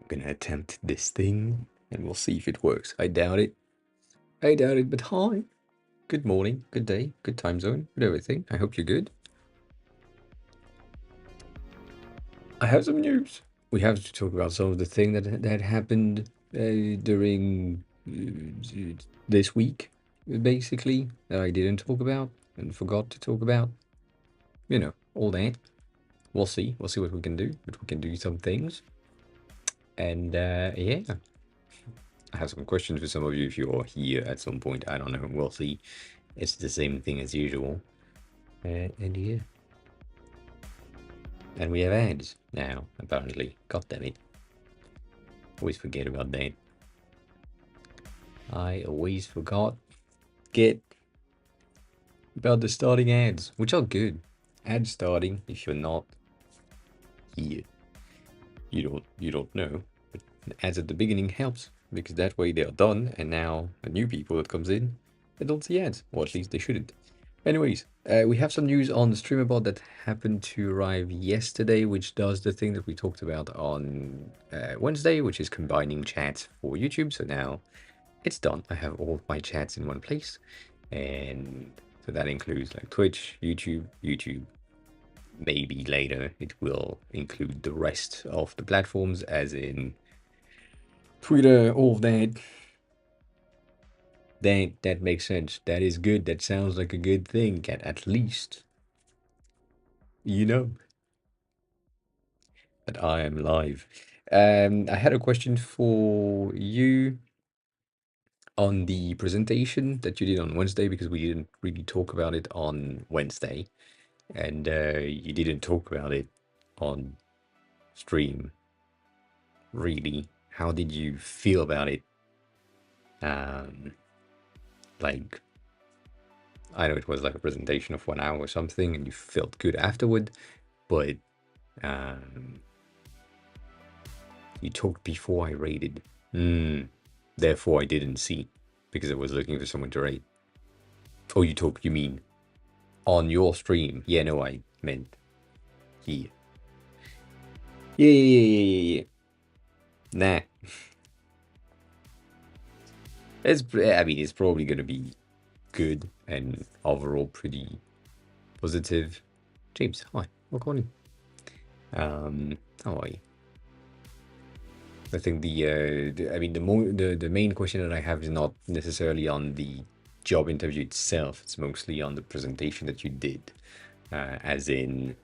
gonna attempt this thing and we'll see if it works. I doubt it. I doubt it, but hi. Good morning, good day, good time zone, good everything. I hope you're good. I have some news. We have to talk about some of the thing that happened during this week, basically, that I didn't talk about and forgot to talk about. You know, all that. We'll see. We'll see what we can do. But we can do some things. And yeah, I have some questions for some of you if you're here at some point. I don't know. We'll see. It's the same thing as usual. And yeah. And we have ads now, apparently. God damn it. Always forget about that. I always get about the starting ads, which are good. Ad starting, if you're not here, you don't know. But ads at the beginning helps because that way they are done, and now the new people that comes in, they don't see ads, or at least they shouldn't. Anyways, we have some news on the streamer bot that happened to arrive yesterday, which does the thing that we talked about on Wednesday, which is combining chats for YouTube. So now it's done. I have all my chats in one place, and so that includes like Twitch, YouTube. Maybe later it will include the rest of the platforms, as in Twitter, all of that. That makes sense. That is good. That sounds like a good thing. At least, you know, that I am live. I had a question for you on the presentation that you did on Wednesday because we didn't really talk about it on Wednesday, and you didn't talk about it on stream. Really, how did you feel about it? Um, like, I know it was like a presentation of 1 hour or something, and you felt good afterward, but um, you talked before I rated. Therefore, I didn't see because I was looking for someone to rate. Oh, you mean on your stream? Yeah, no, I meant here. Yeah. Nah. I mean, it's probably going to be good and overall pretty positive. James, hi. Welcome on. How are you? I think I mean, the main question that I have is not necessarily on the job interview itself. It's mostly on the presentation that you did, as in,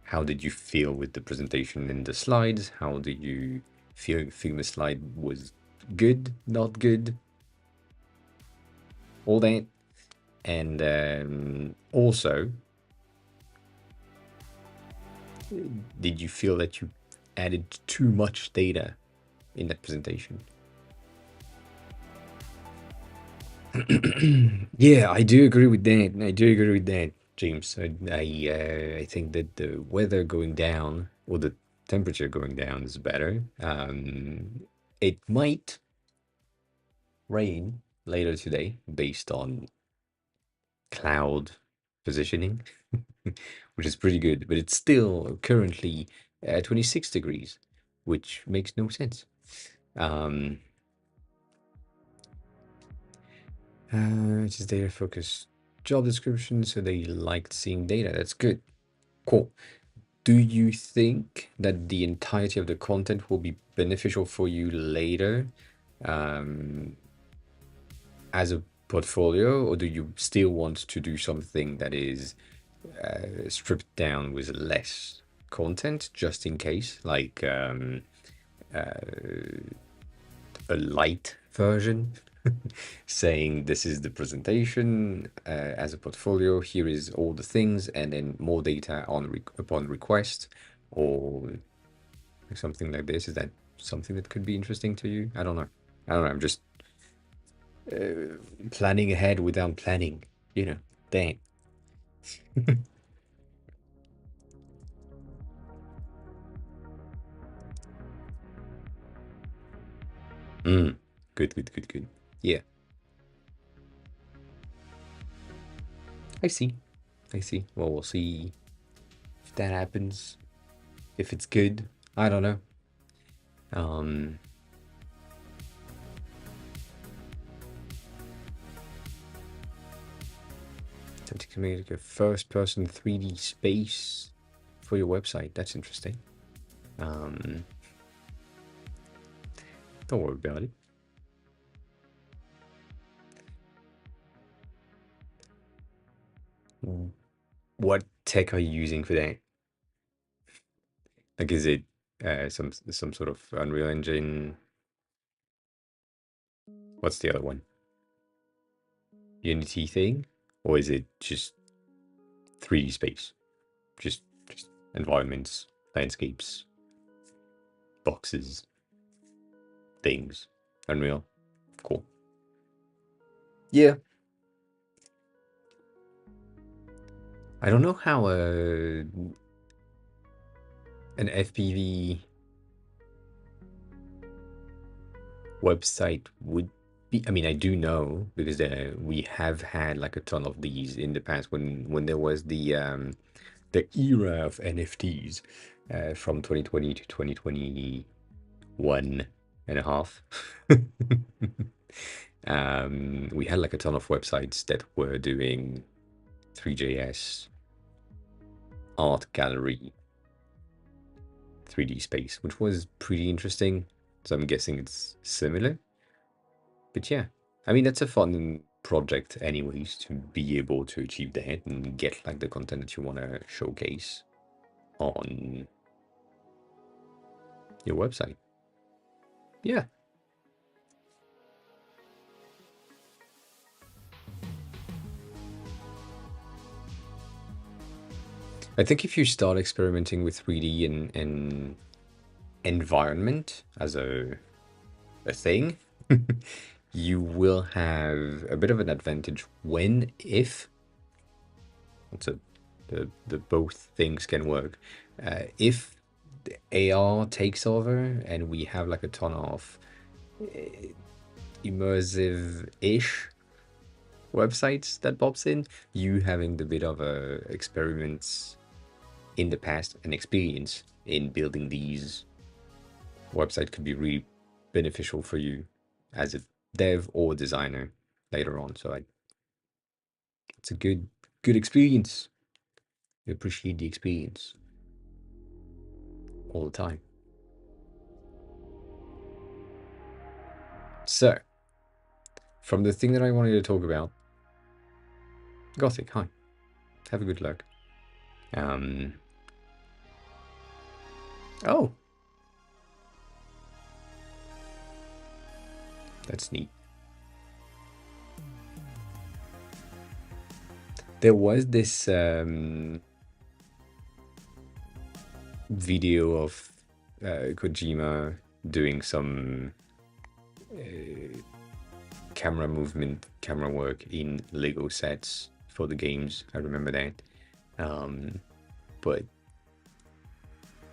how did you feel with the presentation in the slides? How did you feel Figma slide was good, not good, all that, and also, did you feel that you added too much data in that presentation? Yeah, I do agree with that. I do agree with that, James. I think that the weather going down or the temperature going down is better. It might rain later today based on cloud positioning, which is pretty good, but it's still currently 26 degrees, which makes no sense. It is data focused job description, so they liked seeing data. That's good. Cool. Do you think that the entirety of the content will be beneficial for you later um, as a portfolio, or do you still want to do something that is stripped down with less content just in case, like a light version saying this is the presentation as a portfolio, here is all the things, and then more data upon request, or something like this? Is that something that could be interesting to you? I don't know. I'm just planning ahead without planning, you know. Dang. Mm. Good. Yeah, I see. Well, we'll see if that happens. If it's good, I don't know. Um, to make like a first-person 3D space for your website. That's interesting. Um, don't worry about it. What tech are you using for that? Like, is it some sort of Unreal Engine? What's the other one? Unity thing, or is it just 3D space? Just environments, landscapes, boxes, things. Unreal. Cool. Yeah. I don't know how an FPV website would be. I mean, I do know because we have had like a ton of these in the past when there was the era of NFTs from 2020 to 2021 and a half. We had like a ton of websites that were doing 3JS, art gallery, 3D space, which was pretty interesting. So I'm guessing it's similar. But yeah, I mean, that's a fun project anyways, to be able to achieve that and get like the content that you want to showcase on your website. Yeah. I think if you start experimenting with 3D and environment as a thing, you will have a bit of an advantage when, if, so the both things can work. If the AR takes over and we have like a ton of immersive-ish websites that pops in, you having the bit of experiments in the past and experience in building these websites could be really beneficial for you as a dev or designer later on. So like, it's a good experience. You appreciate the experience all the time. So, from the thing that I wanted to talk about, Gothic, hi. Have a good luck. Um, oh, that's neat. There was this video of Kojima doing some camera movement, camera work in Lego sets for the games. I remember that. But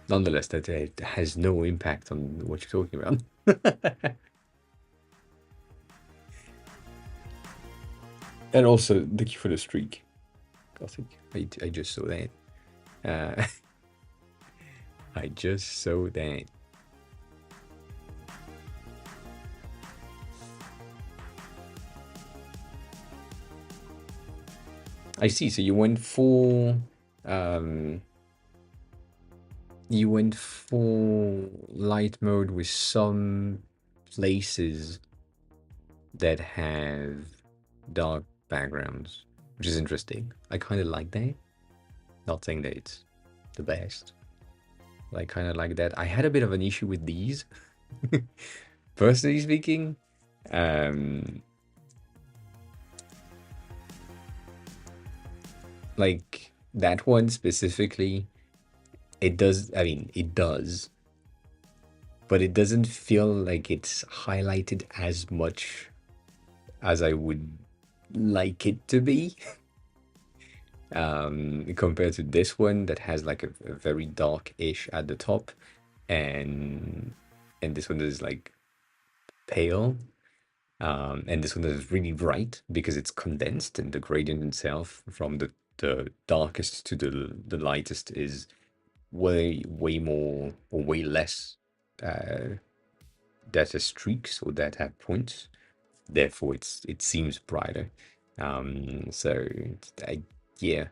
nonetheless, that it has no impact on what you're talking about. And also, thank you for the streak. Gothic. I just saw that. I just saw that. I see. So you went full light mode with some places that have dark backgrounds, which is interesting. I kind of like that. Not saying that it's the best, but I kind of like that. I had a bit of an issue with these, personally speaking. Like that one specifically, it does. I mean, it does, but it doesn't feel like it's highlighted as much as I would like it to be. Compared to this one that has like a very dark-ish at the top, and this one is like pale, and this one is really bright because it's condensed, and the gradient itself from the darkest to the lightest is way more or way less that has streaks or that have points. Therefore, it seems brighter. So yeah,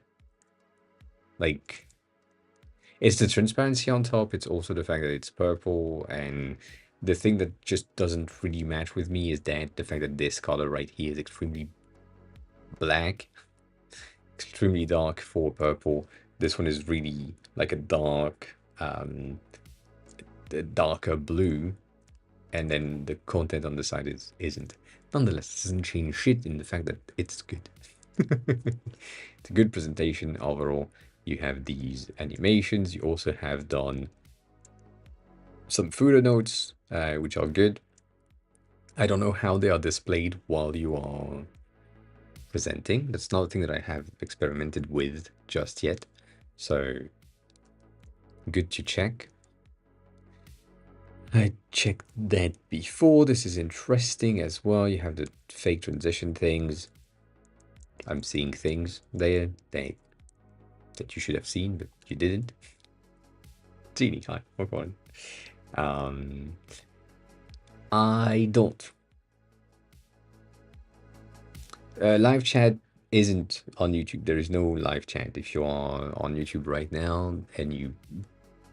like it's the transparency on top. It's also the fact that it's purple, and the thing that just doesn't really match with me is that the fact that this color right here is extremely black, extremely dark for purple. This one is really like a darker blue, and then the content on the side isn't. Nonetheless, it doesn't change shit in the fact that it's good. It's a good presentation overall. You have these animations. You also have done some footer notes, which are good. I don't know how they are displayed while you are presenting. That's not a thing that I have experimented with just yet. So good to check. I checked that before. This is interesting as well. You have the fake transition things. I'm seeing things there that you should have seen, but you didn't. Teeny time, what one? I don't. Live chat isn't on YouTube. There is no live chat. If you are on YouTube right now and you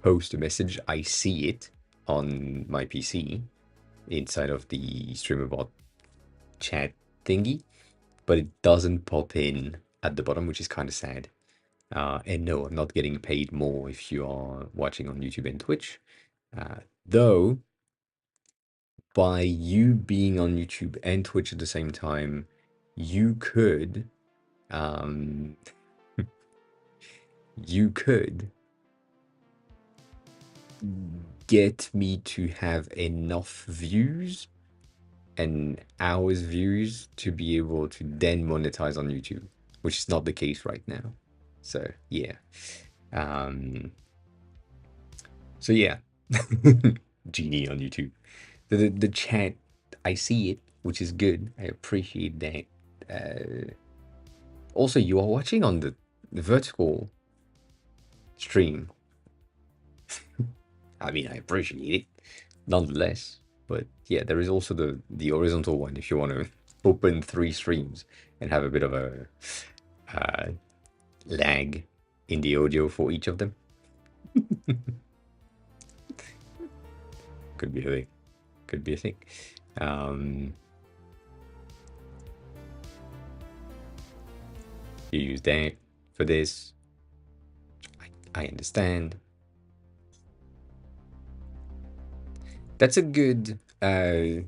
post a message, I see it on my PC inside of the StreamerBot chat thingy, but it doesn't pop in at the bottom, which is kind of sad. And no, I'm not getting paid more if you are watching on YouTube and Twitch. Though, by you being on YouTube and Twitch at the same time, you could, um, you could get me to have enough views and hours views to be able to then monetize on YouTube, which is not the case right now. So yeah. So yeah. Genie on YouTube. The chat, I see it, which is good. I appreciate that. Also, you are watching on the vertical stream. I mean, I appreciate it, nonetheless. But yeah, there is also the horizontal one if you want to open 3 streams and have a bit of a lag in the audio for each of them. Could be a thing. Could be a thing. You use that for this. I understand. That's a good out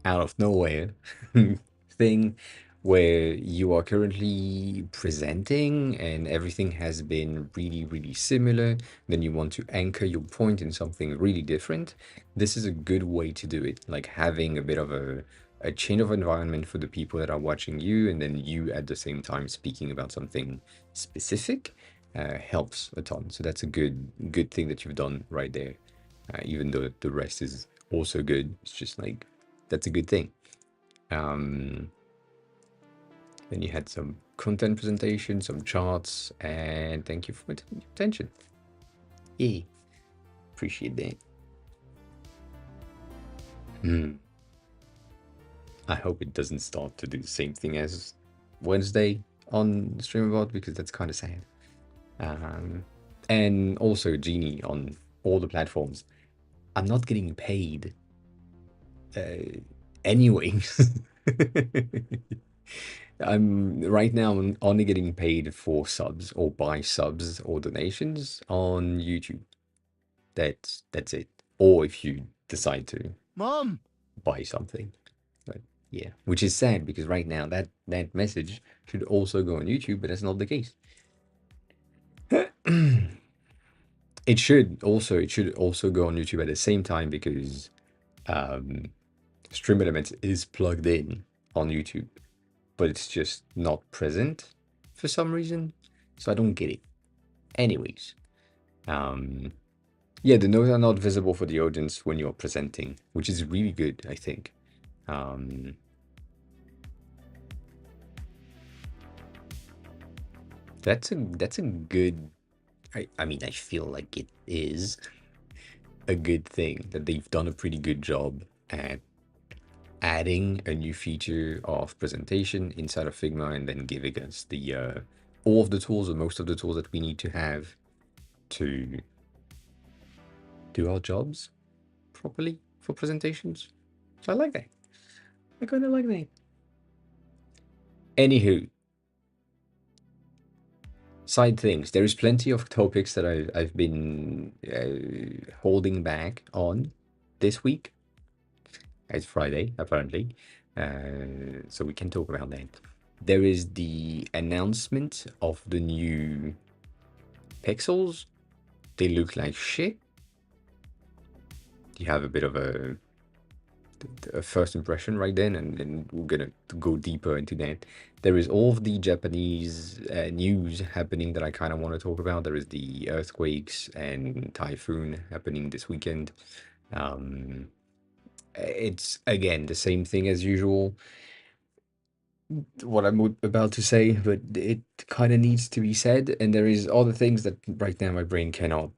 of nowhere thing where you are currently presenting and everything has been really, really similar. Then you want to anchor your point in something really different. This is a good way to do it, like having a bit of a change of environment for the people that are watching you, and then you at the same time speaking about something specific helps a ton. So that's a good thing that you've done right there. Even though the rest is also good, it's just like that's a good thing. Then you had some content presentation, some charts, and thank you for your attention. Yay. Appreciate that. I hope it doesn't start to do the same thing as Wednesday on StreamAbot, because that's kind of sad. And also Genie on all the platforms. I'm not getting paid anyway. I'm right now I'm only getting paid for subs or buy subs or donations on YouTube. That's it. Or if you decide to Mom, buy something. But yeah, which is sad because right now that message should also go on YouTube, but that's not the case. It should also go on YouTube at the same time because Stream Elements is plugged in on YouTube, but it's just not present for some reason. So I don't get it. Anyways, yeah, the notes are not visible for the audience when you're presenting, which is really good, I think. That's a good. I mean, I feel like it is. a good thing that they've done a pretty good job at adding a new feature of presentation inside of Figma and then giving us the all of the tools or most of the tools that we need to have to do our jobs properly for presentations. So I like that. I kind of like that. Anywho, side things. There is plenty of topics that I've been holding back on this week. It's Friday, apparently, so we can talk about that. There is the announcement of the new pixels. They look like shit. You have a bit of a first impression right then, and then we're gonna go deeper into that. There is all of the Japanese news happening that I kind of want to talk about. There is the earthquakes and typhoon happening this weekend. It's again the same thing as usual. What I'm about to say, but it kind of needs to be said, and there is other things that right now my brain cannot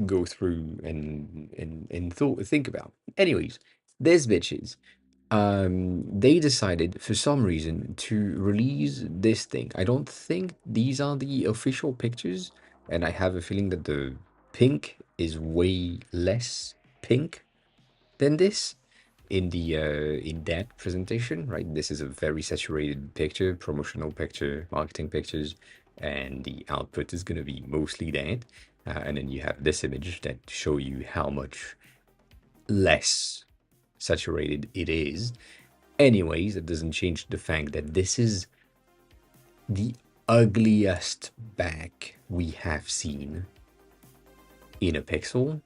go through and think about. Anyways, there's bitches. They decided for some reason to release this thing. I don't think these are the official pictures, and I have a feeling that the pink is way less pink than this in the in that presentation, right? This is a very saturated picture, promotional picture, marketing pictures, and the output is going to be mostly that. And then you have this image that show you how much less saturated it is. Anyways, that doesn't change the fact that this is the ugliest back we have seen in a pixel.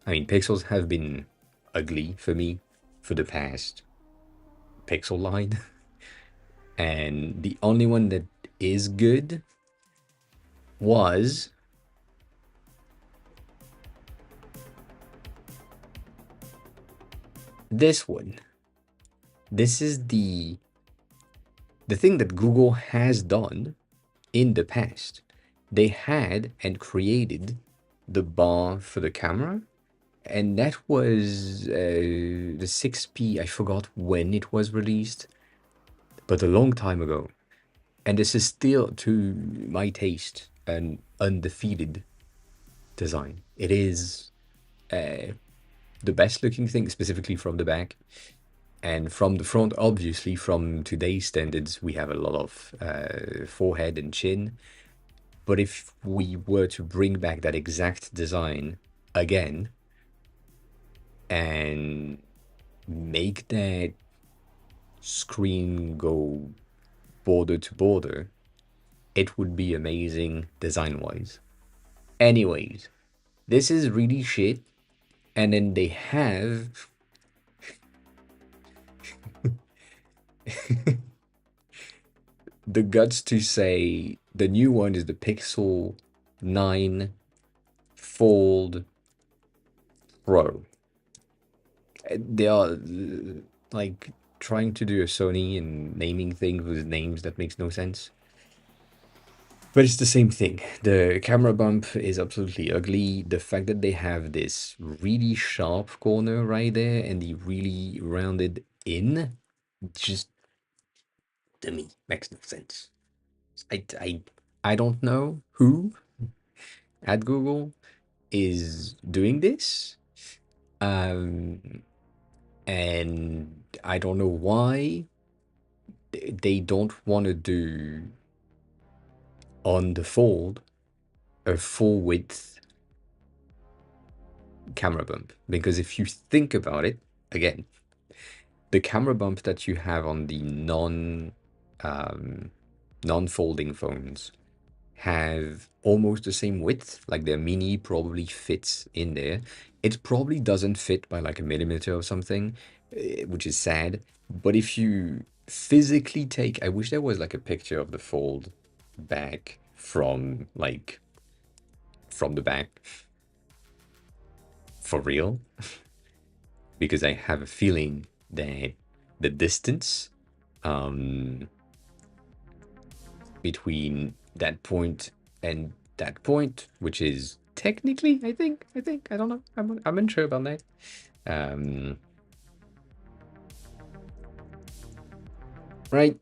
I mean, pixels have been ugly for me for the past pixel line. And the only one that is good was this one. This is the thing that Google has done in the past. They had and created the bar for the camera, and that was the 6P. I forgot when it was released, but a long time ago. And this is still, to my taste, an undefeated design. It is the best looking thing, specifically from the back. And from the front, obviously, from today's standards, we have a lot of forehead and chin. But if we were to bring back that exact design again and make that screen go border to border, it would be amazing design-wise. Anyways, this is really shit. And then they have the guts to say the new one is the Pixel 9 Fold Pro. They are like trying to do a Sony and naming things with names that makes no sense. But it's the same thing. The camera bump is absolutely ugly. The fact that they have this really sharp corner right there and the really rounded in just, to me, makes no sense. I don't know who at Google is doing this. And I don't know why they don't want to do on the Fold a full width camera bump. Because if you think about it, again, the camera bump that you have on the non-folding phones have almost the same width. Like their mini probably fits in there. It probably doesn't fit by like a millimeter or something, which is sad. But if you physically take, I wish there was like a picture of the Fold back from the back for real, because I have a feeling that the distance between that point and that point, which is technically, I think. I don't know. I'm unsure about that. Um, right.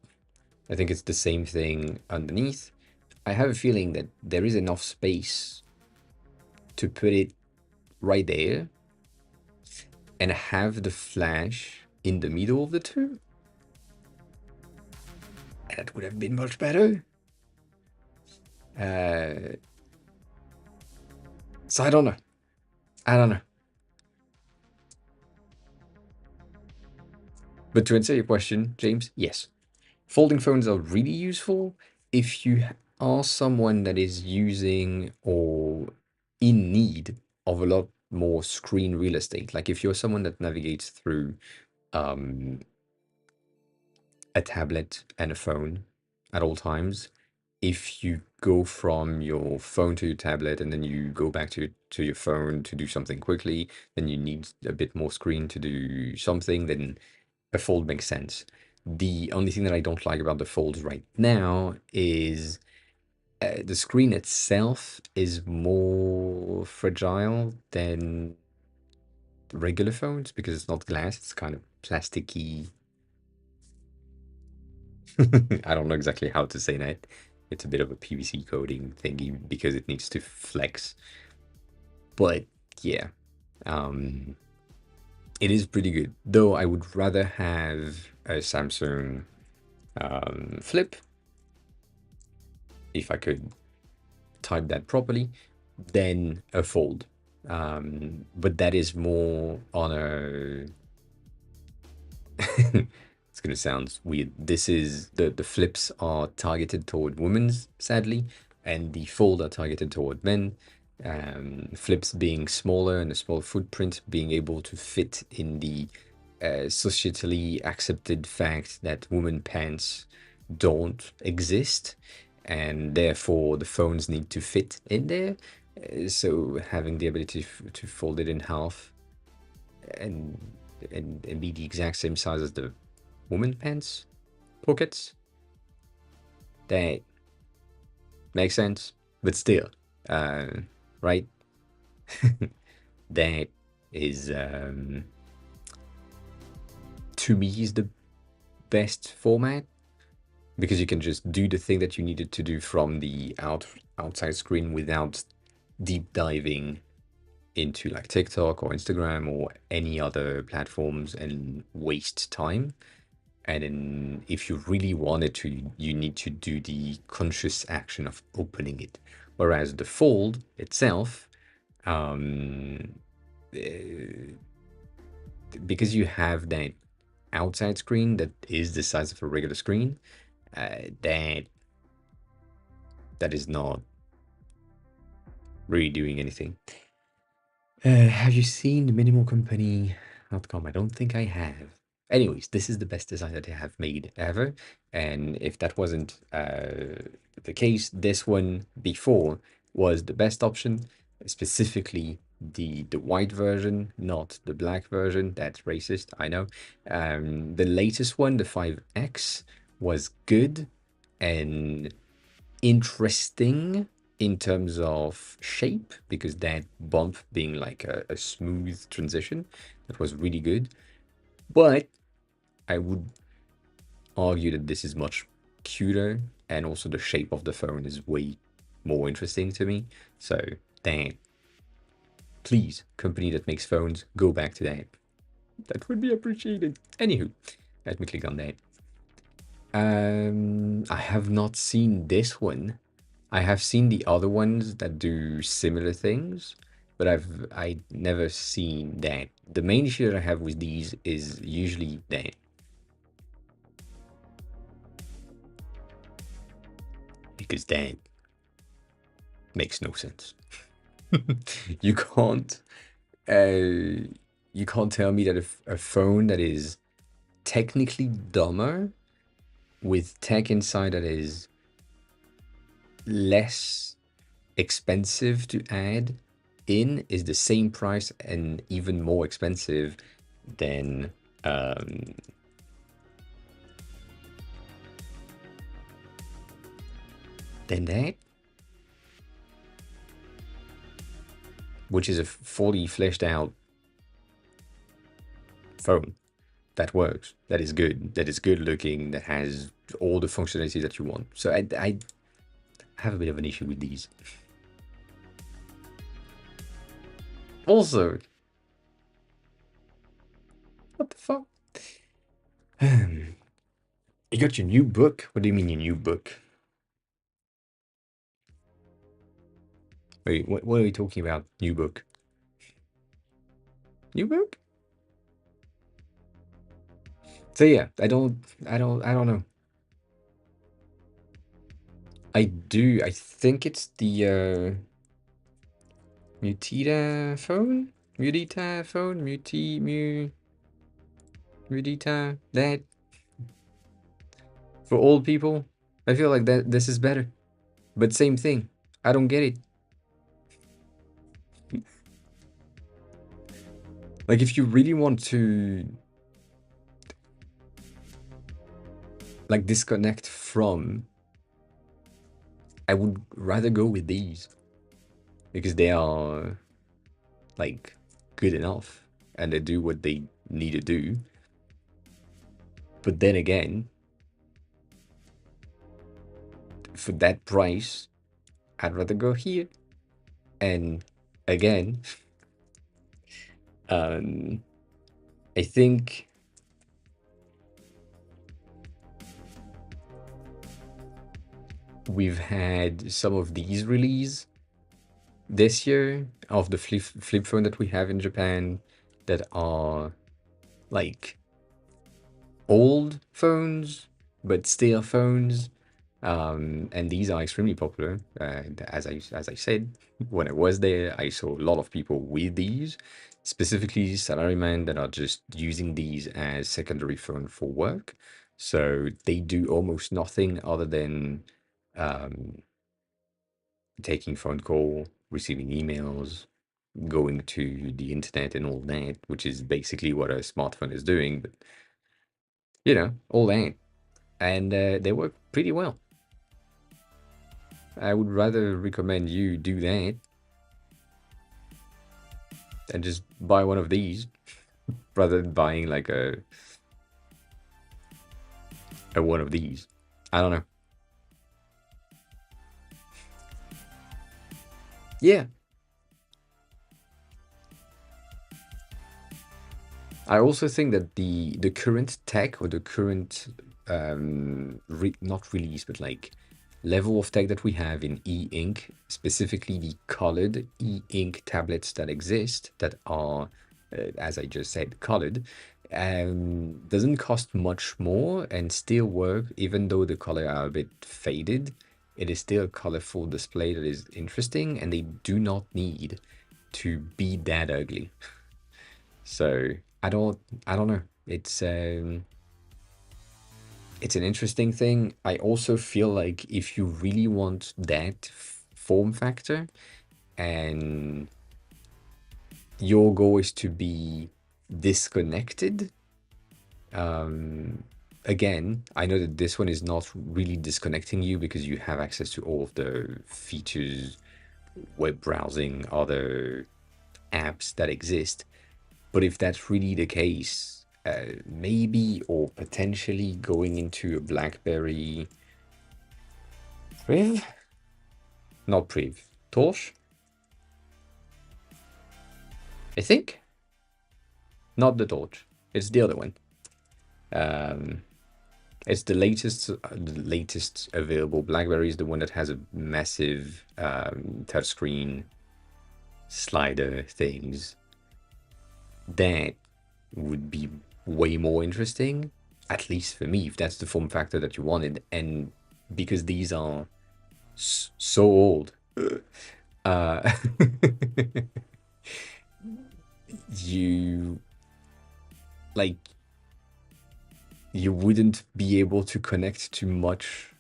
I think it's the same thing underneath. I have a feeling that there is enough space to put it right there and have the flash in the middle of the two. And that would have been much better. Uh, so I don't know. I don't know. But to answer your question, James, yes. Folding phones are really useful if you are someone that is using or in need of a lot more screen real estate. Like if you're someone that navigates through um, a tablet and a phone at all times, if you go from your phone to your tablet and then you go back to your phone to do something quickly, then you need a bit more screen to do something, then a fold makes sense. The only thing that I don't like about the folds right now is the screen itself is more fragile than regular phones because it's not glass, it's kind of plasticky. I don't know exactly how to say that. It's a bit of a PVC coating thingy because it needs to flex. But yeah, um, it is pretty good. Though I would rather have a Samsung Flip if I could type that properly than a Fold. But that is more on a it's gonna sound weird. This is the flips are targeted toward women, sadly, and the fold are targeted toward men. Flips being smaller and a small footprint, being able to fit in the societally accepted fact that women pants don't exist, and therefore the phones need to fit in there. So having the ability to fold it in half and and be the exact same size as the woman pants pockets. That makes sense, but still, uh, right? That is to me is the best format because you can just do the thing that you needed to do from the outside screen without deep diving into like TikTok or Instagram or any other platforms and waste time. And then if you really wanted to, you need to do the conscious action of opening it. Whereas the fold itself, um, eh, because you have that outside screen that is the size of a regular screen, that is not really doing anything. Have you seen the minimalcompany.com? I don't think I have. Anyways, this is the best design that they have made ever. And if that wasn't the case, this one before was the best option, specifically the white version, not the black version. That's racist, I know. The latest one, the 5X, was good and interesting in terms of shape because that bump being like a smooth transition that was really good, but I would argue that this is much cuter and also the shape of the phone is way more interesting to me. So Dan, please, company that makes phones, go back to that. That would be appreciated. Anywho, let me click on that. I have not seen this one. I have seen the other ones that do similar things, but I never seen that. The main issue that I have with these is usually that because that makes no sense. You can't uh you can't tell me that a phone that is technically dumber with tech inside that is less expensive to add in is the same price and even more expensive than um, than that. which is a fully fleshed out phone that works, that is good looking, that has all the functionality that you want. So I have a bit of an issue with these. Also, what the fuck? You got your new book? What do you mean your new book? Wait, what are we talking about? New book? New book? So yeah, I don't know. I do. I think it's the Mutita phone, Mudita phone, Mudita. That for old people. I feel like that this is better, but same thing. I don't get it. Like if you really want to like disconnect from, I would rather go with these because they are like good enough and they do what they need to do. But then again, for that price, I'd rather go here. And again, um, I think we've had some of these release this year of the flip phone that we have in Japan that are like old phones, but still phones. And these are extremely popular. As I said, when I was there, I saw a lot of people with these, specifically salarymen that are just using these as secondary phone for work. So they do almost nothing other than um, taking phone call, receiving emails, going to the internet and all that, which is basically what a smartphone is doing. But all that, and they work pretty well. I would rather recommend you do that than just buy one of these, rather than buying like a one of these. I don't know. Yeah, I also think that the current tech or the current not release but like level of tech that we have in e-ink, specifically the colored e-ink tablets that exist that are as I just said colored, doesn't cost much more and still work even though the color are a bit faded. It is still a colorful display that is interesting and they do not need to be that ugly. So I don't know. It's an interesting thing. I also feel like if you really want that form factor and your goal is to be disconnected, again, I know that this one is not really disconnecting you because you have access to all of the features, web browsing, other apps that exist. But if that's really the case, maybe or potentially going into a BlackBerry Priv? Not Priv. Torch? I think? Not the Torch. It's the other one. It's the latest available BlackBerry is the one that has a massive touchscreen slider things. That would be way more interesting, at least for me, if that's the form factor that you wanted. And because these are so old, uh, you like you wouldn't be able to connect to much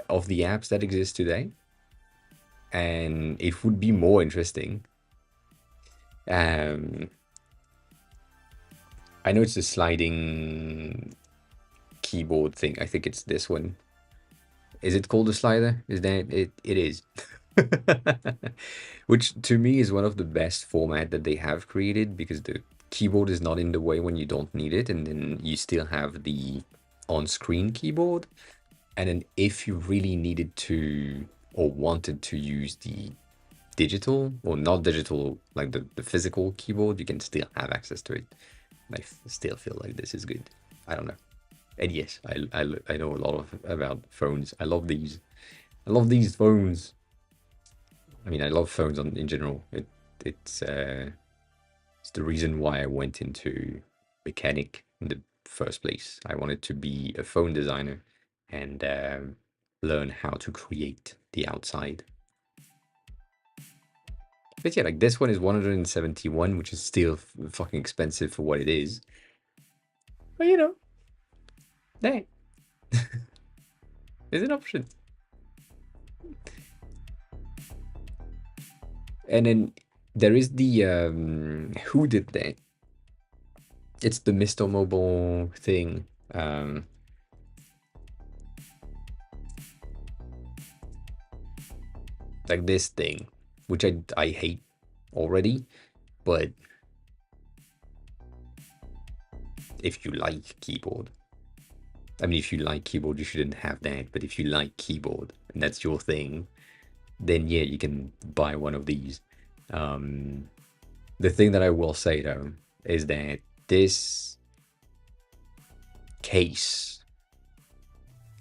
of the apps that exist today, and it would be more interesting. Um, I know it's a sliding keyboard thing. I think it's this one. Is it called a slider? Is that it? It is. Which to me is one of the best format that they have created because the keyboard is not in the way when you don't need it, and then you still have the on-screen keyboard. And then if you really needed to or wanted to use the digital or not digital, like the physical keyboard, you can still have access to it. Still feel like this is good. I don't know. And yes, I know a lot about phones. I love these. I love these phones. I mean, I love phones in general. It's it's the reason why I went into mechanic in the first place. I wanted to be a phone designer and learn how to create the outside. But yeah, like this one is 171, which is still fucking expensive for what it is. But you know, hey, it's an option. And then there is the who did that? It's the Mr. Mobile thing. Like this thing, which I hate already, but if you like keyboard, I mean, if you like keyboard, you shouldn't have that. But if you like keyboard and that's your thing, then yeah, you can buy one of these. Um, the thing that I will say though is that this case,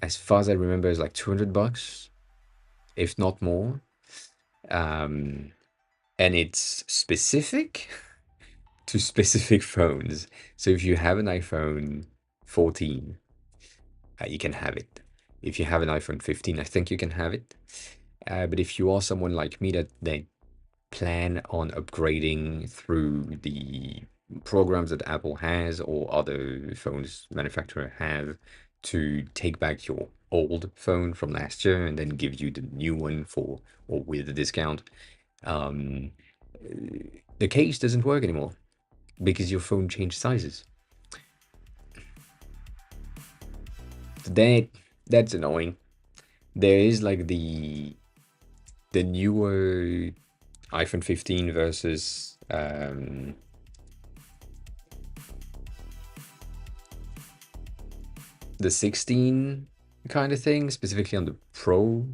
as far as I remember, is like 200 bucks, if not more. And it's specific to specific phones. So if you have an iPhone 14, you can have it. If you have an iPhone 15, I think you can have it. But if you are someone like me that plan on upgrading through the programs that Apple has or other phones manufacturer have to take back your old phone from last year and then give you the new one for or with a discount, um, the case doesn't work anymore because your phone changed sizes. That that's annoying. There is like the newer iPhone 15 versus the 16 kind of thing, specifically on the Pro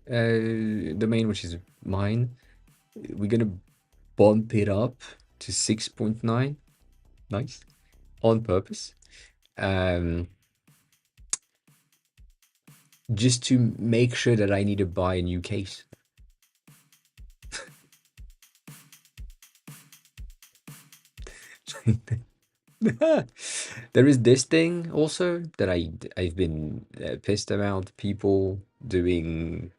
domain, which is mine. We're gonna bump it up to 6.9. Nice. On purpose. Um, just to make sure that I need to buy a new case. There is this thing also that I've been pissed about people doing.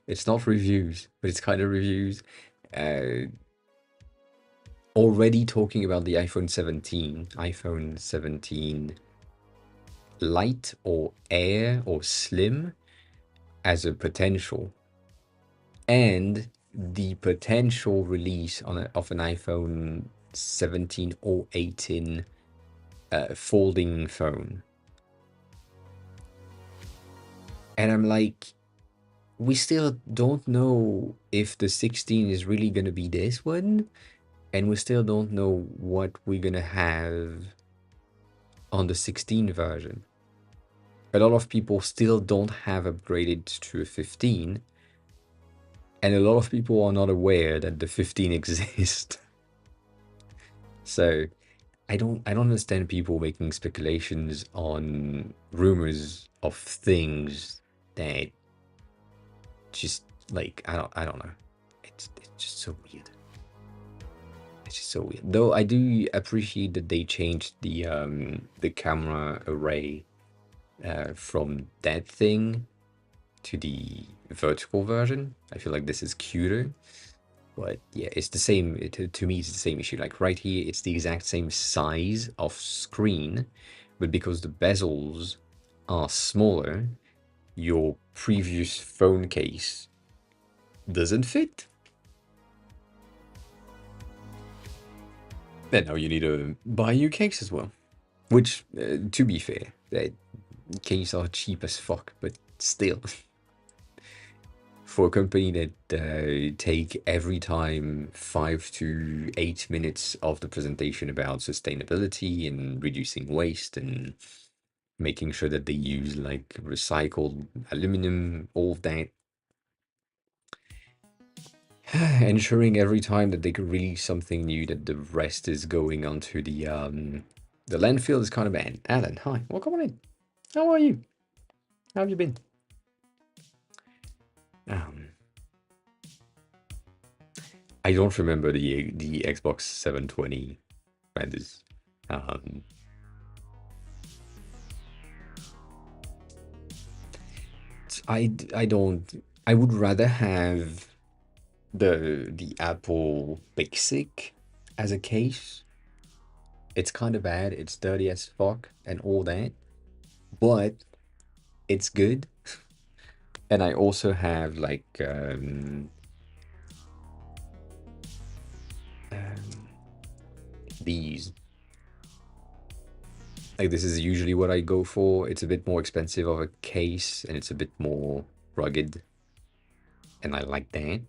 It's not reviews, but it's kind of reviews. Uh, Already talking about the iPhone 17 Lite or Air or Slim as a potential, and the potential release of an iPhone 17 or 18 folding phone. And I'm like, we still don't know if the 16 is really going to be this one, and we still don't know what we're going to have on the 16 version. A lot of people still don't have upgraded to a 15, and a lot of people are not aware that the 15 exists. So I don't understand people making speculations on rumors of things that just like I don't know. It's just so weird. It's just so weird. Though I do appreciate that they changed the camera array from that thing to the vertical version. I feel like this is cuter. But yeah, it's the same. To me, it's the same issue. Like right here, it's the exact same size of screen, but because the bezels are smaller, your previous phone case doesn't fit. And now you need to buy a new case as well. Which, to be fair, that case are cheap as fuck, but still. for a company that take every time 5 to 8 minutes of the presentation about sustainability and reducing waste and making sure that they use like recycled aluminum, all of that. Ensuring every time that they could release something new that the rest is going onto the landfill is kind of bad. Alan, hi. Well, come on in. How are you? How have you been? Um, I don't remember the Xbox 720 vendors. Um, I don't. I would rather have the Apple Basic as a case. It's kind of bad. It's dirty as fuck and all that, but it's good. And I also have like um, these. Like this is usually what I go for. It's a bit more expensive of a case and it's a bit more rugged, and I like that.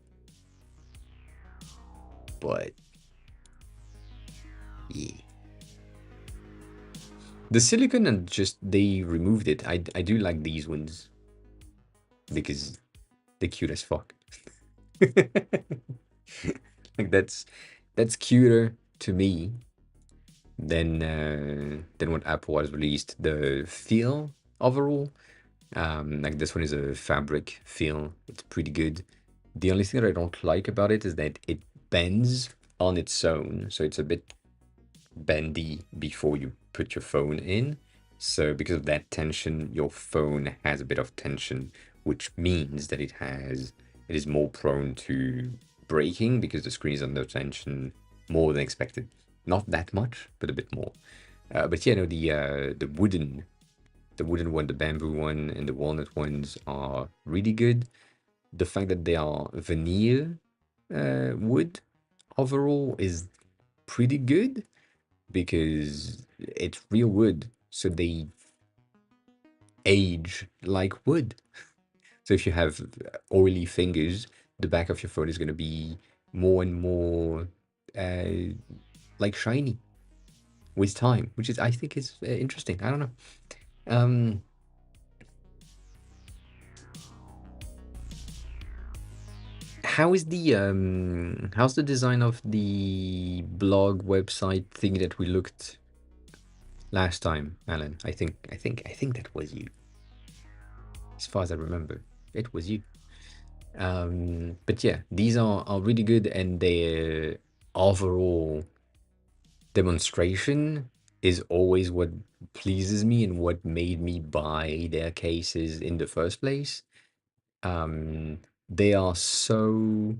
But yeah, the silicone and just they removed it. I do like these ones because they're cute as fuck. Like that's cuter to me than what Apple has released. The feel overall, like this one is a fabric feel. It's pretty good. The only thing that I don't like about it is that it bends on its own, so it's a bit bendy before you put your phone in. So because of that tension, your phone has a bit of tension, which means that it is more prone to breaking because the screen is under tension more than expected. Not that much, but a bit more. But yeah, no, the wooden one, the bamboo one, and the walnut ones are really good. The fact that they are veneer wood overall is pretty good because it's real wood, so they age like wood. So if you have oily fingers, the back of your phone is going to be more and more uh, like shiny with time, which is I think is interesting. I don't know. Um, how's the design of the blog website thing that we looked last time, Alan? I think that was you, as far as I remember. It was you. But yeah, these are really good, and their overall demonstration is always what pleases me and what made me buy their cases in the first place. Um, they are so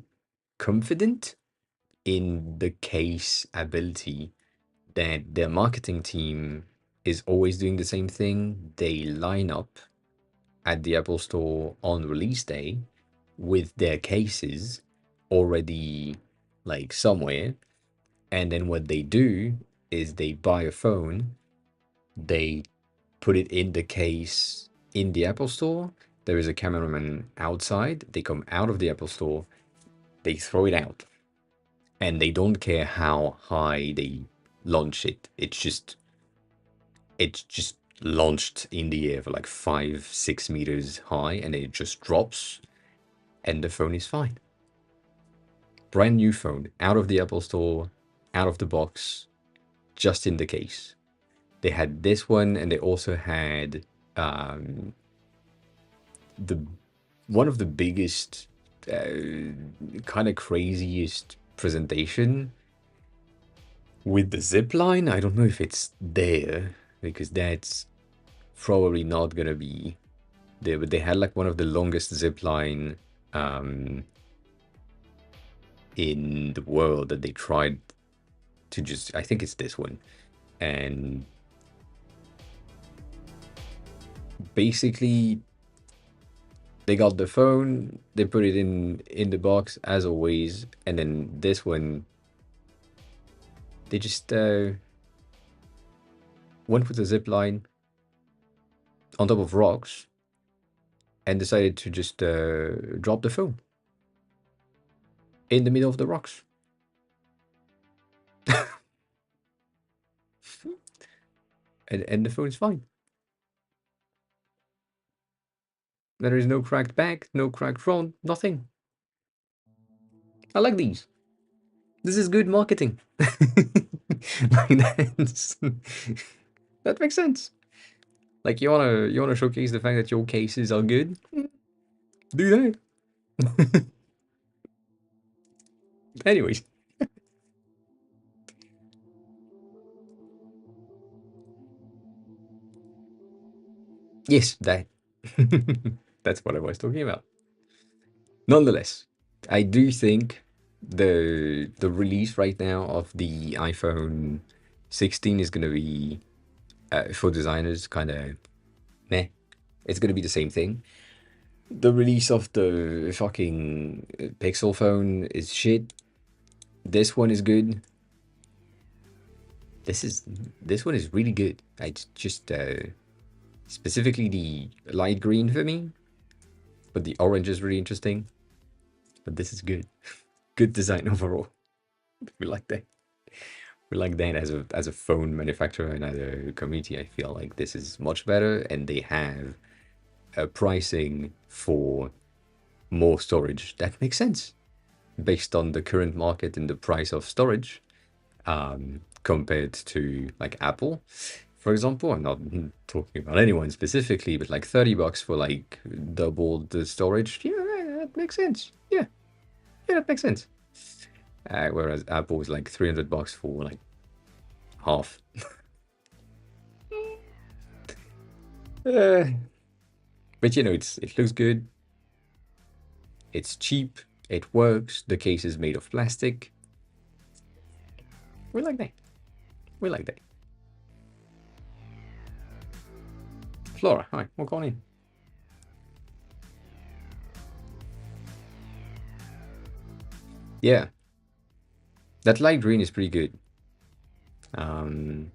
confident in the case ability that their marketing team is always doing the same thing. They line up at the Apple Store on release day with their cases already like somewhere. And then what they do is they buy a phone, they put it in the case in the Apple Store. There is a cameraman outside. They come out of the Apple Store, they throw it out, and they don't care how high they launch it. It's just launched in the air for like 5, 6 meters high, and it just drops, and the phone is fine. Brand new phone, out of the Apple Store, out of the box, just in the case. They had this one, and they also had um, the one of the biggest, kind of craziest presentation with the zip line. I don't know if it's there because that's probably not gonna be there, but they had like one of the longest zip line um, in the world that they tried to just. I think it's this one, and basically they got the phone, they put it in the box as always, and then this one they just went with the zip line on top of rocks and decided to just drop the phone in the middle of the rocks. And the phone is fine. There is no cracked back, no cracked front, nothing. I like these. This is good marketing. Like that makes sense. Like you wanna showcase the fact that your cases are good? Do that. Anyways, yes, that. That's what I was talking about. Nonetheless, I do think the release right now of the iPhone 16 is gonna be for designers kind of meh. It's gonna be the same thing. The release of the fucking Pixel phone is shit. This one is good. This is this one is really good. I just specifically the light green for me, but the orange is really interesting. But this is good. Good design overall. We like that. We like that as a phone manufacturer and as a community. I feel like this is much better, and they have a pricing for more storage that makes sense based on the current market and the price of storage, compared to like Apple. For example, I'm not talking about anyone specifically, but like $30 for like double the storage. Yeah, that makes sense. Yeah, that makes sense. Whereas Apple is like $300 for like half. Uh, but you know, it looks good. It's cheap. It works. The case is made of plastic. We like that. We like that. Flora, hi. Walk on in. Yeah, that light green is pretty good. Um,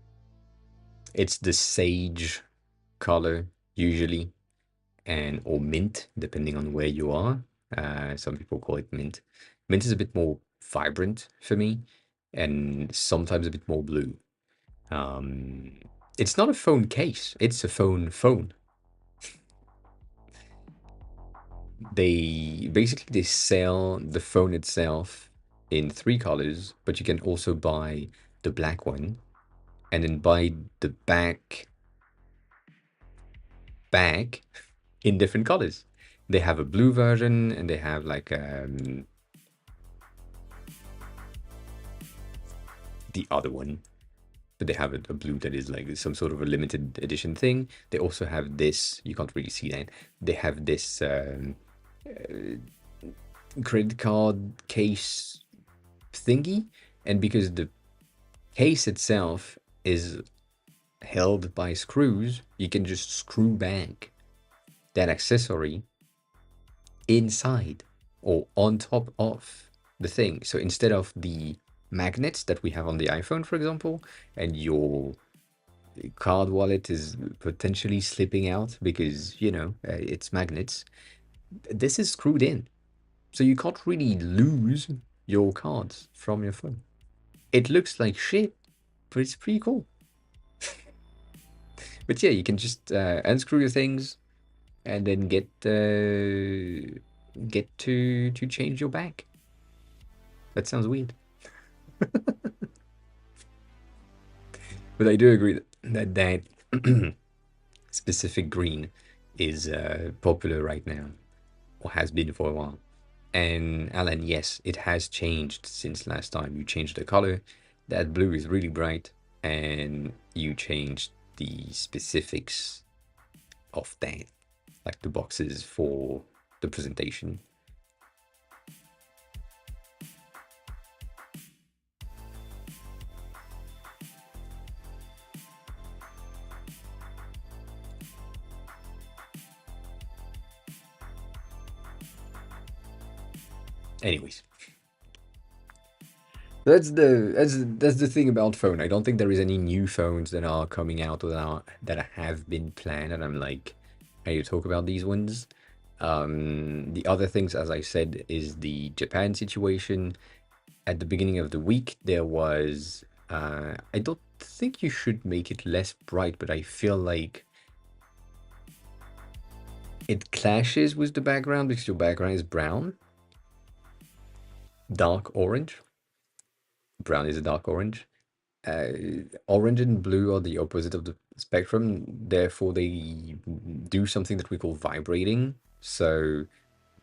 it's the sage color usually, and or mint, depending on where you are. Some people call it mint. Mint is a bit more vibrant for me, and sometimes a bit more blue. Um, it's not a phone case; it's a phone. They sell the phone itself in three colors, but you can also buy the black one and then buy the back in different colors. They have a blue version and they have like the other one, but they have a blue that is like some sort of a limited edition thing. They also have this. You can't really see that. They have this credit card case thingy, and because the case itself is held by screws, you can just screw back that accessory inside or on top of the thing. So instead of the magnets that we have on the iPhone, for example, and your card wallet is potentially slipping out because, you know, it's magnets, this is screwed in. So you can't really lose your cards from your phone. It looks like shit, but it's pretty cool. But yeah, you can just unscrew your things and then get to change your back. That sounds weird. But I do agree that specific green is popular right now, or has been for a while. And Alan, yes, it has changed since last time. You changed the color. That blue is really bright, and you changed the specifics of that, like the boxes for the presentation. Anyways, that's the thing about phone. I don't think there is any new phones that are coming out or that have been planned, and I'm like, hey, you talk about these ones. The other things, as I said, is the Japan situation. At the beginning of the week, there was. I don't think you should make it less bright, but I feel like it clashes with the background because your background is brown, dark orange. Brown is a dark orange. Orange and blue are the opposite of the spectrum. Therefore, they do something that we call vibrating. So,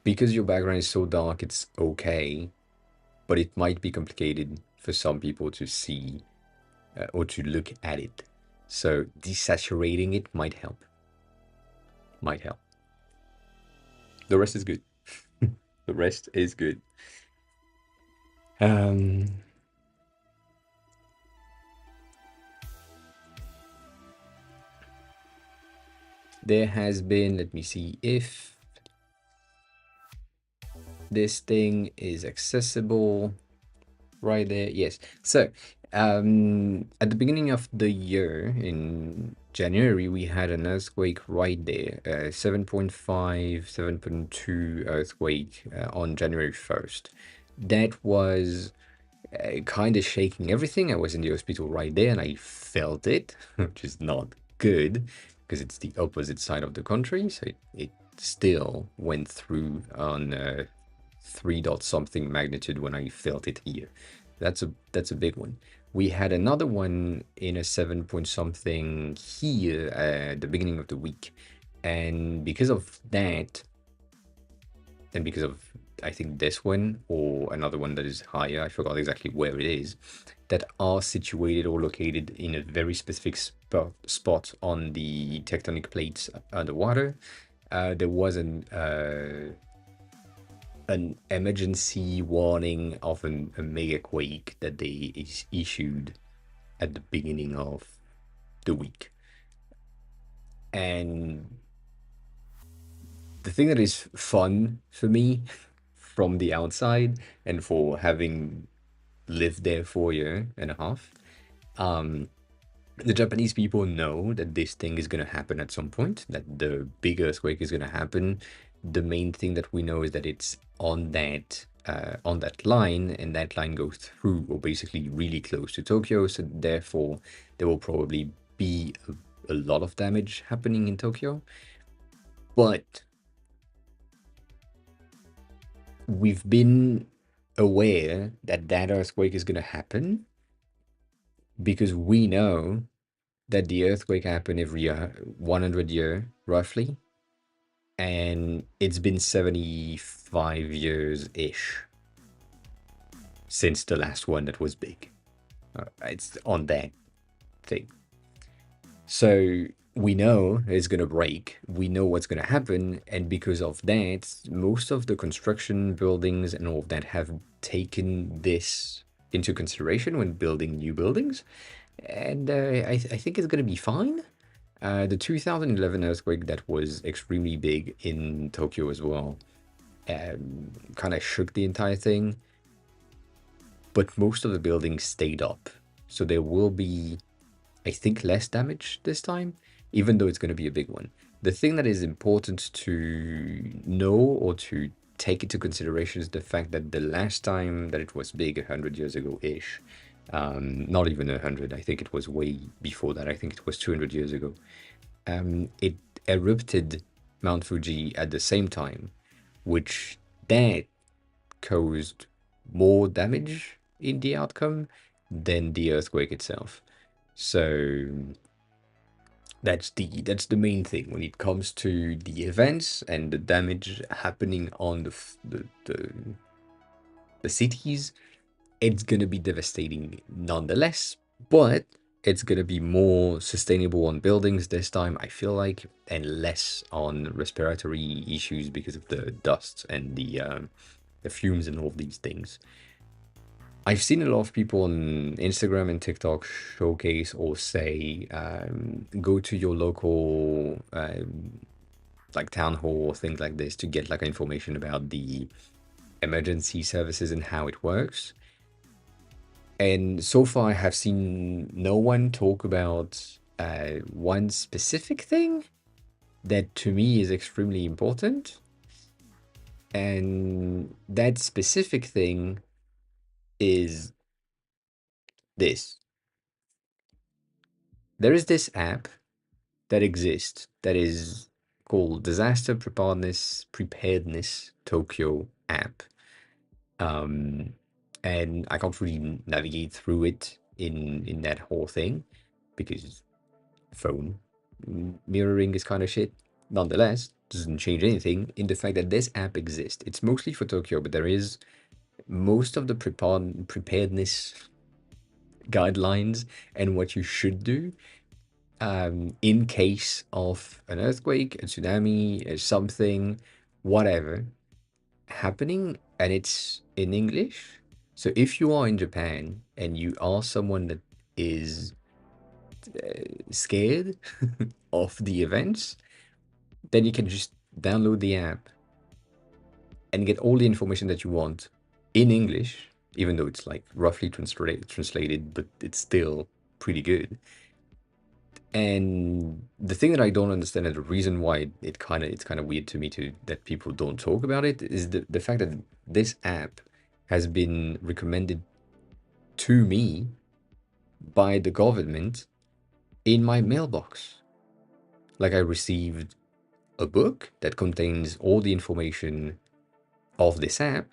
because your background is so dark, it's okay, but it might be complicated for some people to see or to look at it. So, desaturating it might help. Might help. The rest is good. The rest is good. Um, there has been, let me see if this thing is accessible right there. Yes. So, at the beginning of the year in January, we had an earthquake right there, 7.5, 7.2 earthquake on January 1st. That was kind of shaking everything. I was in the hospital right there and I felt it, which is not good because it's the opposite side of the country. So it still went through on 3 dot something magnitude when I felt it here. That's a big one. We had another one in a 7 point something here at the beginning of the week. And because of that, and because of I think this one or another one that is higher, I forgot exactly where it is, that are situated or located in a very specific spot on the tectonic plates underwater. There was an emergency warning of a mega quake that they issued at the beginning of the week. And the thing that is fun for me from the outside and for having lived there for a year and a half, um, the Japanese people know that this thing is going to happen at some point, that the big earthquake is going to happen. The main thing that we know is that it's on that line, and that line goes through or basically really close to Tokyo. So therefore, there will probably be a lot of damage happening in Tokyo. But we've been aware that that earthquake is going to happen because we know that the earthquake happen every 100 year roughly, and it's been 75 years ish since the last one that was big. It's on that thing. So we know it's going to break. We know what's going to happen. And because of that, most of the construction buildings and all of that have taken this into consideration when building new buildings. And I think it's going to be fine. The 2011 earthquake that was extremely big in Tokyo as well kind of shook the entire thing. But most of the buildings stayed up. So there will be, I think, less damage this time, even though it's going to be a big one. The thing that is important to know or to take into consideration is the fact that the last time that it was big, 100 years ago-ish, not even 100, I think it was way before that, I think it was 200 years ago, it erupted Mount Fuji at the same time, which that caused more damage in the outcome than the earthquake itself. So that's the main thing when it comes to the events and the damage happening on the cities. It's gonna be devastating nonetheless, but it's gonna be more sustainable on buildings this time, I feel like, and less on respiratory issues because of the dust and the fumes and all of these things. I've seen a lot of people on Instagram and TikTok showcase or say, go to your local like town hall or things like this to get like information about the emergency services and how it works. And so far, I have seen no one talk about one specific thing that to me is extremely important. And that specific thing is this. There is this app that exists that is called Disaster Preparedness Tokyo app. Um, and I can't really navigate through it in that whole thing because phone mirroring is kind of shit. Nonetheless, doesn't change anything in the fact that this app exists. It's mostly for Tokyo, but there is most of the preparedness guidelines and what you should do in case of an earthquake, a tsunami, something, whatever happening, and it's in English. So if you are in Japan and you are someone that is scared of the events, then you can just download the app and get all the information that you want in English, even though it's like roughly translated, but it's still pretty good. And the thing that I don't understand, and the reason why it's kind of weird to me to that people don't talk about it, is the fact that this app has been recommended to me by the government in my mailbox. Like I received a book that contains all the information of this app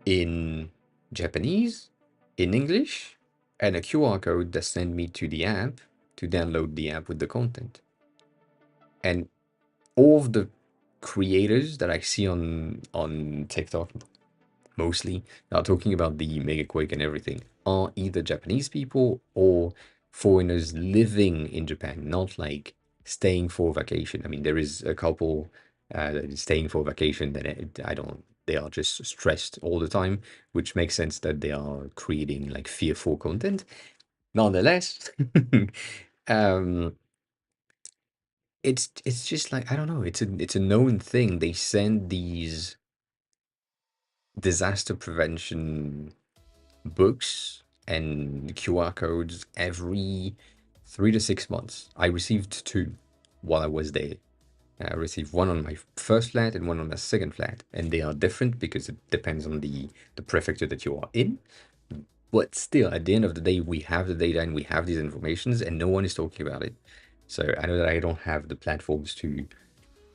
in Japanese, in English, and a QR code that sent me to the app to download the app with the content. And all of the creators that I see on TikTok mostly are talking about the mega quake and everything are either Japanese people or foreigners living in Japan, not like staying for vacation. I mean, there is a couple that is staying for vacation that I don't. They are just stressed all the time, which makes sense that they are creating like fearful content. Nonetheless, um, it's just like I don't know. It's a known thing. They send these disaster prevention books and QR codes every 3 to 6 months. I received two while I was there. I received one on my first flat and one on my second flat, and they are different because it depends on the prefecture that you are in. But still, at the end of the day, we have the data and we have these informations, and no one is talking about it. So I know that I don't have the platforms to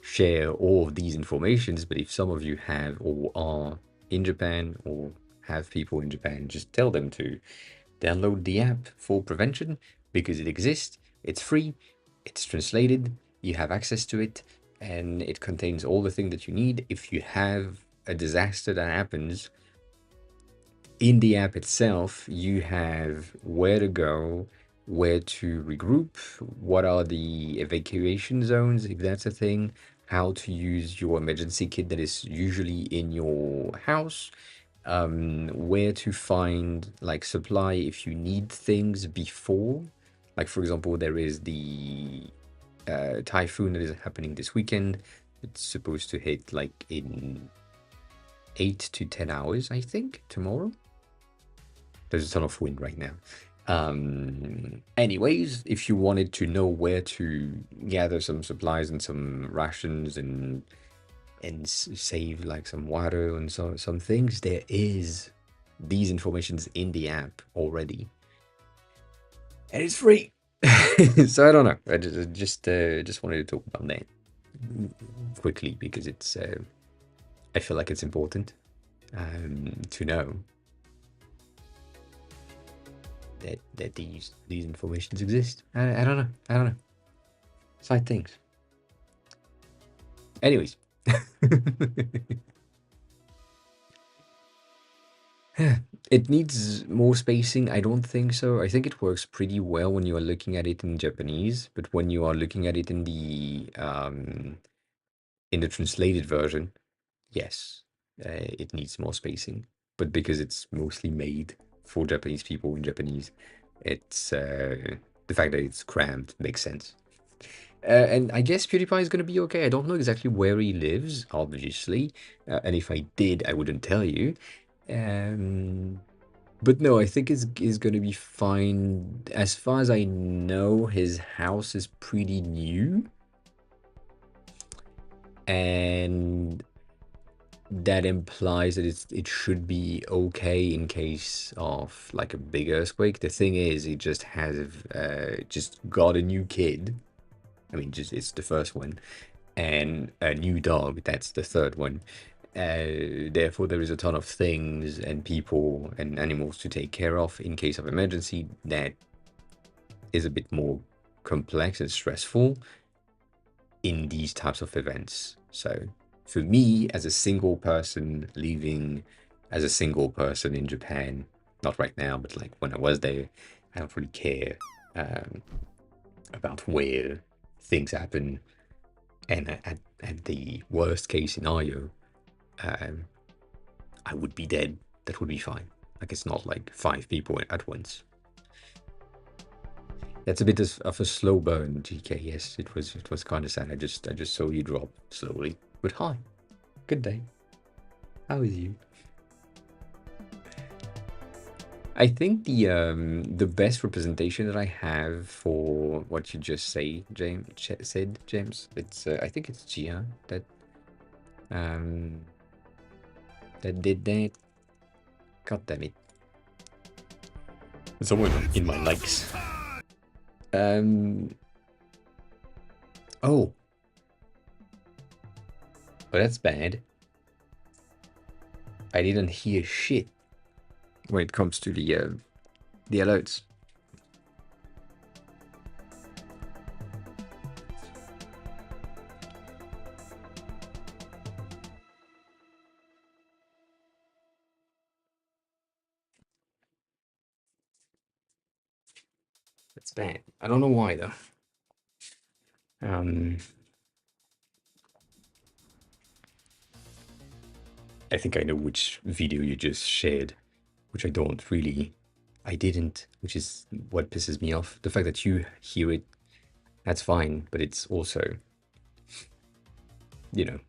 share all of these informations, but if some of you have or are in Japan or have people in Japan, just tell them to download the app for prevention because it exists, it's free, it's translated, you have access to it, and it contains all the things that you need. If you have a disaster that happens, in the app itself, you have where to go, where to regroup, what are the evacuation zones, if that's a thing, how to use your emergency kit that is usually in your house, where to find like supply if you need things before. Like, for example, there is the typhoon that is happening this weekend. It's supposed to hit like in 8 to 10 hours, I think, tomorrow. There's a ton of wind right now. Anyways, if you wanted to know where to gather some supplies and some rations and save like some water and some things, there is these informations in the app already, and it's free. So I don't know. I just wanted to talk about that quickly because it's I feel like it's important to know that these informations exist. I don't know. I don't know. Side things. Anyways. It needs more spacing. I don't think so. I think it works pretty well when you are looking at it in Japanese, but when you are looking at it in the translated version, yes, it needs more spacing. But because it's mostly made for Japanese people in Japanese, it's the fact that it's cramped makes sense. And I guess PewDiePie is going to be okay. I don't know exactly where he lives, obviously. And if I did, I wouldn't tell you. Um, but no, I think it's going to be fine. As far as I know, his house is pretty new. And that implies that it should be okay in case of like a big earthquake. The thing is, he just has just got a new kid. I mean, just it's the first one, and a new dog. That's the third one. Therefore, there is a ton of things and people and animals to take care of in case of emergency. That is a bit more complex and stressful in these types of events. So for me, as a single person living as a single person in Japan, not right now, but like when I was there, I don't really care um, about where things happen. And at the worst case scenario, um, I would be dead. That would be fine. Like it's not like five people at once. That's a bit of a slow burn, GK. Yes, it was kind of sad. I just saw you drop slowly. But hi, good day. How is you? I think the best representation that I have for what you just said, James. It's I think it's Gia um that did that. God damn it! Someone in my likes. Um. Oh, but that's bad. I didn't hear shit when it comes to the alerts. That's bad. I don't know why though. Um, I think I know which video you just shared, which I don't really. I didn't, which is what pisses me off. The fact that you hear it, that's fine, but it's also, you know,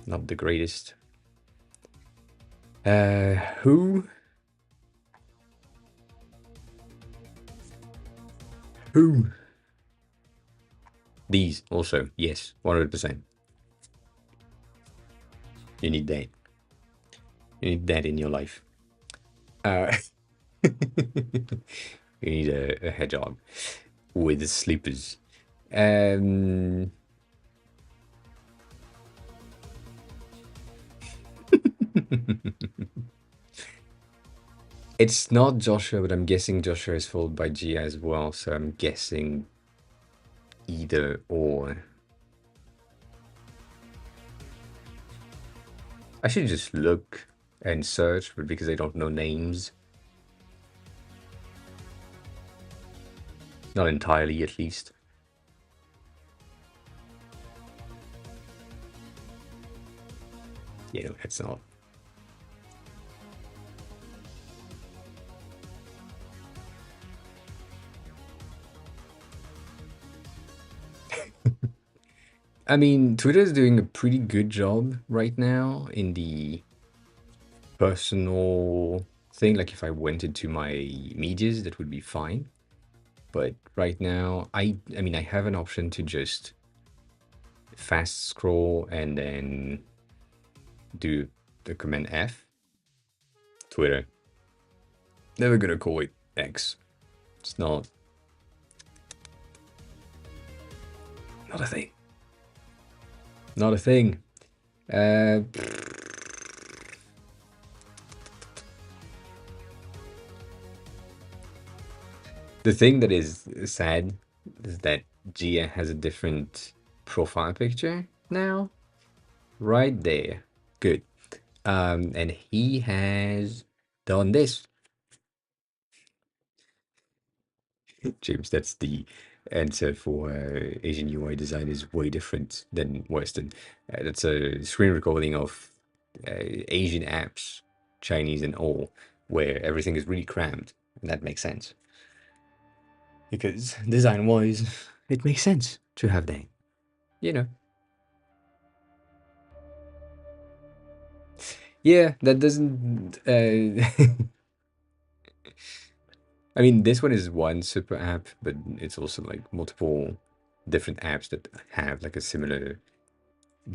not the greatest. Who? Who? These also, yes, 100%. You need that. You need that in your life. Uh, you need a hedgehog with sleepers. Um, it's not Joshua, but I'm guessing Joshua is followed by Gia as well, so I'm guessing either or. I should just look and search, but because I don't know names, not entirely at least. Yeah, no, that's not. I mean, Twitter is doing a pretty good job right now in the personal thing. Like if I went into my medias, that would be fine. But right now, I mean, I have an option to just fast scroll and then do the command F. Twitter. Never gonna call it X. It's not a thing. Not a thing. Uh, the thing that is sad is that Gia has a different profile picture now. Right there. Good. And he has done this. James, that's the answer for Asian UI design is way different than Western. That's a screen recording of Asian apps, Chinese and all, where everything is really crammed. And that makes sense. Because design-wise, it makes sense to have that. You know. Yeah, that doesn't... I mean, this one is one super app, but it's also like multiple different apps that have like a similar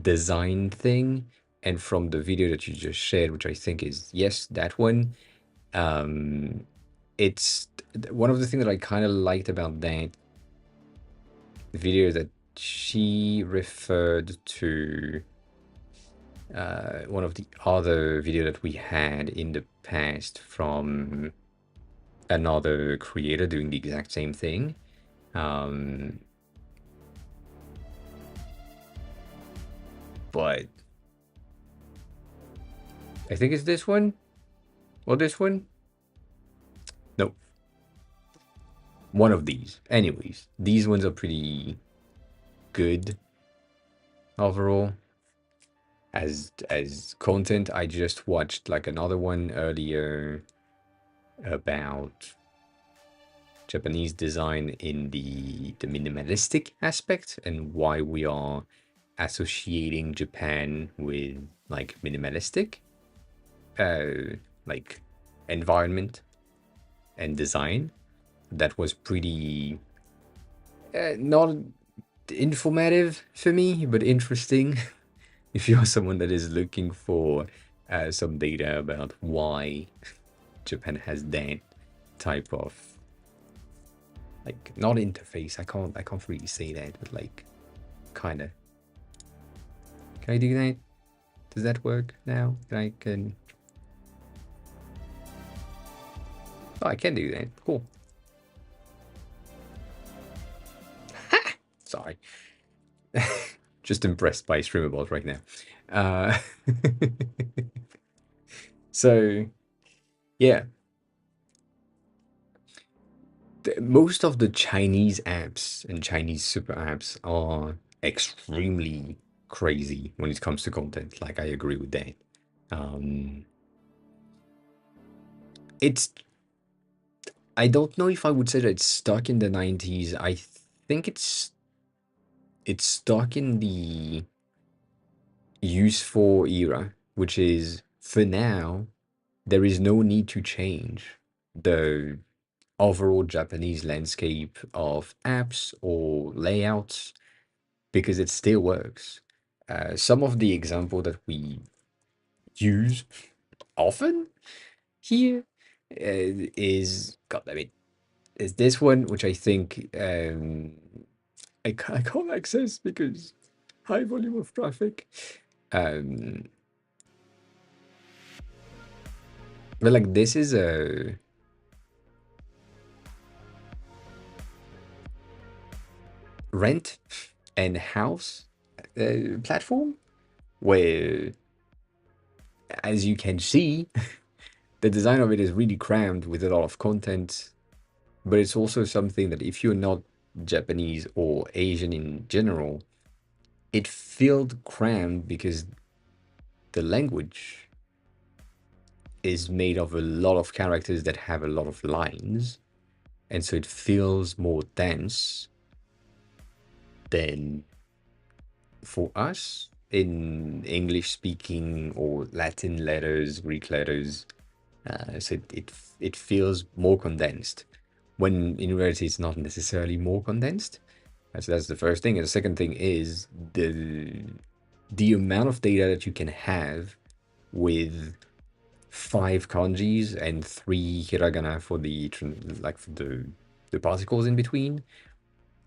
design thing. And from the video that you just shared, which I think is, yes, that one, um, it's one of the things that I kind of liked about that video that she referred to one of the other video that we had in the past from another creator doing the exact same thing. But I think it's this one or this one. Nope. One of these. Anyways, these ones are pretty good overall. As content, I just watched like another one earlier about Japanese design in the minimalistic aspect and why we are associating Japan with like minimalistic like environment and design. That was pretty not informative for me, but interesting. If you're someone that is looking for some data about why Japan has that type of like not interface. I can't really say that, but like kind of. Can I do that? Does that work now? I can. Oh, I can do that. Cool. Sorry. Just impressed by Streamables right now. So, yeah. Most of the Chinese apps and Chinese super apps are extremely crazy when it comes to content. Like, I agree with that. It's I don't know if I would say that it's stuck in the 90s. I think it's stuck in the useful era, which is for now, there is no need to change the overall Japanese landscape of apps or layouts because it still works. Some of the example that we use often here is God, I mean, is this one, which I think I can't access because high volume of traffic. Um, but like this is a rent and house platform where, as you can see, the design of it is really crammed with a lot of content. But it's also something that if you're not Japanese or Asian in general, it felt crammed because the language is made of a lot of characters that have a lot of lines, and so it feels more dense than for us in English speaking or Latin letters, Greek letters. So it feels more condensed when in reality it's not necessarily more condensed. So that's the first thing. And the second thing is the amount of data that you can have with 5 kanjis and 3 hiragana for the like for the particles in between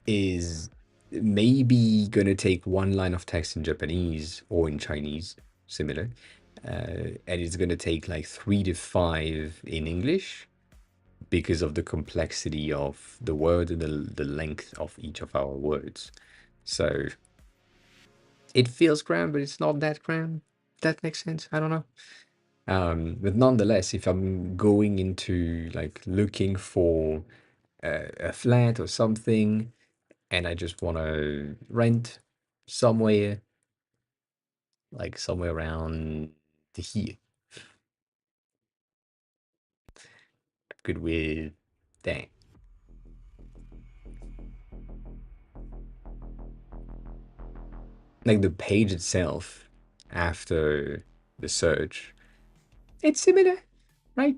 is maybe gonna take one line of text in Japanese or in Chinese, similar, and it's gonna take like 3 to 5 in English because of the complexity of the word and the length of each of our words. So it feels crammed, but it's not that crammed. That makes sense. I don't know. But nonetheless, if I'm going into like looking for a flat or something, and I just want to rent somewhere, like somewhere around here, good with that. Like the page itself, after the search, it's similar, right?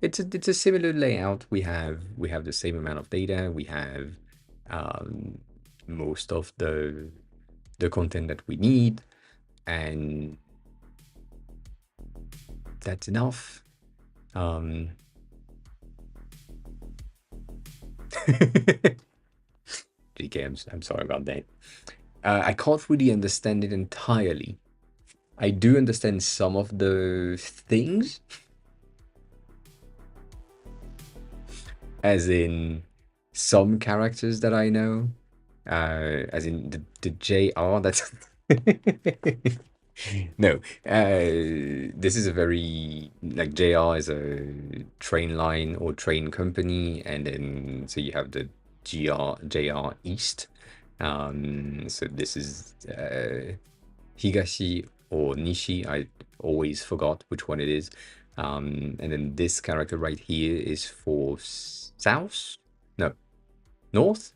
It's a similar layout. We have the same amount of data. We have most of the content that we need. and that's enough. Um, GK, I'm sorry about that. I can't really understand it entirely. I do understand some of the things, as in some characters that I know, as in the JR. That's no. This is a very like JR is a train line or train company, and then so you have the JR East. So this is Higashi or Nishi. I always forgot which one it is. And then this character right here is for south? No, north.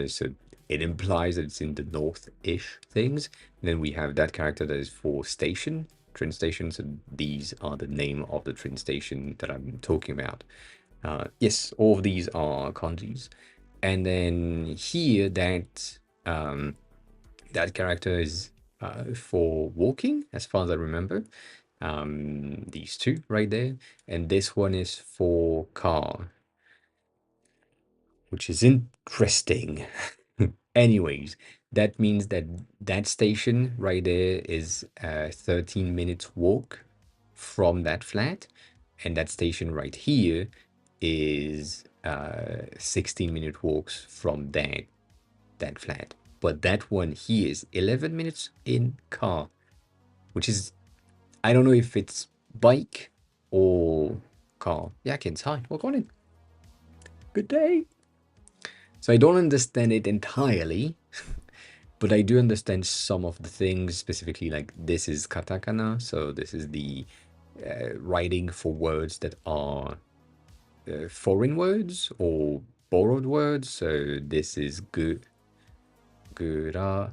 So it implies that it's in the north-ish things. And then we have that character that is for station, train station. So these are the name of the train station that I'm talking about. Yes, all of these are kanjis. And then here that character is for walking, as far as I remember. These two right there, and this one is for car, which is interesting. Anyways, that means that that station right there is a 13 minutes walk from that flat, and that station right here is 16-minute walks from that flat. But that one here is 11 minutes in car, which is, I don't know if it's bike or car. Yakins, hi, welcome in. Good day. So I don't understand it entirely, but I do understand some of the things, specifically like this is katakana, so this is the writing for words that are foreign words or borrowed words. So this is gura,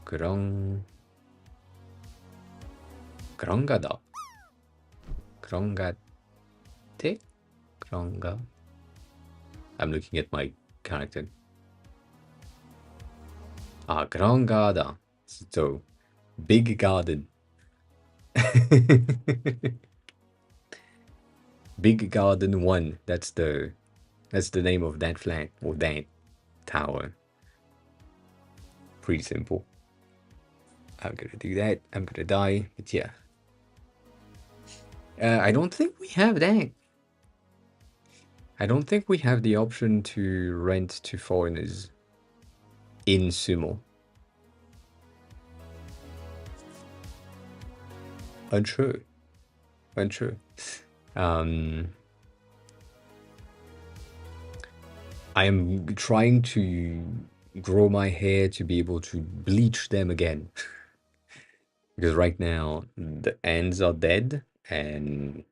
grong, grongada, grongate, gronga. I'm looking at my character. Ah, grongada. So big garden. Big Garden 1. That's the name of that flat or that tower. Pretty simple. I'm gonna do that. I'm gonna die. But yeah. I don't think we have that. I don't think we have the option to rent to foreigners in Sumo. Untrue. Untrue. I am trying to grow my hair to be able to bleach them again. Because right now the ends are dead and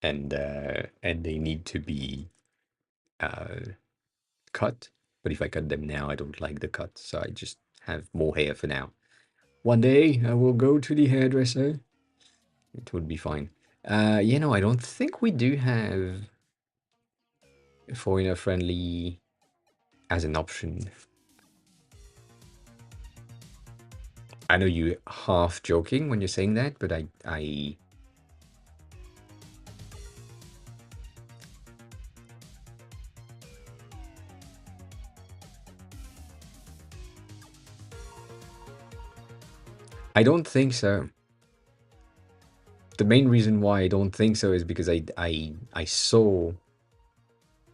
they need to be cut. But if I cut them now, I don't like the cut, so I just have more hair for now. One day I will go to the hairdresser. It would be fine. I don't think we do have foreigner friendly as an option. I know you half joking when you're saying that, but I don't think so. The main reason why I don't think so is because I saw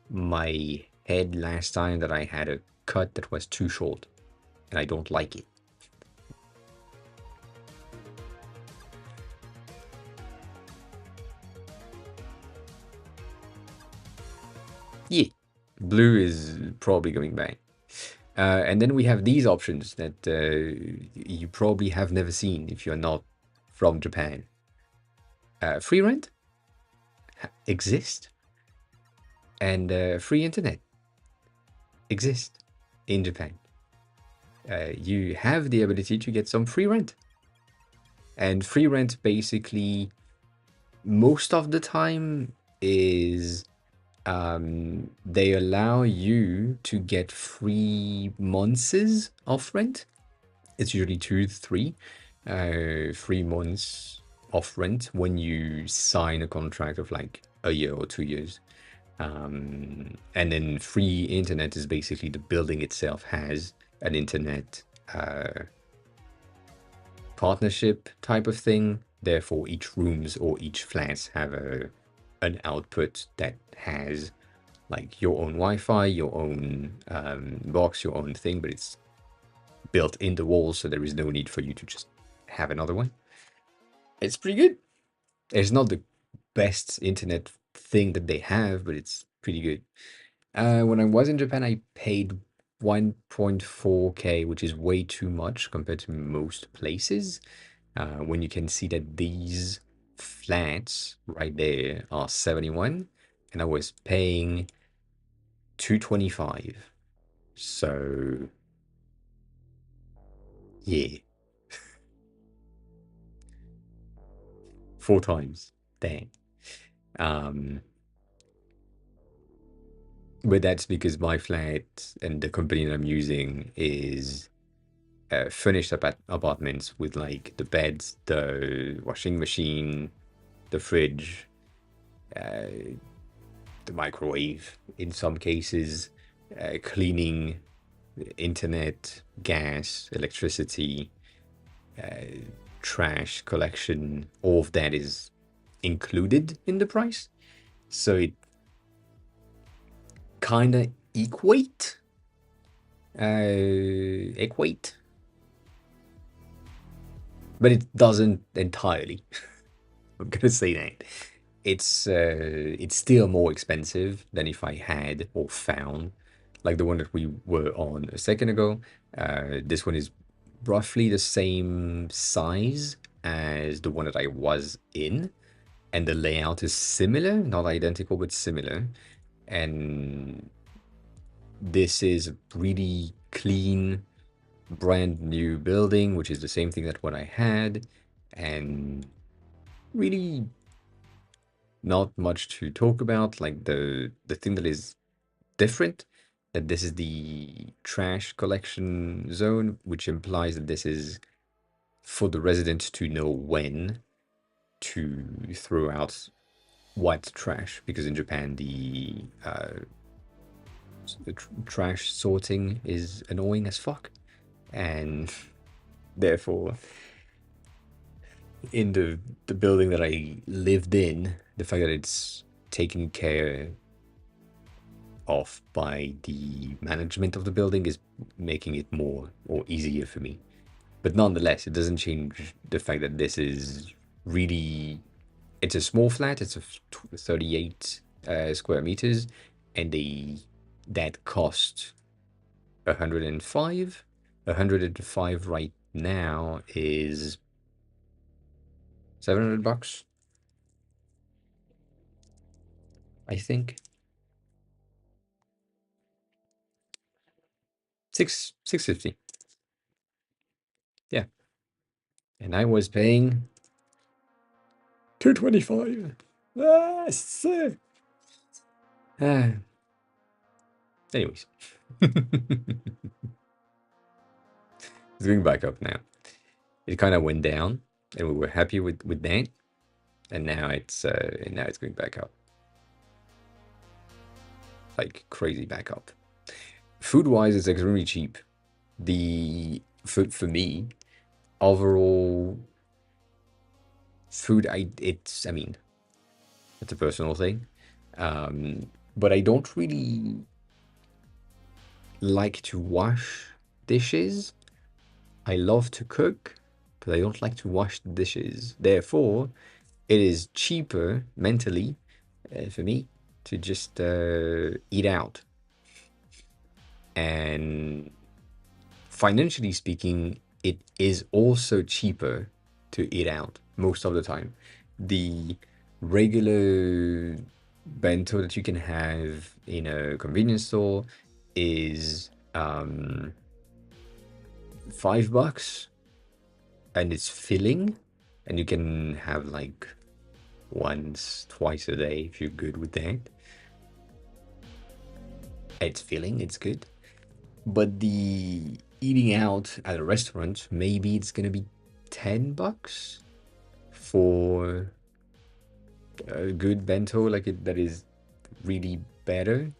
my head last time that I had a cut that was too short, and I don't like it. Yeah, blue is probably going back. And then we have these options that you probably have never seen if you're not from Japan. Free rent exist, and free internet exist in Japan. You have the ability to get some free rent. And free rent basically, most of the time, is they allow you to get 3 months of rent It's usually 3 months off rent when you sign a contract of like a year or 2 years. And then free internet is basically the building itself has an internet partnership type of thing. Therefore, each rooms or each flats have an output that has like your own Wi-Fi, your own box, your own thing, but it's built in the walls, so there is no need for you to just have another one. It's pretty good. It's not the best internet thing that they have, but it's pretty good. When I was in Japan, I paid 1.4K, which is way too much compared to most places. When you can see that these flats right there are 71, and I was paying 225. So yeah, 4 times. Dang. Um, but that's because my flat and the company that I'm using is furnished apartments with like the beds, the washing machine, the fridge, uh, the microwave in some cases, cleaning, internet, gas, electricity, trash collection. All of that is included in the price. So it kind of equate, but it doesn't entirely. I'm gonna say that it's still more expensive than if I had or found like the one that we were on a second ago. This one is roughly the same size as the one that I was in, and the layout is similar, not identical, but similar. And this is a really clean, brand new building, which is the same thing that what I had, and really not much to talk about. Like the thing that is different, that this is the trash collection zone, which implies that this is for the residents to know when to throw out what trash, because in Japan the trash sorting is annoying as fuck, and therefore in the building that I lived in, the fact that it's taken care of by the management of the building is making it more or easier for me. But nonetheless, it doesn't change the fact that this is really, it's a small flat. It's a 38 square meters, and that cost 105. 105 right now is $700, I think. 650. Yeah. And I was paying 225. Ah, sick. Anyways. It's going back up now. It kind of went down, and we were happy with that. And now it's going back up. Like crazy back up. Food-wise, it's extremely cheap. The for me, overall food, I mean, it's a personal thing. But I don't really like to wash dishes. I love to cook, but I don't like to wash the dishes. Therefore, it is cheaper mentally for me to just eat out. And financially speaking, it is also cheaper to eat out most of the time. The regular bento that you can have in a convenience store is $5, and it's filling, and you can have like once, twice a day if you're good with that. It's filling, it's good. But eating out at a restaurant, maybe it's gonna be $10 for a good bento, like it that is really better.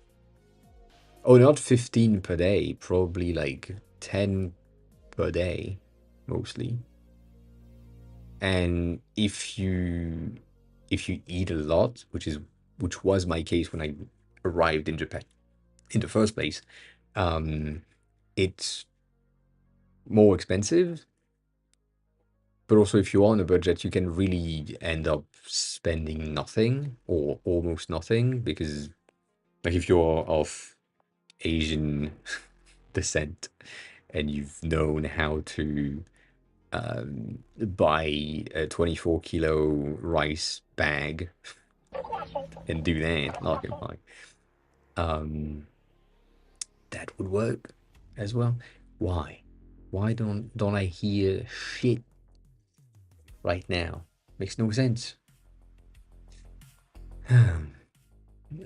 Oh, not 15 per day, probably like 10 per day, mostly. And if you eat a lot, which was my case when I arrived in Japan in the first place, um, it's more expensive. But also, if you're on a budget, you can really end up spending nothing or almost nothing because, like, if you're of Asian descent and you've known how to buy a 24-kilo rice bag and do that, like it like, um, that would work as well. Why? Why don't I hear shit right now? Makes no sense.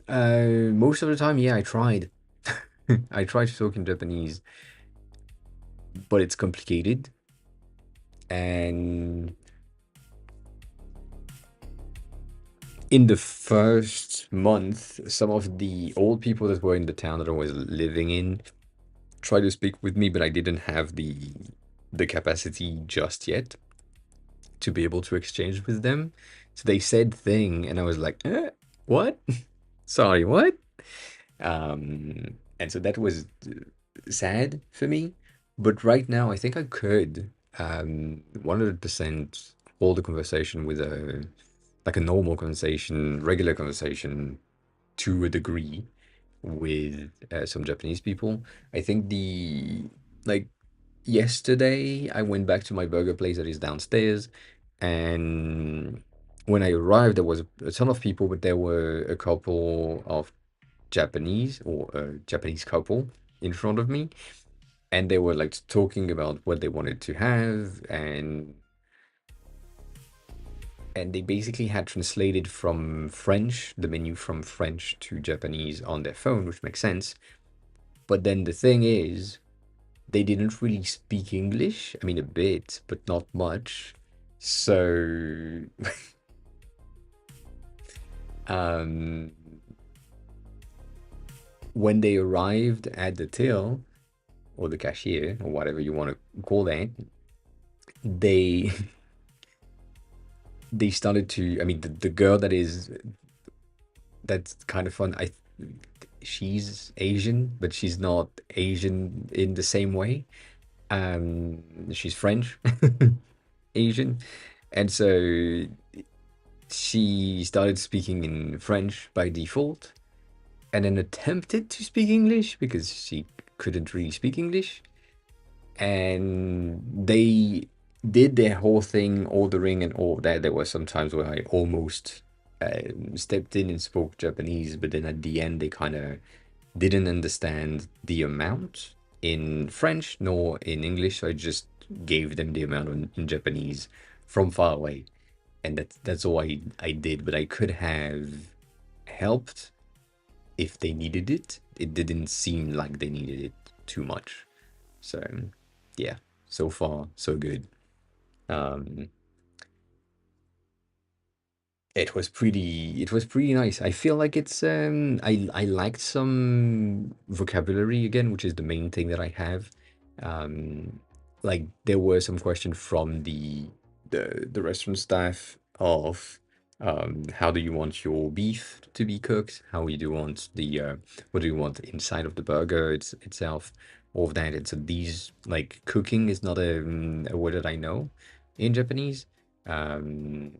Most of the time, yeah, I tried. I tried to talk in Japanese, but it's complicated. And in the first month, some of the old people that were in the town that I was living in tried to speak with me, but I didn't have the capacity just yet to be able to exchange with them. So they said thing, and I was like, what? Sorry, what? And so that was sad for me. But right now, I think I could 100% hold a conversation with a like a normal conversation, regular conversation to a degree with some Japanese people. I think like yesterday I went back to my burger place that is downstairs, and when I arrived, there was a ton of people, but there were a couple of Japanese or a Japanese couple in front of me, and they were like talking about what they wanted to have, and they basically had translated from French, the menu from French to Japanese on their phone, which makes sense. But then the thing is, they didn't really speak English. I mean, a bit, but not much. So, um, when they arrived at the till or the cashier or whatever you want to call that, they they started to. I mean, the girl that's kind of fun. She's Asian, but she's not Asian in the same way. She's French Asian, and so she started speaking in French by default, and then attempted to speak English because she couldn't really speak English, and they did their whole thing, ordering and all that. There were some times where I almost stepped in and spoke Japanese, but then at the end they kind of didn't understand the amount in French nor in English, so I just gave them the amount in Japanese from far away, and that's all I did. But I could have helped if they needed it. It didn't seem like they needed it too much. So yeah, so far so good. Um, it was pretty nice. I feel like it's I liked some vocabulary again, which is the main thing that I have. Um like there were some questions from the restaurant staff of how do you want your beef to be cooked? How do you want the what do you want inside of the burger itself? All of that. And so these like cooking is not a word that I know in Japanese. Um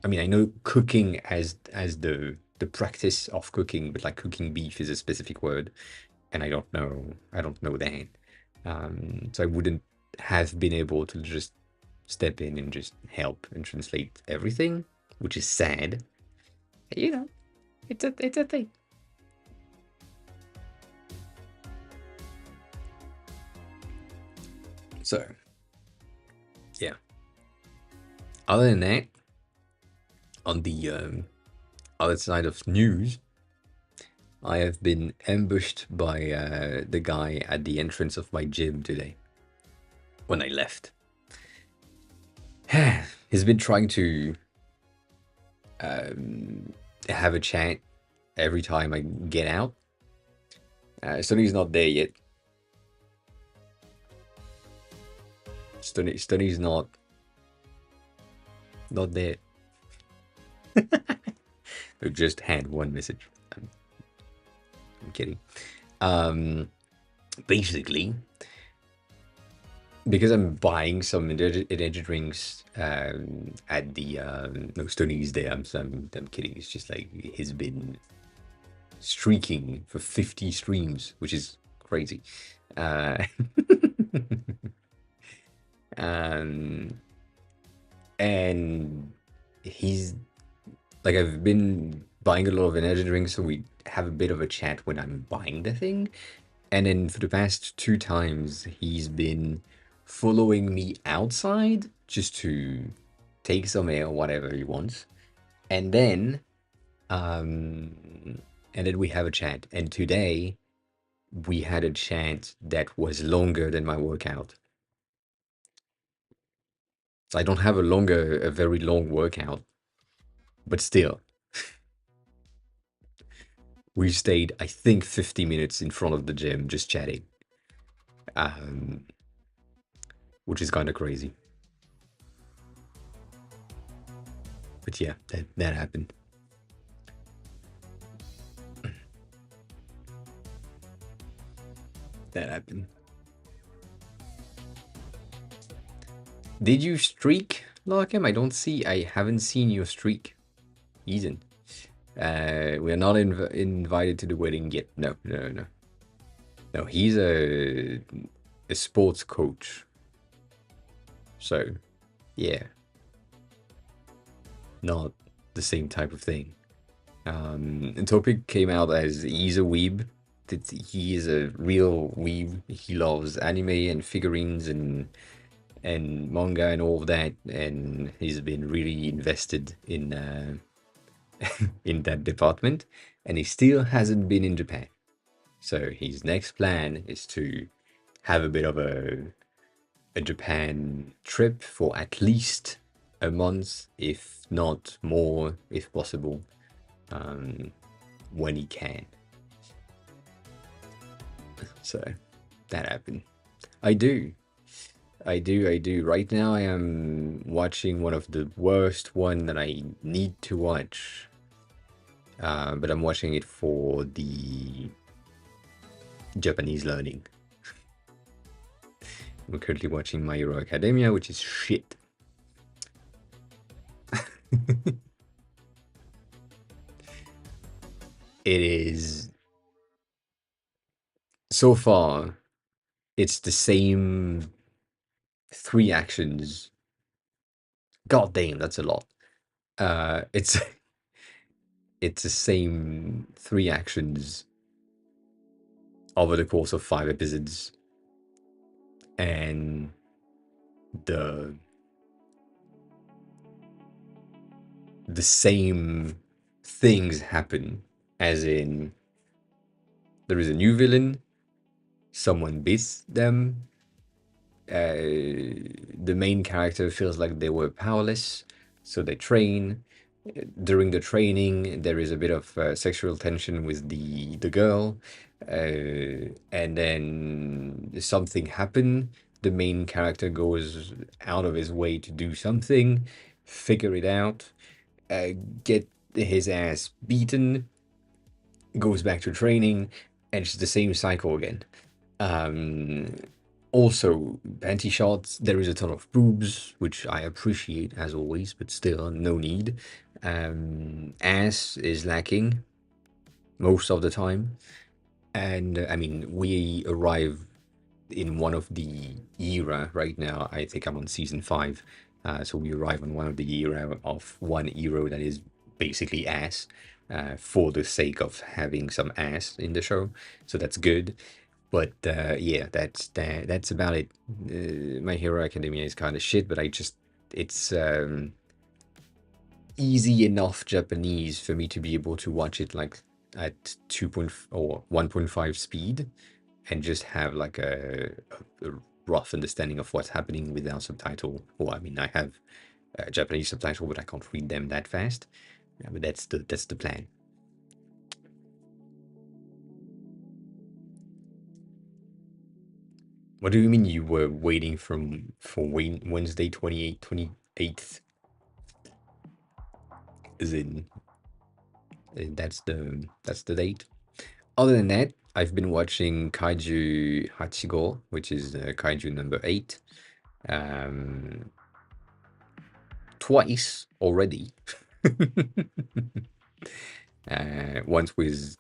I mean, I know cooking as the practice of cooking, but like cooking beef is a specific word, and I don't know that. So I wouldn't have been able to just step in and just help and translate everything, which is sad. You know, it's a thing. So yeah. Other than that, on the other side of news, I have been ambushed by the guy at the entrance of my gym today when I left. He's been trying to have a chat every time I get out. Stoney's not there yet. Stoney's not there. I just had one message. I'm kidding. Basically, because I'm buying some energy drinks at the no, Stoney's there. I'm kidding. It's just like he's been streaking for 50 streams, which is crazy. Um, and he's like, I've been buying a lot of energy drinks, so we have a bit of a chat when I'm buying the thing. And then for the past two times, he's been following me outside just to take some air or whatever he wants. And then, um, we have a chat. And today we had a chat that was longer than my workout. So I don't have a very long workout, but still, we stayed, I think, 50 minutes in front of the gym just chatting, um, which is kind of crazy. But yeah, that happened. That happened. Did you streak, Larkham? I haven't seen your streak. Ethan. We are not invited to the wedding yet. No, no, no. No, he's a sports coach. So, yeah, not the same type of thing. And topic came out as he's a weeb. That he is a real weeb. He loves anime and figurines and manga and all of that, and he's been really invested in in that department, and he still hasn't been in Japan. So his next plan is to have a bit of a Japan trip for at least a month, if not more, if possible, when he can. So that happened. I do. I do. Right now, I am watching one of the worst one that I need to watch. But I'm watching it for the Japanese learning. I'm currently watching My Hero Academia, which is shit. It is, so far, it's the same three actions. God damn, that's a lot. It's it's the same three actions over the course of 5 episodes, and the same things happen, as in there is a new villain, someone beats them, the main character feels like they were powerless, so they train. During the training, there is a bit of sexual tension with the girl, and then something happen. The main character goes out of his way to do something, figure it out, uh, get his ass beaten, goes back to training, and it's the same cycle again. Um, Also, panty shots, there is a ton of boobs, which I appreciate as always, but still, no need. Ass is lacking most of the time. And I mean, we arrive in one of the era right now. I think I'm on season 5. So we arrive on one of the era of one hero that is basically ass, for the sake of having some ass in the show. So that's good. But yeah, that's about it. My Hero Academia is kind of shit, but it's easy enough Japanese for me to be able to watch it like at 1.5 speed and just have like a rough understanding of what's happening without subtitle. Well, I mean, I have Japanese subtitle, but I can't read them that fast. Yeah, but that's the plan. What do you mean you were waiting for Wednesday 28th? Is in that's the date. Other than that, I've been watching Kaiju Hachigo, which is Kaiju number 8, um, twice already. Once with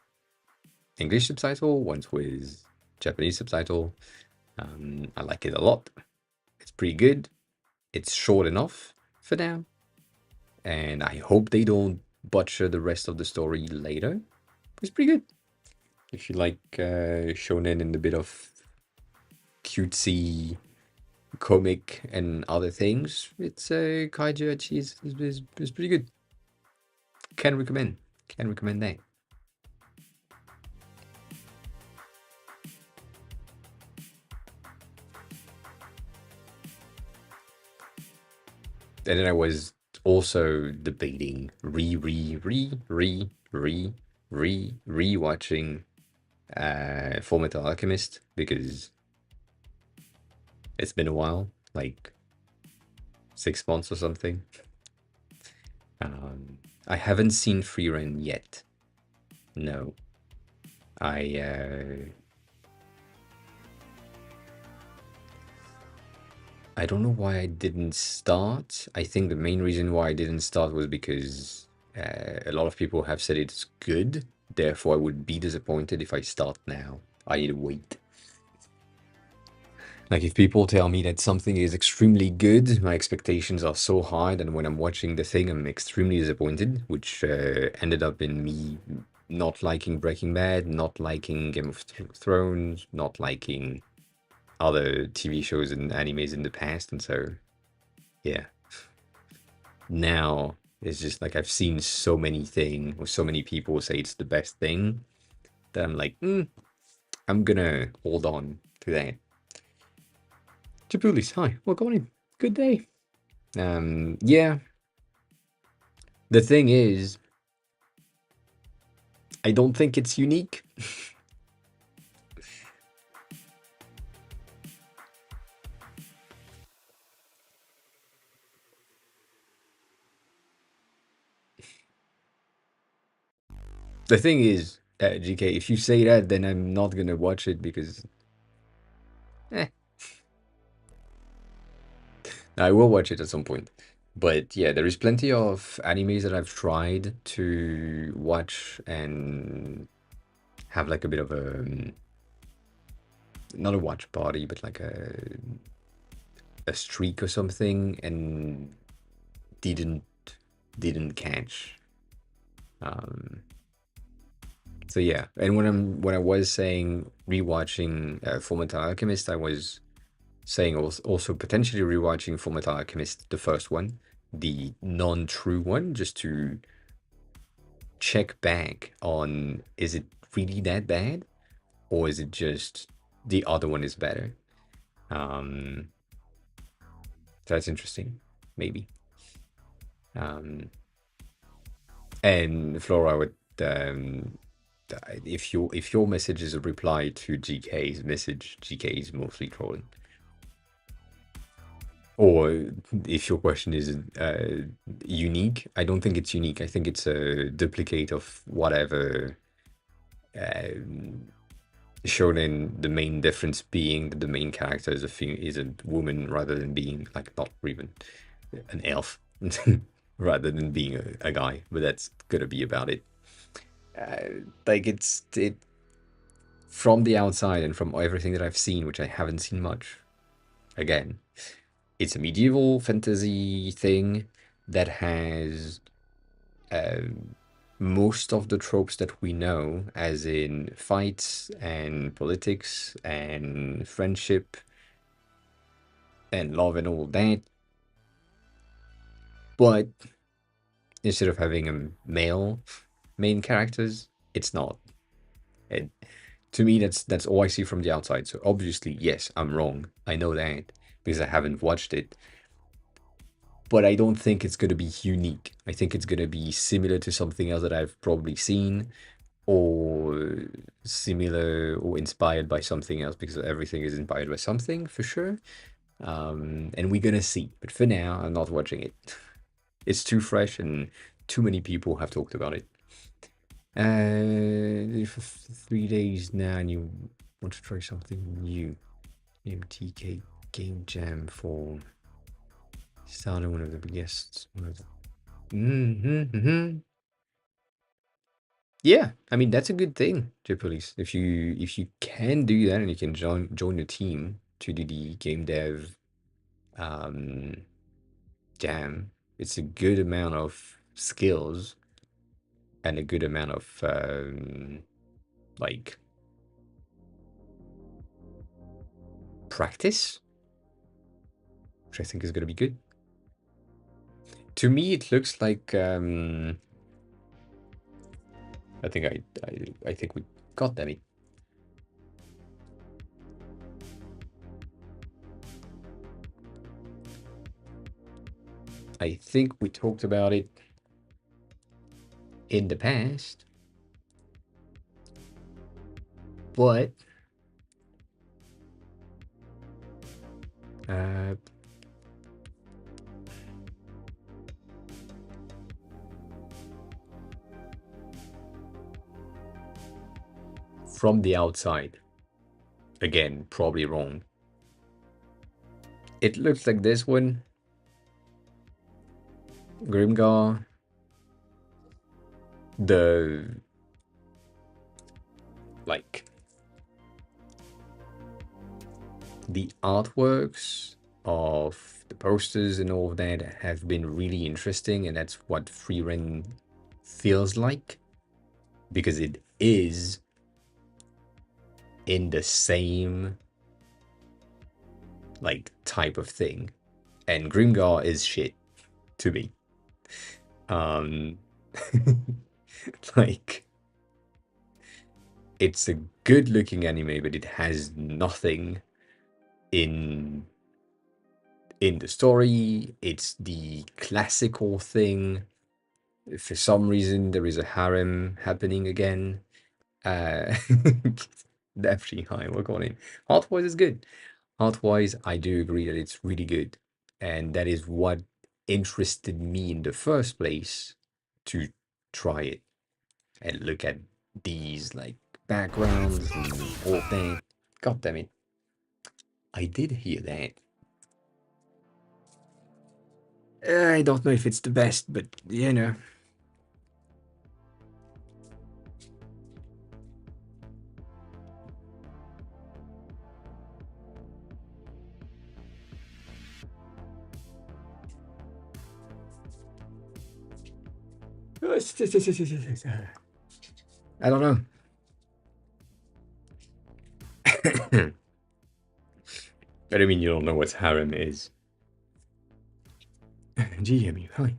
English subtitle, once with Japanese subtitle. I like it a lot. It's pretty good. It's short enough for now, and I hope they don't butcher the rest of the story later. It's pretty good. If you like shonen and a bit of cutesy comic and other things, it's Kaiju Hachi is pretty good. Can recommend. Can recommend that. And then I was also debating re-watching Fullmetal Alchemist because it's been a while, like 6 months or something. I haven't seen Freerun yet. No. I don't know why I didn't start. I think the main reason why I didn't start was because a lot of people have said it's good. Therefore, I would be disappointed if I start now. I need to wait. Like, if people tell me that something is extremely good, my expectations are so high that when I'm watching the thing, I'm extremely disappointed, which ended up in me not liking Breaking Bad, not liking Game of Thrones, not liking other TV shows and animes in the past. And so, yeah, now it's just like I've seen so many things, or so many people say it's the best thing, that I'm like, I'm gonna hold on to that. Jabulis, hi, welcome on in. Good day. Yeah. The thing is, I don't think it's unique. The thing is, GK, if you say that, then I'm not gonna watch it because, eh, I will watch it at some point. But yeah, there is plenty of animes that I've tried to watch and have like a bit of a not a watch party, but like a streak or something, and didn't didn't catch. Um, so yeah, and when I was saying rewatching Fullmetal Alchemist, I was saying also potentially rewatching Fullmetal Alchemist, the first one, the non-true one, just to check back on, is it really that bad, or is it just the other one is better? Um, so that's interesting, maybe. Um, and Flora, would if your message is a reply to GK's message, GK is mostly trolling. Or if your question is unique, I don't think it's unique. I think it's a duplicate of whatever shonen. The main difference being that the main character is a woman rather than being like not even an elf, rather than being a guy. But that's gonna be about it. Like it from the outside and from everything that I've seen, which I haven't seen much. Again, it's a medieval fantasy thing that has most of the tropes that we know, as in fights and politics and friendship and love and all that. But instead of having a male main characters, It's not. And to me, that's all I see from the outside. So obviously, yes, I'm wrong. I know that because I haven't watched it. But I don't think it's going to be unique. I think it's going to be similar to something else that I've probably seen, or similar or inspired by something else, because everything is inspired by something for sure. And we're gonna see. But for now, I'm not watching it. It's too fresh, and too many people have talked about it. For 3 days now, and you want to try something new. MTK Game Jam for starting one of the biggest. One of the... Mm-hmm. Yeah, I mean that's a good thing, Tripolis. If you can do that and you can join your team to do the game dev um jam, it's a good amount of skills and a good amount of like practice, which I think is gonna be good. To me, it looks like I think we got that. I think we talked about it in the past, but uh, from the outside, again, probably wrong. It looks like this one, Grimgar, the like the artworks of the posters and all of that have been really interesting, and that's what free run feels like, because it is in the same like type of thing, and Grimgar is shit to me. um like it's a good looking anime, but it has nothing in the story. It's the classical thing. For some reason, there is a harem happening again. Uh, Definitely high. Work on it. Heartwise is good. Heartwise, I do agree that it's really good, and that is what interested me in the first place to try it and look at these like backgrounds and all that. God damn it! I did hear that. I don't know if it's the best, but you know. I don't know. I don't mean you don't know what harem is. GMU, hi.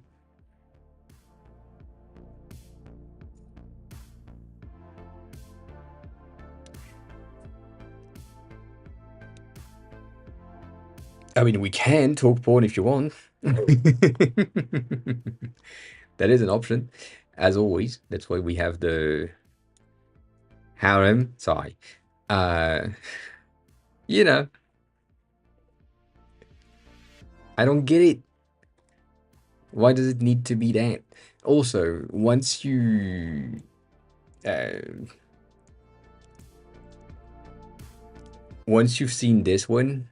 I mean, we can talk porn if you want. That is an option, as always. That's why we have the harem. Sorry. Uh, you know, I don't get it. Why does it need to be that? Also, uh, once you've seen this one,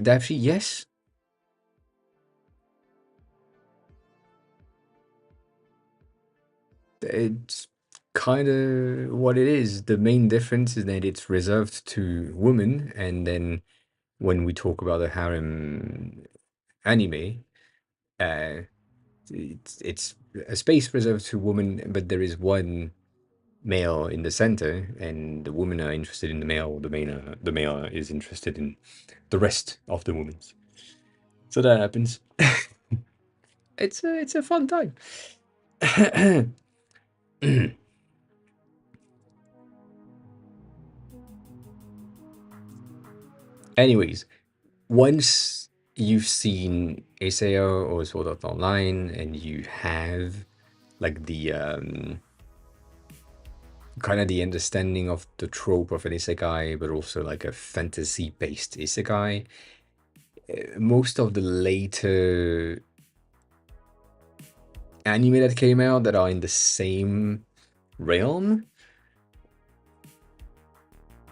actually, yes. It's kind of what it is. The main difference is that it's reserved to women, and then when we talk about the harem anime, uh, it's a space reserved to women, but there is one male in the center, and the women are interested in the male. The male is interested in the rest of the women. So that happens. It's a fun time. Anyways, once you've seen SAO or Sword Art Online, and you have like the kind of the understanding of the trope of an isekai, but also like a fantasy-based isekai, most of the later anime that came out that are in the same realm,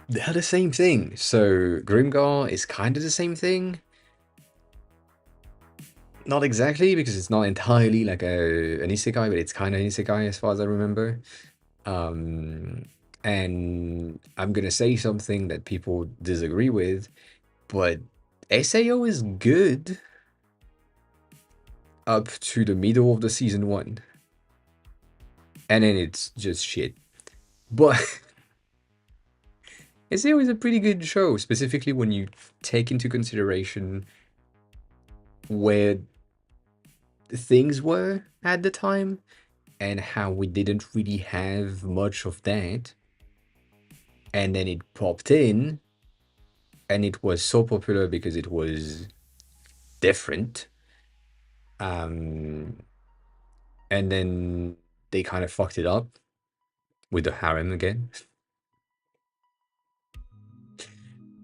they're the same thing. So Grimgar is kind of the same thing. Not exactly, because it's not entirely like an isekai, but it's kind of an isekai as far as I remember. Um, and I'm gonna say something that people disagree with, but SAO is good up to the middle of the season one, and then it's just shit. But SAO is a pretty good show, specifically when you take into consideration where things were at the time and how we didn't really have much of that. And then it popped in, and it was so popular because it was different. Um, and then they kind of fucked it up with the harem again.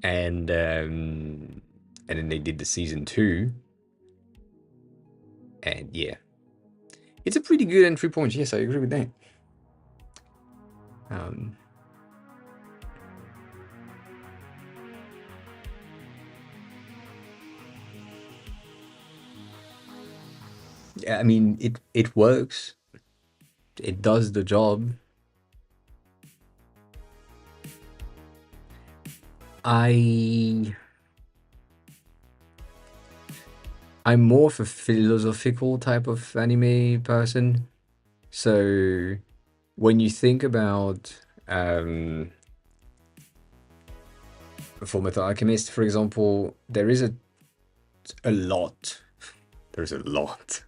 And then they did the season two, and yeah, it's a pretty good entry point. Yes, I agree with that. Um, yeah, I mean, it works. It does the job. I I'm more of a philosophical type of anime person. So when you think about Full Metal Alchemist, for example, a lot. There's a lot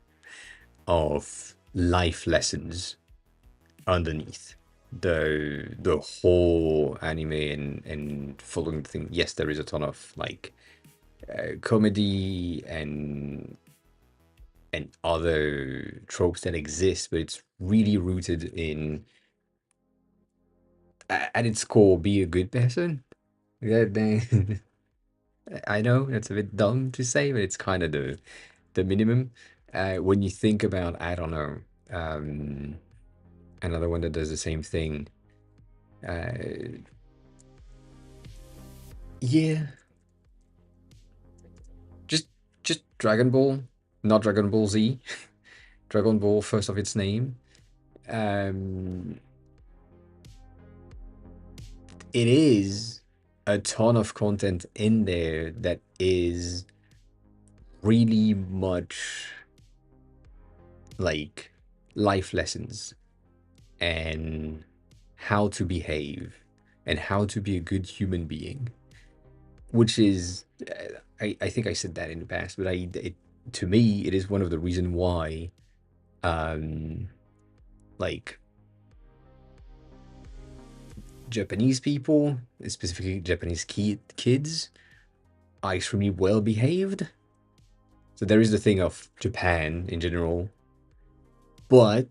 of life lessons underneath the whole anime and following the thing. Yes, there is a ton of like comedy and other tropes that exist, but it's really rooted in at its core be a good person. Yeah, I know that's a bit dumb to say, but it's kind of the minimum. When you think about, I don't know, um, another one that does the same thing. Uh, yeah, just just Dragon Ball, not Dragon Ball Z. Dragon Ball, first of its name. Um, it is a ton of content in there that is really much like life lessons and how to behave and how to be a good human being, which is, I think I said that in the past, but to me, it is one of the reason why, um, like Japanese people, specifically Japanese kids, are extremely well behaved. So there is the thing of Japan in general, but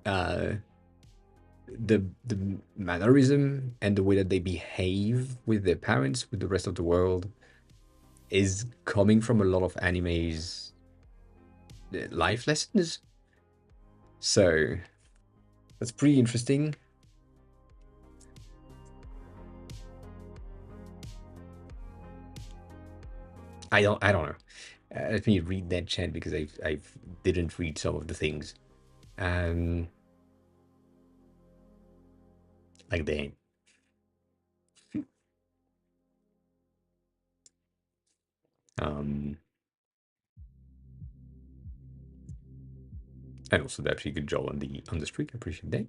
uh, the mannerism and the way that they behave with their parents, with the rest of the world, is coming from a lot of anime's life lessons. So that's pretty interesting. I don't know. Let me read that chat because I didn't read some of the things. Um, like the um And also did a pretty good job on the streak. I appreciate that.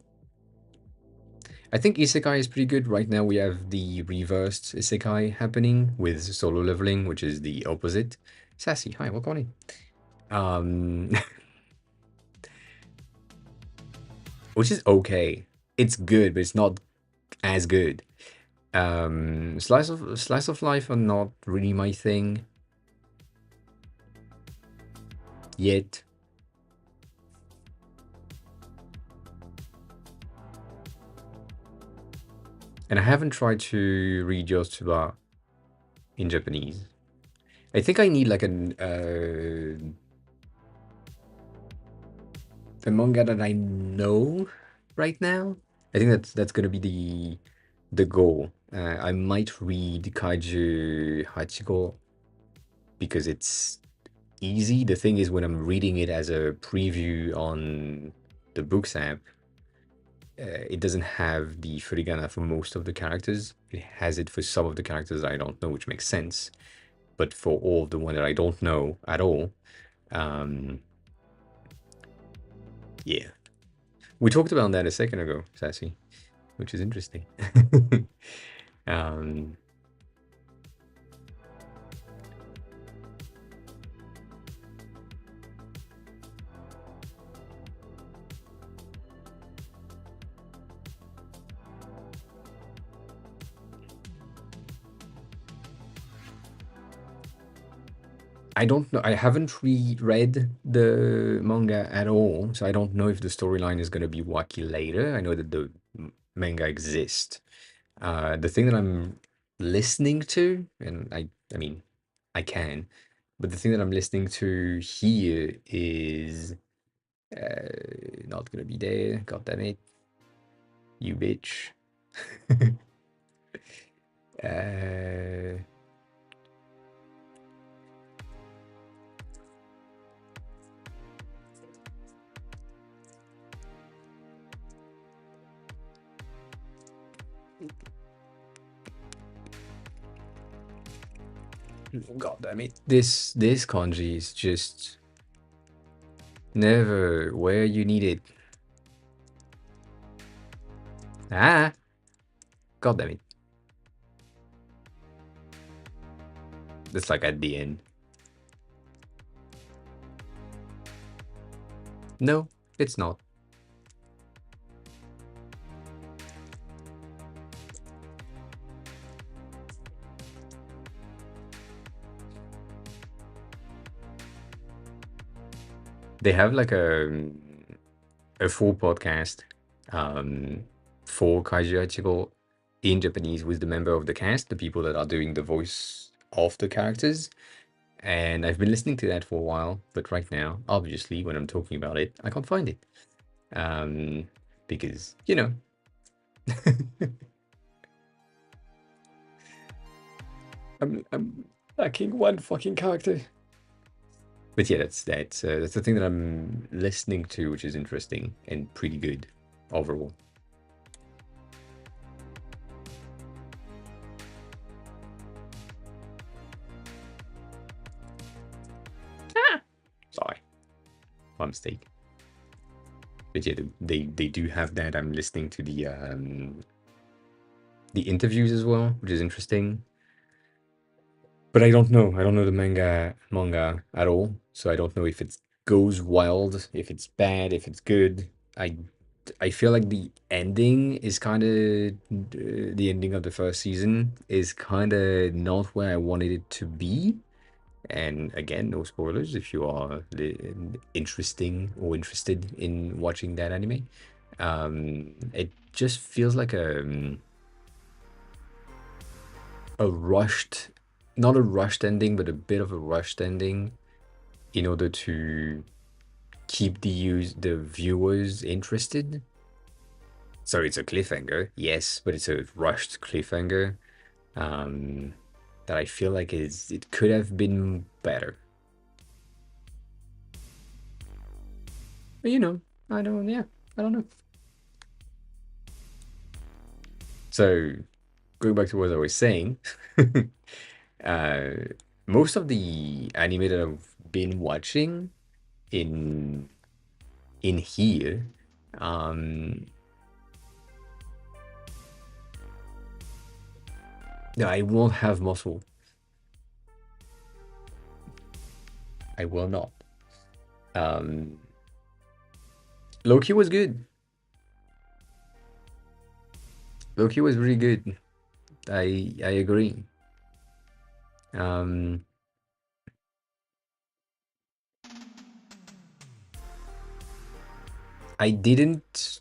I think isekai is pretty good. Right now we have the reversed isekai happening with solo leveling, which is the opposite. Sassy, hi, welcome in. Um, which is okay. It's good, but it's not as good. Slice of life are not really my thing yet. And I haven't tried to read Yosuba in Japanese. I think I need like a manga that I know right now. I think that's gonna be the goal. I might read Kaiju Hachiko because it's easy. The thing is, when I'm reading it as a preview on the Books app, it doesn't have the furigana for most of the characters. It has it for some of the characters I don't know, which makes sense. But for all of the one that I don't know at all, um, yeah. We talked about that a second ago, Sassy, which is interesting. um, I don't know. I haven't reread the manga at all, so I don't know if the storyline is going to be wacky later. I know that the manga exists. The thing that I'm listening to, and I mean, I can, but the thing that I'm listening to here is not gonna be there. God damn it, you bitch. uh, God damn it. This kanji is just never where you need it. Ah, God damn it. That's like at the end. No, it's not. They have like a full podcast um, for Kaiju Ichigo in Japanese with the member of the cast, the people that are doing the voice of the characters. And I've been listening to that for a while, but right now, obviously, when I'm talking about it, I can't find it. Um, because, you know. I'm lacking one fucking character. But yeah, that's the thing that I'm listening to, which is interesting and pretty good overall. Sorry, my mistake. But yeah, they do have that. I'm listening to the interviews as well, which is interesting. But I don't know. I don't know the manga at all, so I don't know if it goes wild, if it's bad, if it's good. I feel like the ending is kind of the ending of the first season is kind of not where I wanted it to be. And again, no spoilers if you are interesting or interested in watching that anime. It just feels like a rushed, not a rushed ending, but a bit of a rushed ending in order to keep the viewers interested. So it's a cliffhanger, yes, but it's a rushed cliffhanger um, that I feel like it could have been better. But yeah, I don't know. So going back to what I was saying, uh, most of the anime that I've been watching in in here. Um, no, I won't have muscle. I will not. Um, Loki was good. Loki was really good. I agree. Um, I didn't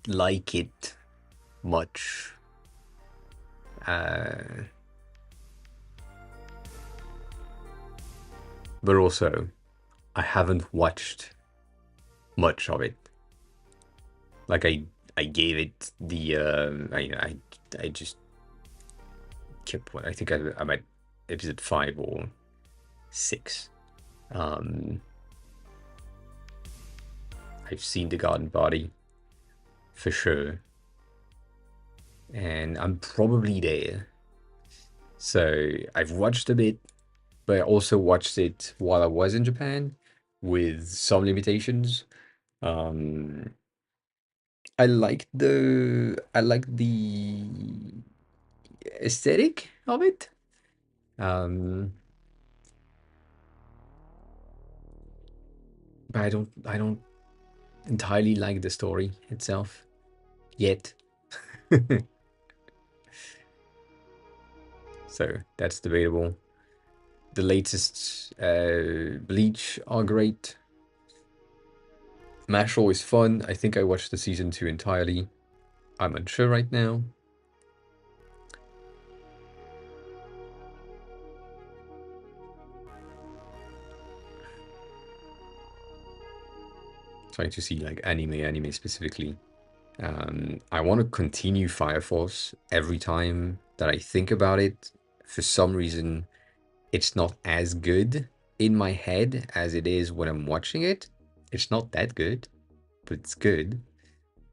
like it much. Uh, but also, I haven't watched much of it. Like I gave it the I just kept what I think I'm at episode 5 or 6. Um, I've seen the Garden Body for sure, and I'm probably there. So I've watched a bit, but I also watched it while I was in Japan with some limitations. Um, I like the aesthetic of it. Um, but I don't entirely like the story itself yet. So that's debatable. The latest Bleach are great. Mashal is fun. I think I watched the season 2 entirely. I'm unsure right now. Trying to see like anime specifically. I want to continue Fire Force every time that I think about it. For some reason, it's not as good in my head as it is when I'm watching it. It's not that good, but it's good.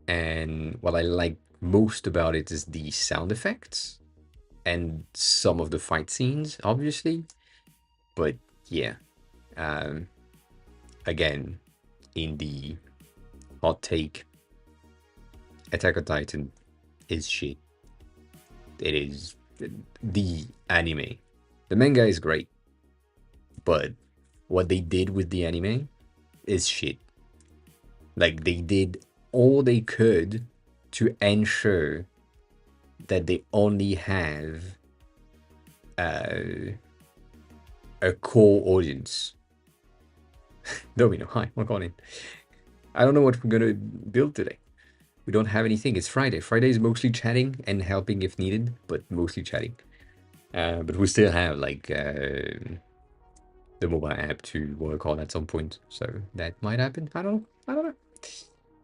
And what I like most about it is the sound effects and some of the fight scenes, obviously. But yeah, um, again, in the hot take, Attack on Titan is shit. It is the anime. The manga is great, but what they did with the anime is shit. Like they did all they could to ensure that they only have uh, a core audience. Domino, hi, welcome in. I don't know what we're gonna build today. We don't have anything. It's Friday. Friday is mostly chatting and helping if needed, but mostly chatting. But we still have like the mobile app to work on at some point, so that might happen. I don't know. I don't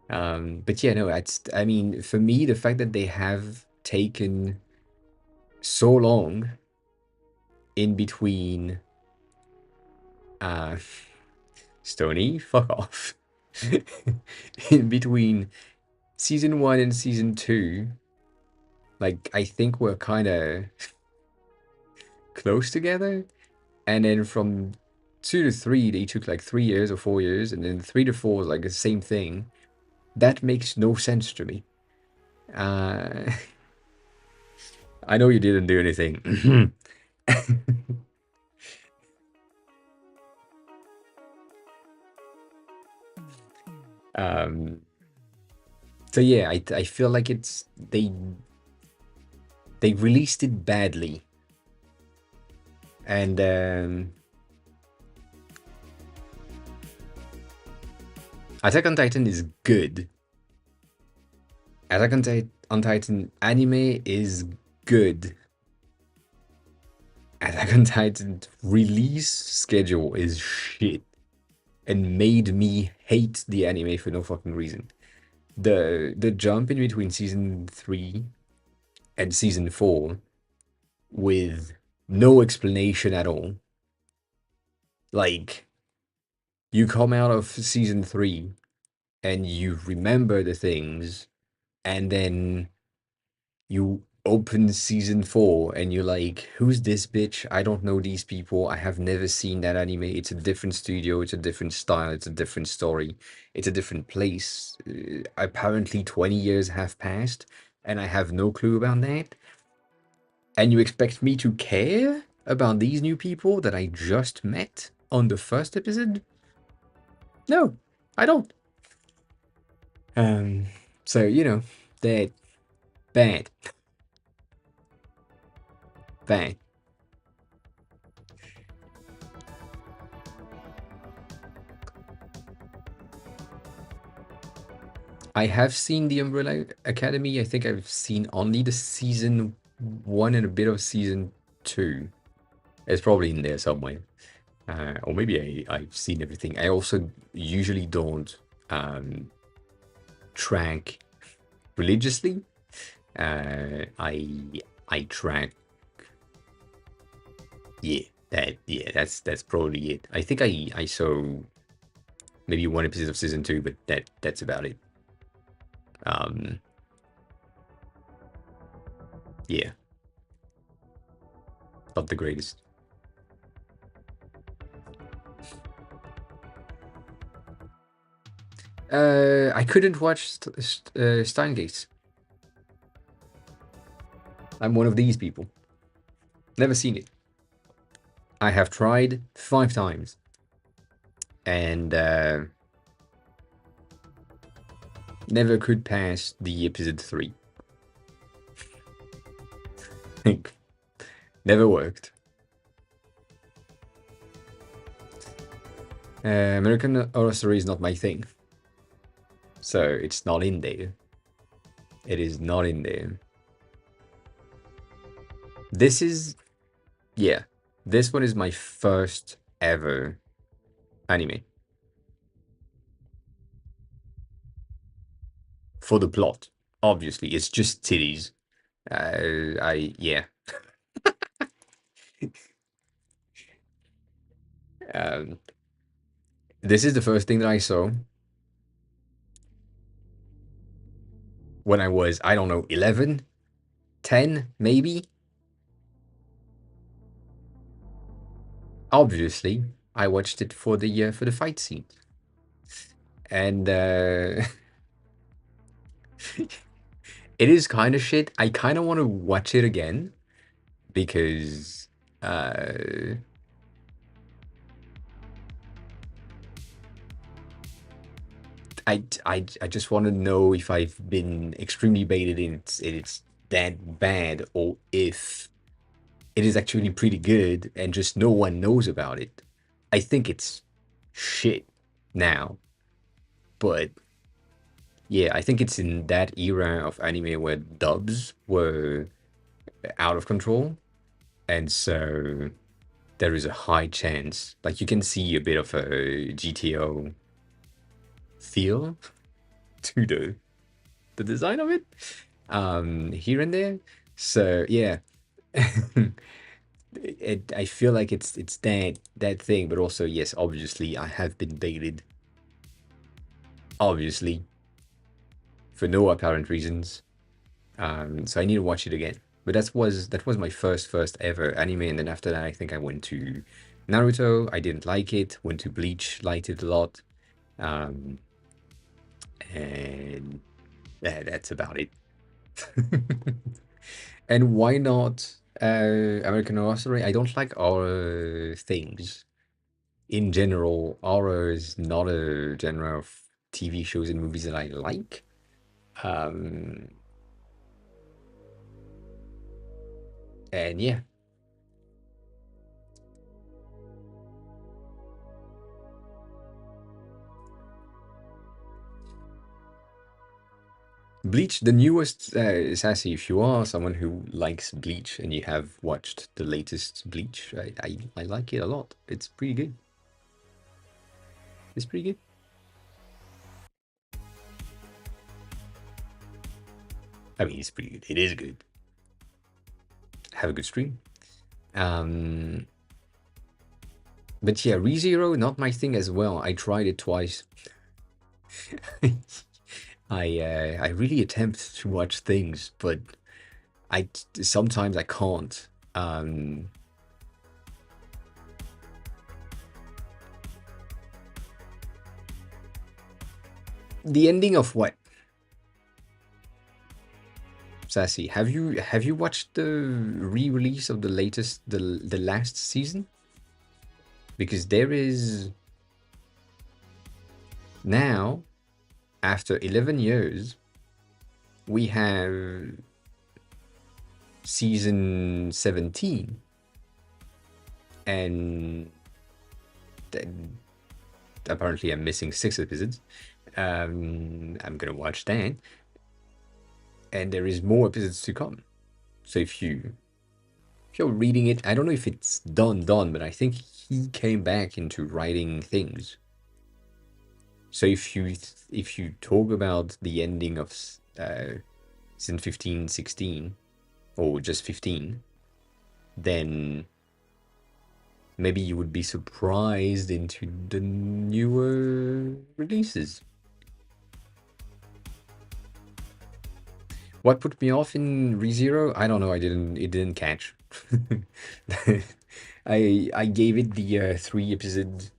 know. But yeah, no, I mean, for me, the fact that they have taken so long in between, uh, Stony, fuck off. In between season 1 and season 2, like I think we're kind of close together, and then from 2 to 3, they took like 3 years or 4 years, and then 3 to 4 was like the same thing. That makes no sense to me. Uh, I know you didn't do anything. um, so yeah, I feel like they released it badly, and Attack on Titan is good. Attack on Titan anime is good. Attack on Titan release schedule is shit and made me hate the anime for no fucking reason. The jump in between season 3 and season 4 with no explanation at all. Like you come out of season 3 and you remember the things, and then you open season 4 and you're like, who's this bitch? I don't know these people. I have never seen that anime. It's a different studio, it's a different style, it's a different story, it's a different place. Apparently 20 years have passed and I have no clue about that. And you expect me to care about these new people that I just met on the first episode? No, I don't. Um, so they're bad, bad. I have seen the Umbrella Academy. I think I've seen only the season 1 and a bit of season 2. It's probably in there somewhere. Or maybe I've seen everything. I also usually don't um, track religiously. I track, yeah, that's probably it. I think I saw maybe one episode of season 2, but that's about it. Um, yeah, not the greatest. I couldn't watch Steingate. I'm one of these people. Never seen it. I have tried 5 times, and never could pass the episode 3. Never worked. American Horror Story is not my thing, so it's not in there. It is not in there. This is, yeah, this one is my first ever anime. For the plot, obviously, it's just titties. Yeah. Um, this is the first thing that I saw when I was, I don't know, 11, 10, maybe. Obviously, I watched it for the fight scene, and it is kind of shit. I kind of want to watch it again because uh, I just want to know if I've been extremely baited and it's that bad, or if it is actually pretty good and just no one knows about it. I think it's shit now, but yeah, I think it's in that era of anime where dubs were out of control, and so there is a high chance, like you can see a bit of a GTO feel to the design of it, here and there. So yeah, I feel like it's that thing, but also yes, obviously I have been baited, obviously, for no apparent reasons. So I need to watch it again. But that was my first ever anime, and then after that, I think I went to Naruto. I didn't like it. Went to Bleach, liked it a lot, um, and that's about it. And why not American Horror Story? I don't like horror things in general. Horror is not a genre of TV shows and movies that I like. Um, and yeah, Bleach, the newest, Sassy, if you are someone who likes Bleach and you have watched the latest Bleach, I like it a lot. It's pretty good. It's pretty good. I mean, it's pretty good. It is good. Have a good stream. Um, but yeah, ReZero, not my thing as well. I tried it twice. I really attempt to watch things, but Sometimes I can't. Um, the ending of what, Sassy? Have you watched the re-release of the last season? Because there is now, after 11 years, we have season 17, and then apparently I'm missing 6 episodes. I'm gonna watch that, and there is more episodes to come. So if you're reading it, I don't know if it's done, but I think he came back into writing things. So if you talk about the ending of season 15, 16, or just 15, then maybe you would be surprised into the newer releases. What put me off in ReZero? I don't know. It didn't catch. I gave it the 3 episode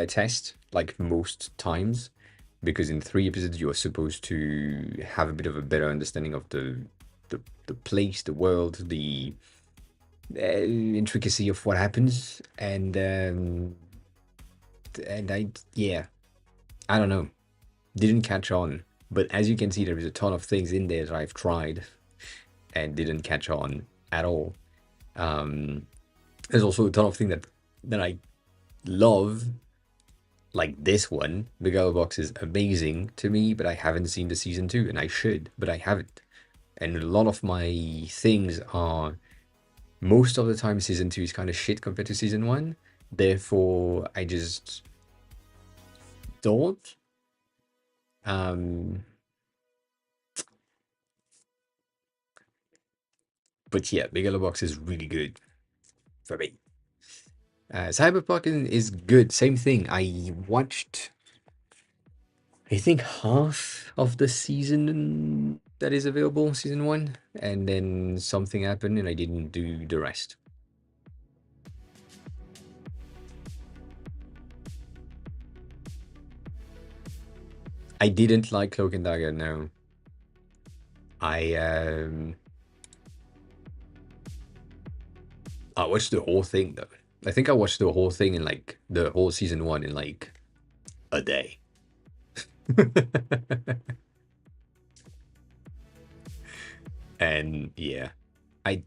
test like most times, because in 3 episodes you are supposed to have a bit of a better understanding of the place, the world, the intricacy of what happens, and yeah, I don't know, didn't catch on. But as you can see, there is a ton of things in there that I've tried and didn't catch on at all. Um, there's also a ton of things that I love, like this one. The Girl Box is amazing to me, but I haven't seen the season 2, and I should, but I haven't. And a lot of my things are, most of the time season 2 is kind of shit compared to season 1. Therefore, I just don't. Um, but yeah, Big Yellow Box is really good for me. Cyberpunk is good. Same thing. I watched, I think, half of the season that is available, season 1, and then something happened and I didn't do the rest. I didn't like Cloak and Dagger, no. I I watched the whole thing though. I think I watched the whole thing in like the whole season 1 in like a day. And yeah, I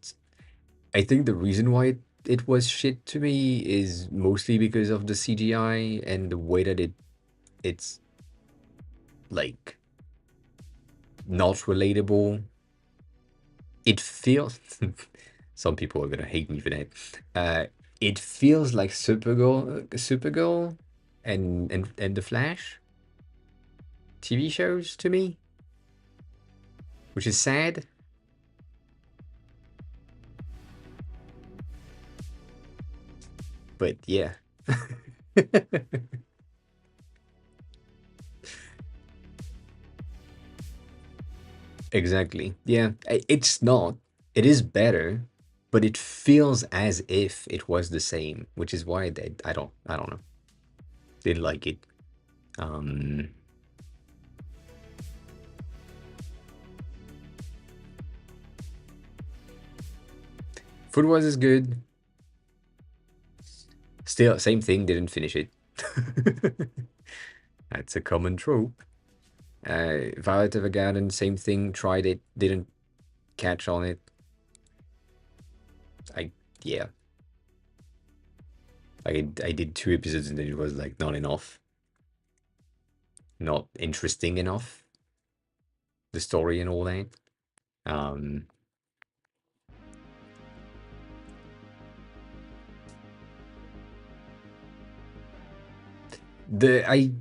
I think the reason why it was shit to me is mostly because of the CGI and the way that it's like not relatable. It feels some people are gonna hate me for that. Uh, it feels like Supergirl, and the Flash TV shows to me, which is sad. But yeah. Exactly. Yeah, it's not. It is better, but it feels as if it was the same, which is why I don't know. Didn't like it. Um, Food Wars is good. Still, same thing. Didn't finish it. That's a common trope. Violet Evergarden, same thing. Tried it. Didn't catch on it. I yeah. I did 2 episodes and then it was like not enough. Not interesting enough. The story and all that. Um, the I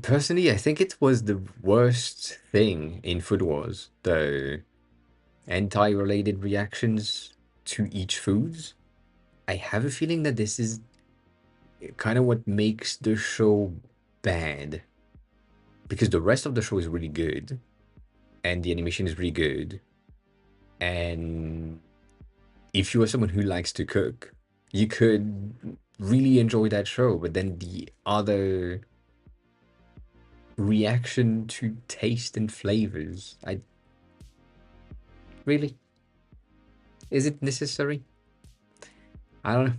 personally, I think it was the worst thing in Food Wars. The anti-related reactions to each foods. I have a feeling that this is kind of what makes the show bad, because the rest of the show is really good and the animation is really good. And if you are someone who likes to cook, you could really enjoy that show. But then the other reaction to taste and flavors, I really, is it necessary? I don't know.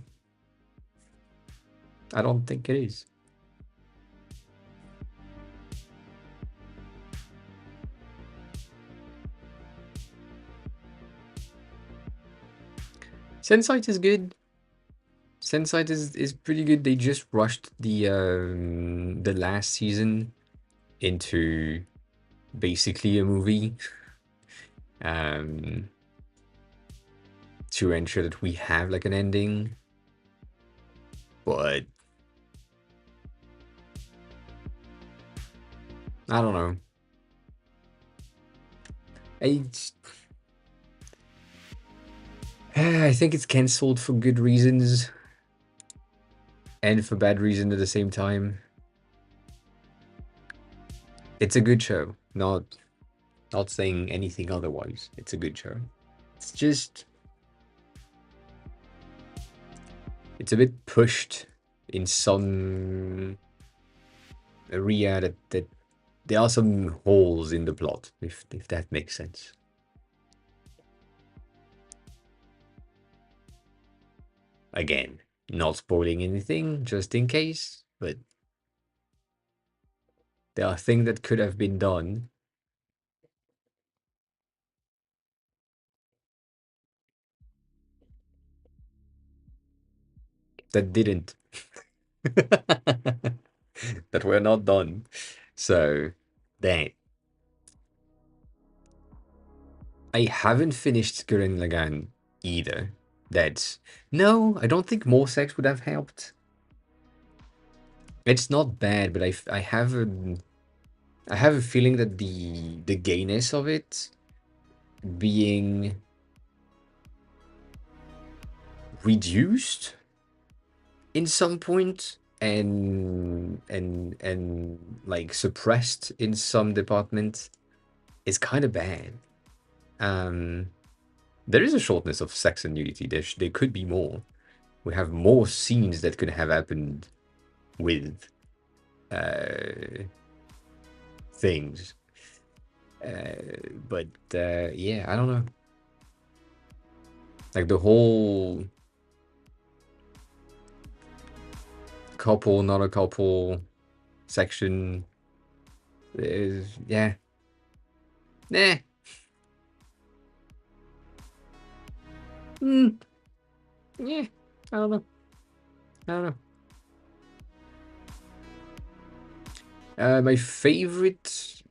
I don't think it is. Sense8 is good. Sense8 is pretty good. They just rushed the last season into basically a movie um, to ensure that we have like an ending. But I don't know. I I think it's cancelled for good reasons and for bad reasons at the same time. It's a good show. Not saying anything otherwise. It's a good show. It's just it's a bit pushed in some area that there are some holes in the plot, if that makes sense. Again, not spoiling anything, just in case, but there are things that could have been done that didn't. That were not done. So, dang. I haven't finished Gurren Lagann either. That's no, I don't think more sex would have helped. It's not bad, but I have a feeling that the gayness of it being reduced in some point and like suppressed in some department is kind of bad. Um, there is a shortness of sex and nudity. There could be more. We have more scenes that could have happened with things. But yeah, I don't know. Like the whole couple, not a couple section is, yeah. Nah. Yeah. I don't know. I don't know. My favorite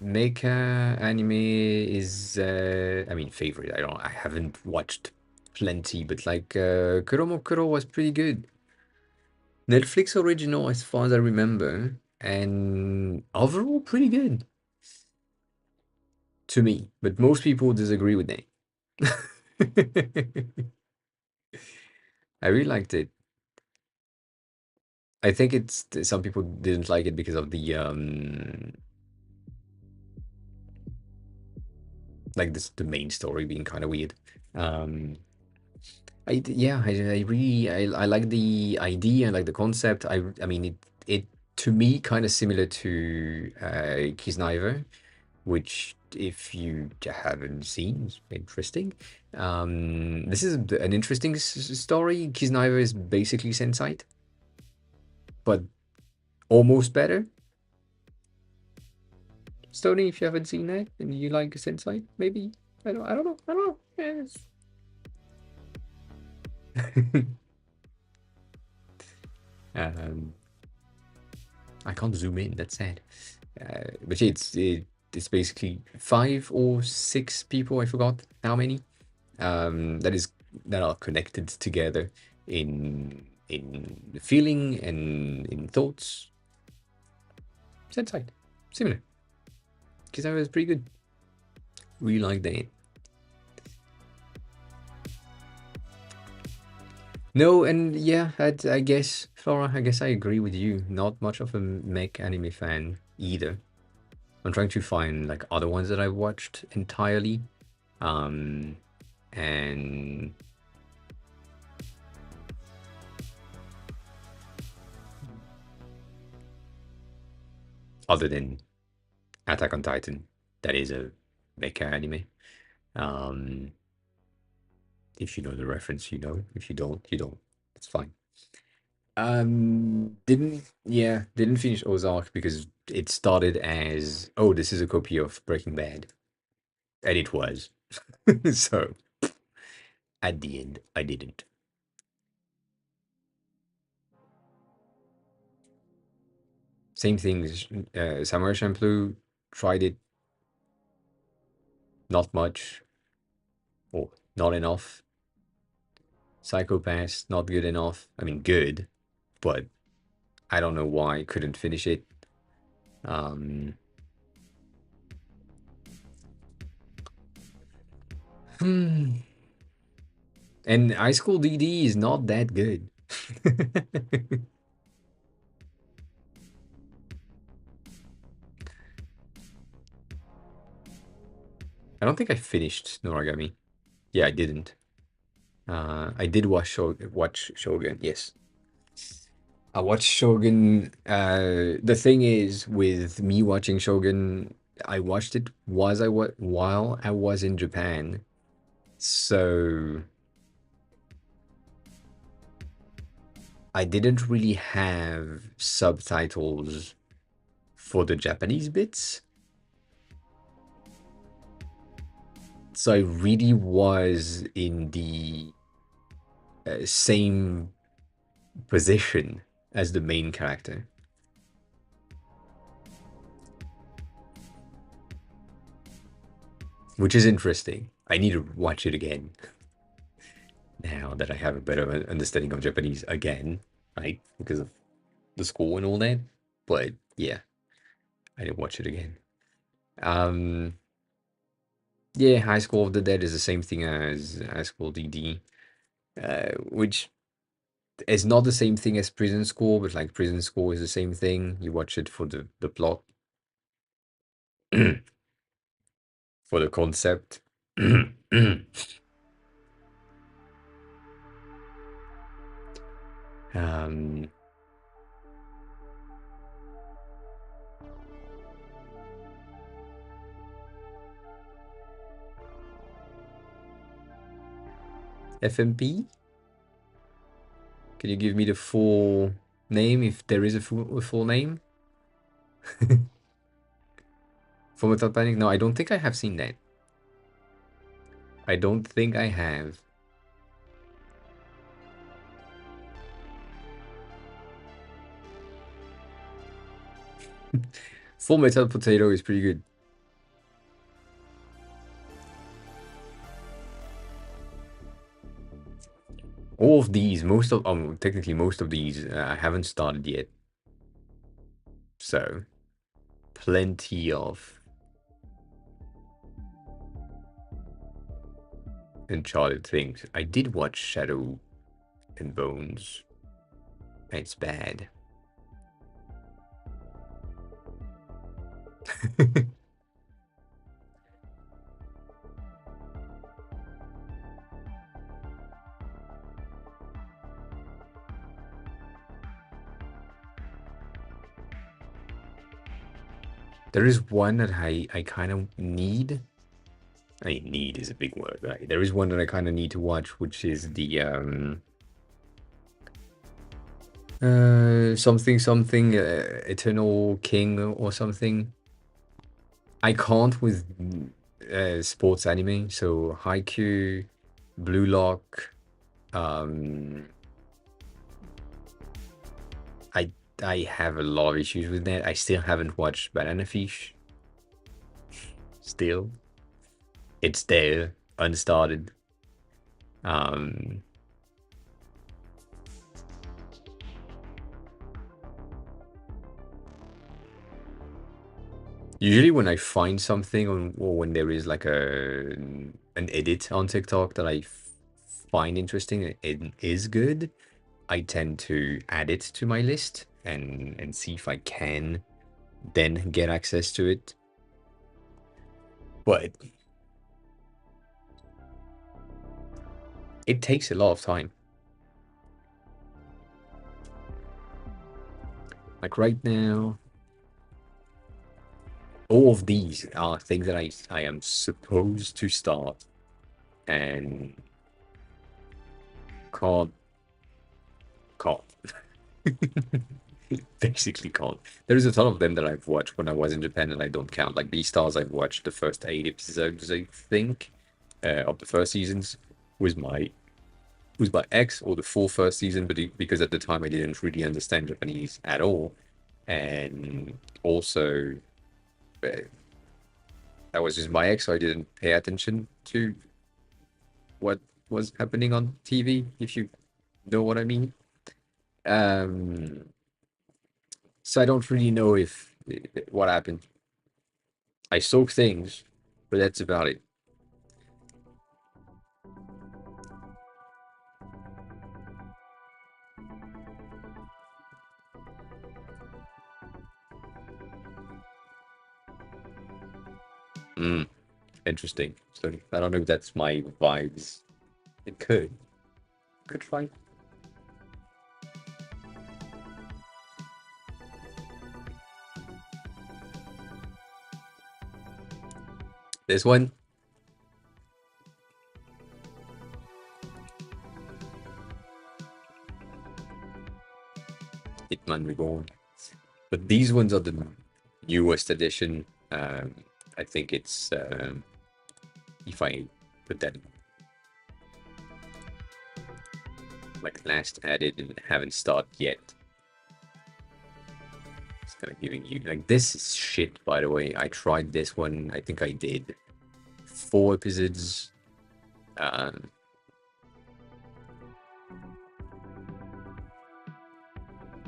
mecha anime is I mean favorite. I haven't watched plenty, but like Kuromo Kuro was pretty good. Netflix original as far as I remember, and overall pretty good to me, but most people disagree with me. I really liked it. I think it's some people didn't like it because of the like the main story being kind of weird. Um, I really I like the idea, I like the concept. I mean it to me kind of similar to Kisniver, which if you haven't seen, is interesting. This is an interesting story. Kisniver is basically Sense8, but almost better. Stony, if you haven't seen that and you like Sense8, maybe I don't know. I don't know. Yes. um, I can't zoom in. That's sad. But yeah, it's basically 5 or 6 people. I forgot how many. That are connected together in feeling and in thoughts. Sense8, similar. Because that was pretty good. Really like that. No, and yeah, I guess, Flora, I guess I agree with you. Not much of a mech anime fan either. I'm trying to find like other ones that I've watched entirely. Um, and other than Attack on Titan, that is a mecha anime. Um, if you know the reference, you know. If you don't, you don't. It's fine. Didn't finish Ozark because it started as, oh, this is a copy of Breaking Bad, and it was. So at the end, I didn't. Same thing. Samurai Champloo tried it, not much or not enough. Psychopaths, not good enough. I mean, good, but I don't know why I couldn't finish it. Um, hmm. And High School DD is not that good. I don't think I finished Noragami. Yeah, I didn't. I did watch Shogun. Yes, I watched Shogun. The thing is, with me watching Shogun, I watched it while I was in Japan, so I didn't really have subtitles for the Japanese bits. So I really was in the same position as the main character, which is interesting. I need to watch it again now that I have a better understanding of Japanese again, right? Because of the school and all that. But yeah, I didn't watch it again. Um, yeah, High School of the Dead is the same thing as High School DD, which is not the same thing as Prison School, but like Prison School is the same thing. You watch it for the plot, for the concept. um, FMP? Can you give me the full name if there is a full name? Full Metal Panic? No, I don't think I have seen that. I don't think I have. Full Metal Potato is pretty good. All of these, technically most of these, I haven't started yet. So, plenty of Uncharted things. I did watch Shadow and Bones. It's bad. There is one that I kind of need. I mean, need is a big word, right? There is one that I kind of need to watch, which is the something Eternal King or something. I can't with sports anime, so Haikyuu, Blue Lock. Um, I I have a lot of issues with that. I still haven't watched Banana Fish. Still, it's there, unstarted. Um, Usually when I find something or when there is like an edit on TikTok that I find interesting and it is good, I tend to add it to my list and see if I can then get access to it. But It takes a lot of time. Like right now, all of these are things that I am supposed to start and can't can't. Basically can't. There's a ton of them that I've watched when I was in Japan and I don't count. Like Beastars, I've watched the first 8 episodes, I think, of the first seasons with my ex, or the full first season, but because at the time I didn't really understand Japanese at all, and also uh, that was just my ex, so I didn't pay attention to what was happening on TV, if you know what I mean. Um, so I don't really know if what happened. I saw things, but that's about it. Mm, interesting. So I don't know if that's my vibes. It could try. This one, Hitman Reborn. But these ones are the newest edition. I think it's if I put that like last added and haven't started yet. It's kind of giving you like this is shit. By the way, I tried this one. I think I did 4 episodes. Um,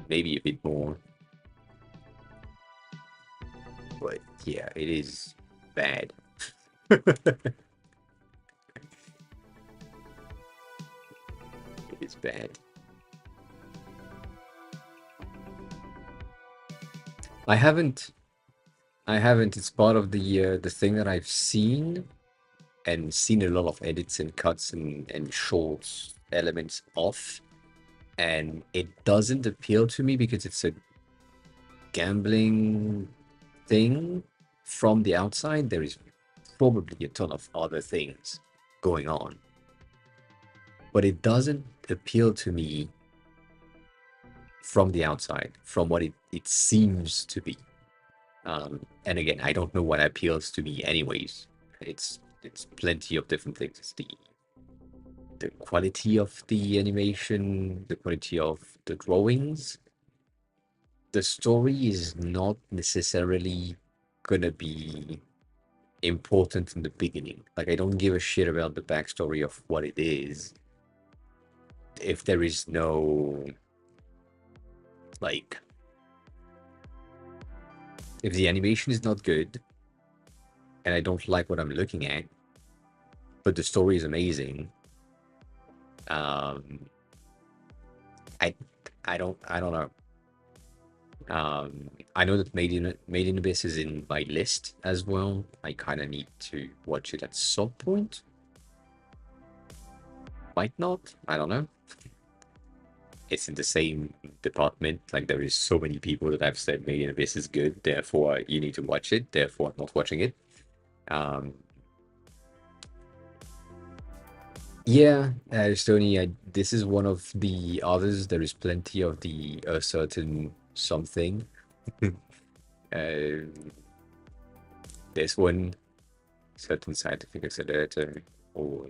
Maybe a bit more, but yeah, it is bad. It is bad. I haven't. I haven't. It's part of the thing that I've seen and seen a lot of edits and cuts and shorts elements of, and it doesn't appeal to me because it's a gambling thing. From the outside, there is probably a ton of other things going on, but it doesn't appeal to me from the outside, from what it seems to be. And again, I don't know what appeals to me anyways. It's plenty of different things. It's the quality of the animation, the quality of the drawings. The story is not necessarily gonna be important in the beginning. Like I don't give a shit about the backstory of what it is if there is no like if the animation is not good and I don't like what I'm looking at, but the story is amazing. Um, I I don't know. I know that Made in Abyss is in my list as well. I kind of need to watch it at some point. Might not. I don't know. It's in the same department. Like there is so many people that have said Made in Abyss is good. Therefore, you need to watch it. Therefore, I'm not watching it. Um, yeah, Estonia. This is one of the others. There is plenty of the a certain something. uh, this one, certain scientific accelerator, or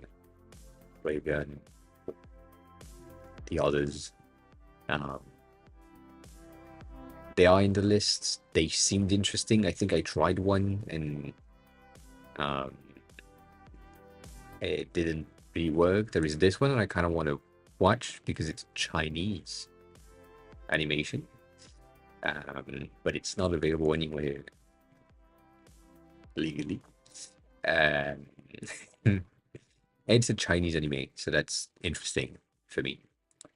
Raygun. The others, um, they are in the lists. They seemed interesting. I think I tried one and um, it didn't really work. There is this one that I kind of want to watch because it's Chinese animation, but it's not available anywhere legally. Um, it's a Chinese anime, so that's interesting for me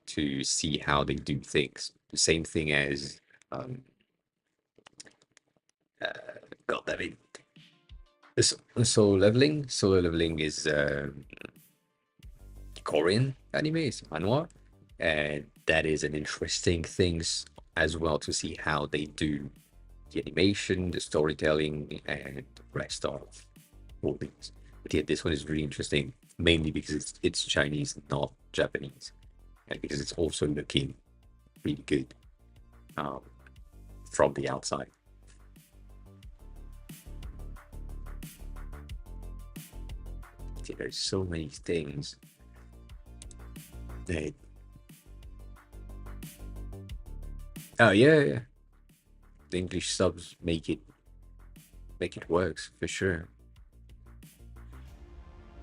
to see how they do things. The same thing as uh, God damn it. Solo leveling. Solo leveling is Korean animes, manhwa, and that is an interesting things as well to see how they do the animation, the storytelling, and the rest of all things. But yeah, this one is really interesting, mainly because it's Chinese, not Japanese, and because it's also looking really good um, from the outside. See, there's so many things that. Oh yeah, yeah. The English subs make it works for sure.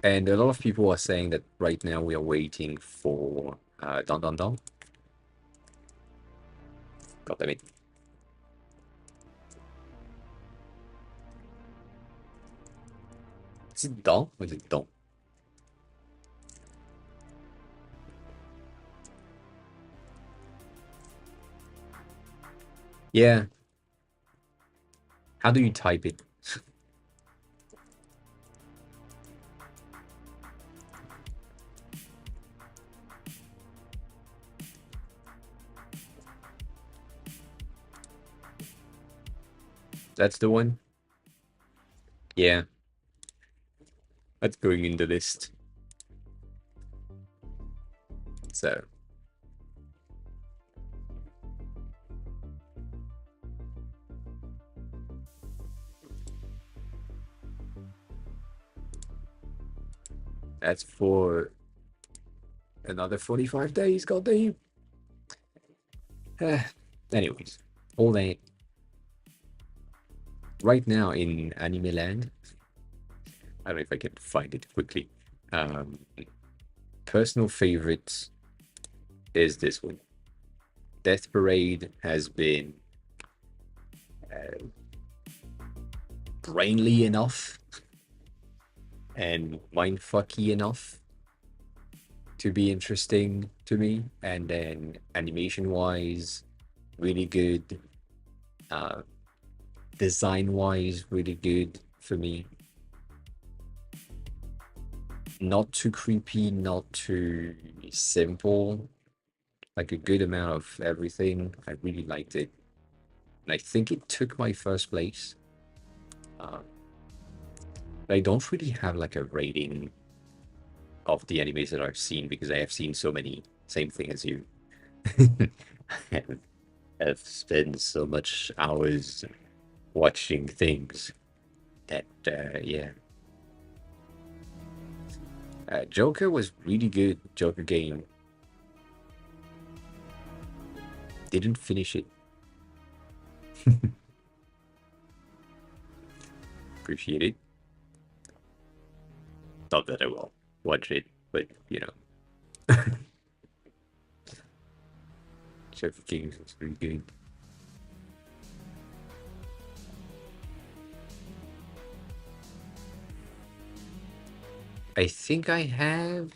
And a lot of people are saying that right now we are waiting for Don Don Don. God damn it. Is it Don or is it Don? Yeah. How do you type it? That's the one? Yeah. That's going in the list. So that's for another 45 days, god damn. Anyways, all that right now in Anime Land, I don't know if I can find it quickly. Um, Personal favorites is this one. Death Parade has been uh, brainly enough and mindfucky enough to be interesting to me. And then animation wise, really good. Uh, Design wise, really good for me. Not too creepy, not too simple. Like a good amount of everything. I really liked it. And I think it took my first place. Uh, I don't really have like a rating of the animes that I've seen because I have seen so many. Same thing as you. I've spent so much hours watching things that, yeah. Joker was really good. Joker game. Didn't finish it. Appreciate it. Not that I will watch it, but you know, Joker games is really good. I think I have.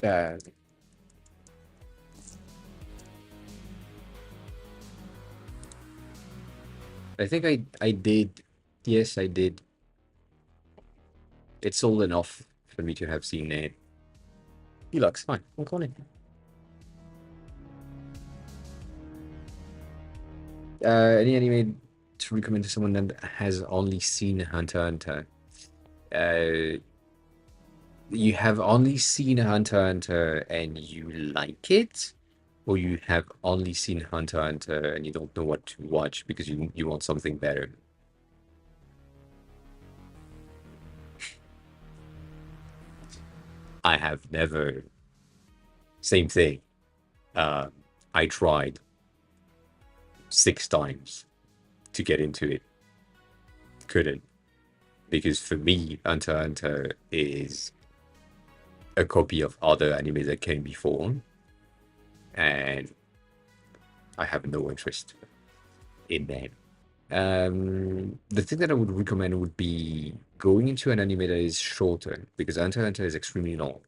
Uh, I think I did. Yes, I did. It's old enough for me to have seen it. He looks fine. I'm calling it. Any anime to recommend to someone that has only seen Hunter x Hunter? Uh, you have only seen Hunter x Hunter and you like it, or you have only seen Hunter x Hunter and you don't know what to watch because you want something better. I have never. Same thing. Uh, I tried 6 times to get into it. Couldn't. Because for me, Hunter x Hunter is a copy of other anime that came before, and I have no interest in that. The thing that I would recommend would be going into an anime that is shorter, because Hunter x Hunter is extremely long,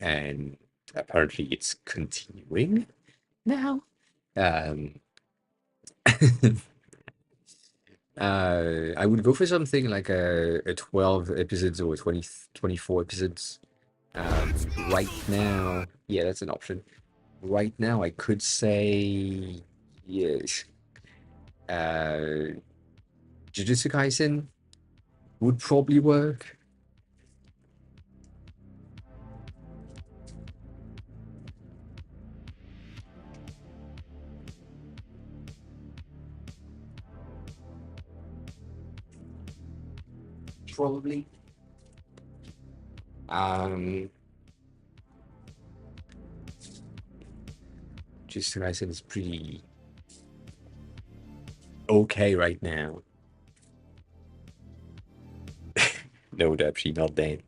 and apparently it's continuing now. Um, I would go for something like a 12 episodes or 20 24 episodes. Right now, yeah, that's an option. Right now, I could say yes. Uh, Jujutsu Kaisen would probably work. Probably. Um, Jujutsu Kaisen is pretty okay right now. No, actually not that.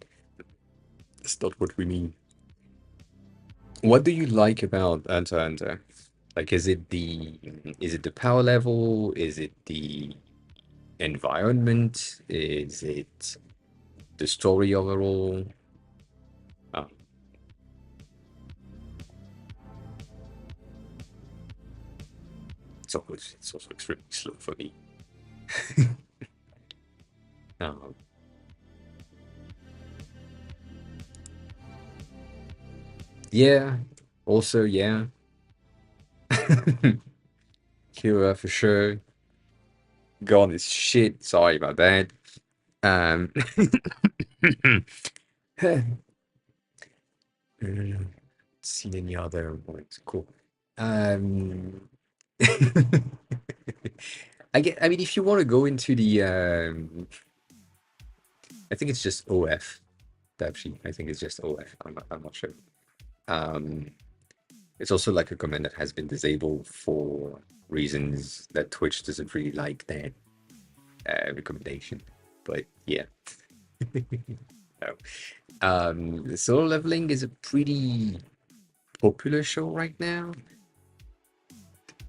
That's not what we mean. What do you like about Hunter x Hunter? Like, is it the power level? Is it the environment? Is it the story overall? Oh, it's also extremely slow for me. Um, yeah. Also, yeah. Kira for sure. Gone is shit. Sorry about that. Um, seen any other ones? Cool. Um, I mean, if you want to go into the, I think it's just OF. Actually, I think it's just OF. I'm not sure. Um, it's also like a command that has been disabled for reasons that Twitch doesn't really like that recommendation. But yeah. No. Solo leveling is a pretty popular show right now.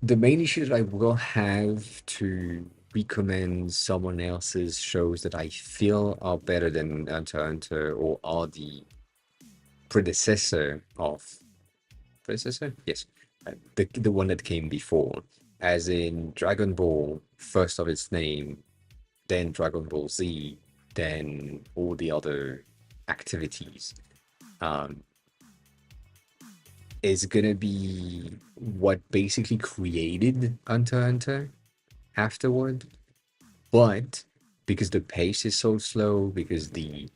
The main issue that I will have to recommend someone else's shows that I feel are better than Hunter x Hunter or are the predecessor of predecessor? Yes, the one that came before, as in Dragon Ball, first of its name, then Dragon Ball Z, then all the other activities. Um, is gonna be what basically created Hunter x Hunter afterward. But because the pace is so slow, because the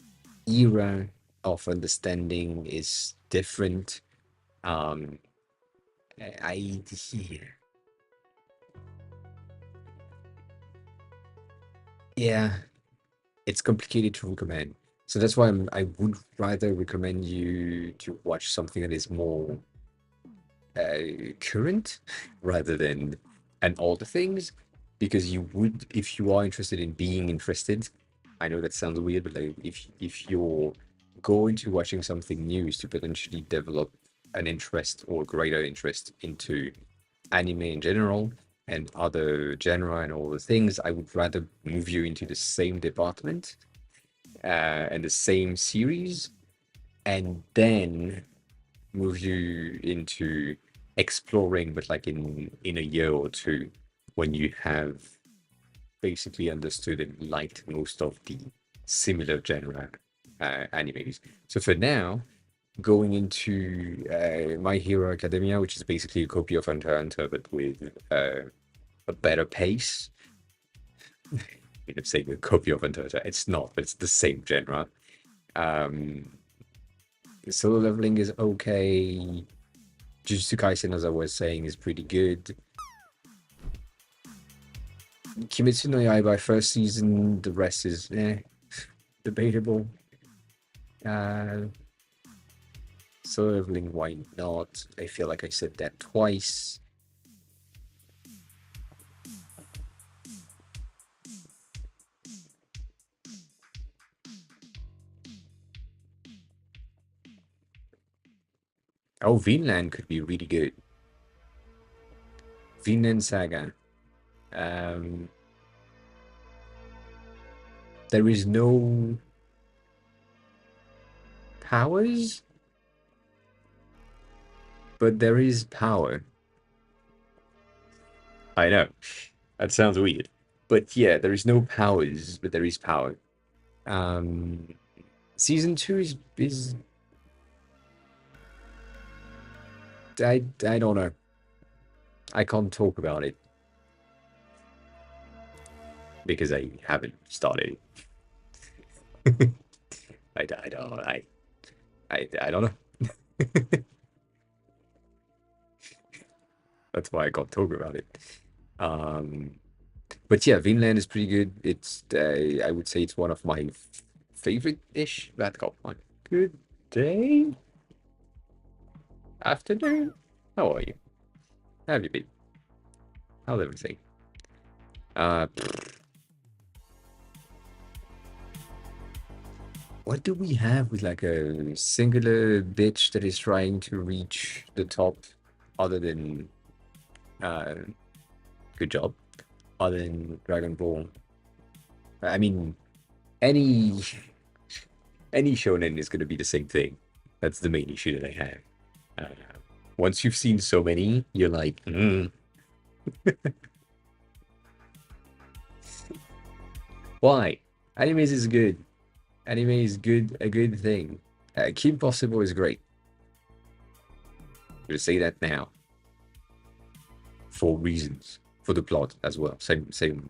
era of understanding is different, um, I yeah, it's complicated to recommend. So that's why I would rather recommend you to watch something that is more current rather than and all the things because you would if you are interested in being interested. I know that sounds weird, but like if you're going to watching something new is to potentially develop an interest or greater interest into anime in general and other genre and all the things, I would rather move you into the same department and the same series and then move you into exploring, but like in a year or two, when you have basically understood and liked most of the similar genre animes. So for now, going into My Hero Academia, which is basically a copy of Hunter x Hunter, but with a better pace. I mean, I'm saying a copy of Hunter x Hunter. It's not, but it's the same genre. Um, Solo leveling is okay. Jujutsu Kaisen, as I was saying, is pretty good. Kimetsu no Yaiba first season, the rest is debatable. Uh, Solo leveling, why not? I feel like I said that twice. Oh, Vinland could be really good. Vinland Saga. Um, there is no powers, but there is power. I know. That sounds weird. But yeah, there is no powers, but there is power. Um, season two is I don't know. I can't talk about it because I haven't started it. I don't know. That's why I can't talk about it. Um, but yeah, Vinland is pretty good. It's I would say it's one of my favorite-ish. That got one. Good day, afternoon. How are you? How have you been? How's everything? Uh, what do we have with like a singular bitch that is trying to reach the top, other than uh, good job, other than Dragon Ball? I mean, any any shonen is going to be the same thing. That's the main issue that I have. Uh, once you've seen so many, you're like, why? Animes is good. Anime is good, a good thing. Kim Possible is great. I'm gonna say that now for reasons, for the plot as well. Same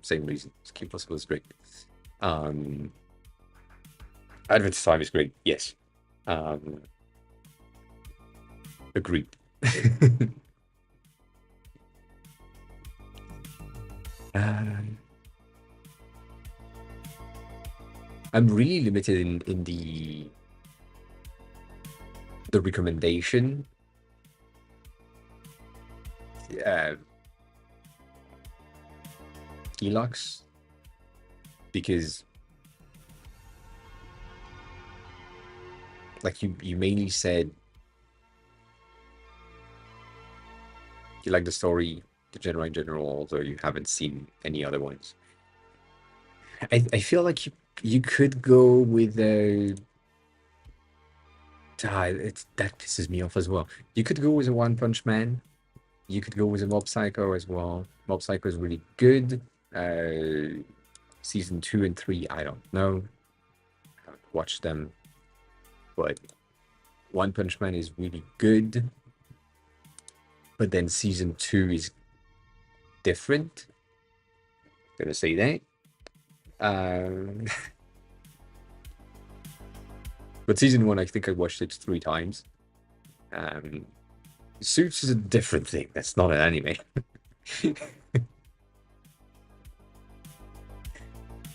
reasons. Kim Possible is great. Um, Adventure Time is great. Yes. Um, agreed. Um, I'm really limited in the recommendation. Uh, Elux, because like you mainly said you like the story, the genre in general, although you haven't seen any other ones. I feel like you could go with a that pisses me off as well. You could go with a One Punch Man. You could go with a Mob Psycho as well. Mob Psycho is really good. Season 2 and 3, I don't know. I haven't watched them, but One Punch Man is really good. But then season 2 is different. Gonna say that. Um, but season 1, I think I watched it 3 times. Um, Suits is a different thing. That's not an anime.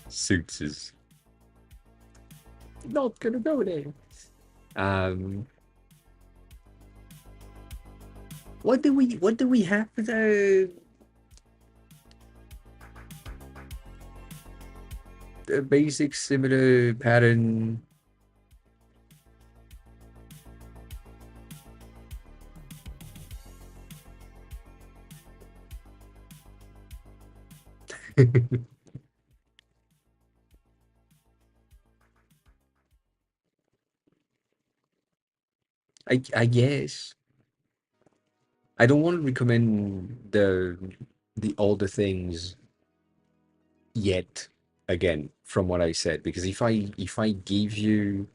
Suits is not gonna go there. Um, what do we have for the basic similar pattern? I guess I don't want to recommend the older things yet. Again, from what I said, because if I give you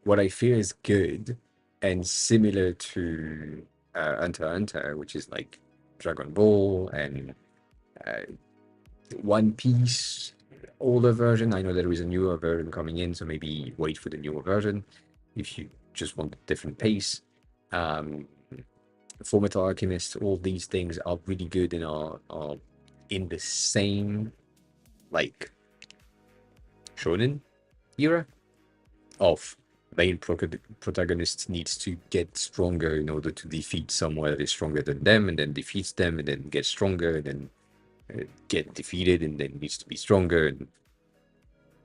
what I feel is good and similar to Hunter x Hunter, which is like Dragon Ball and uh, One Piece, older version. I know there is a newer version coming in, so maybe wait for the newer version if you just want a different pace. Um, Fullmetal Alchemist, all these things are really good and are in the same like shonen era of main protagonist needs to get stronger in order to defeat someone that is stronger than them, and then defeats them, and then get stronger, and then get defeated, and then needs to be stronger, and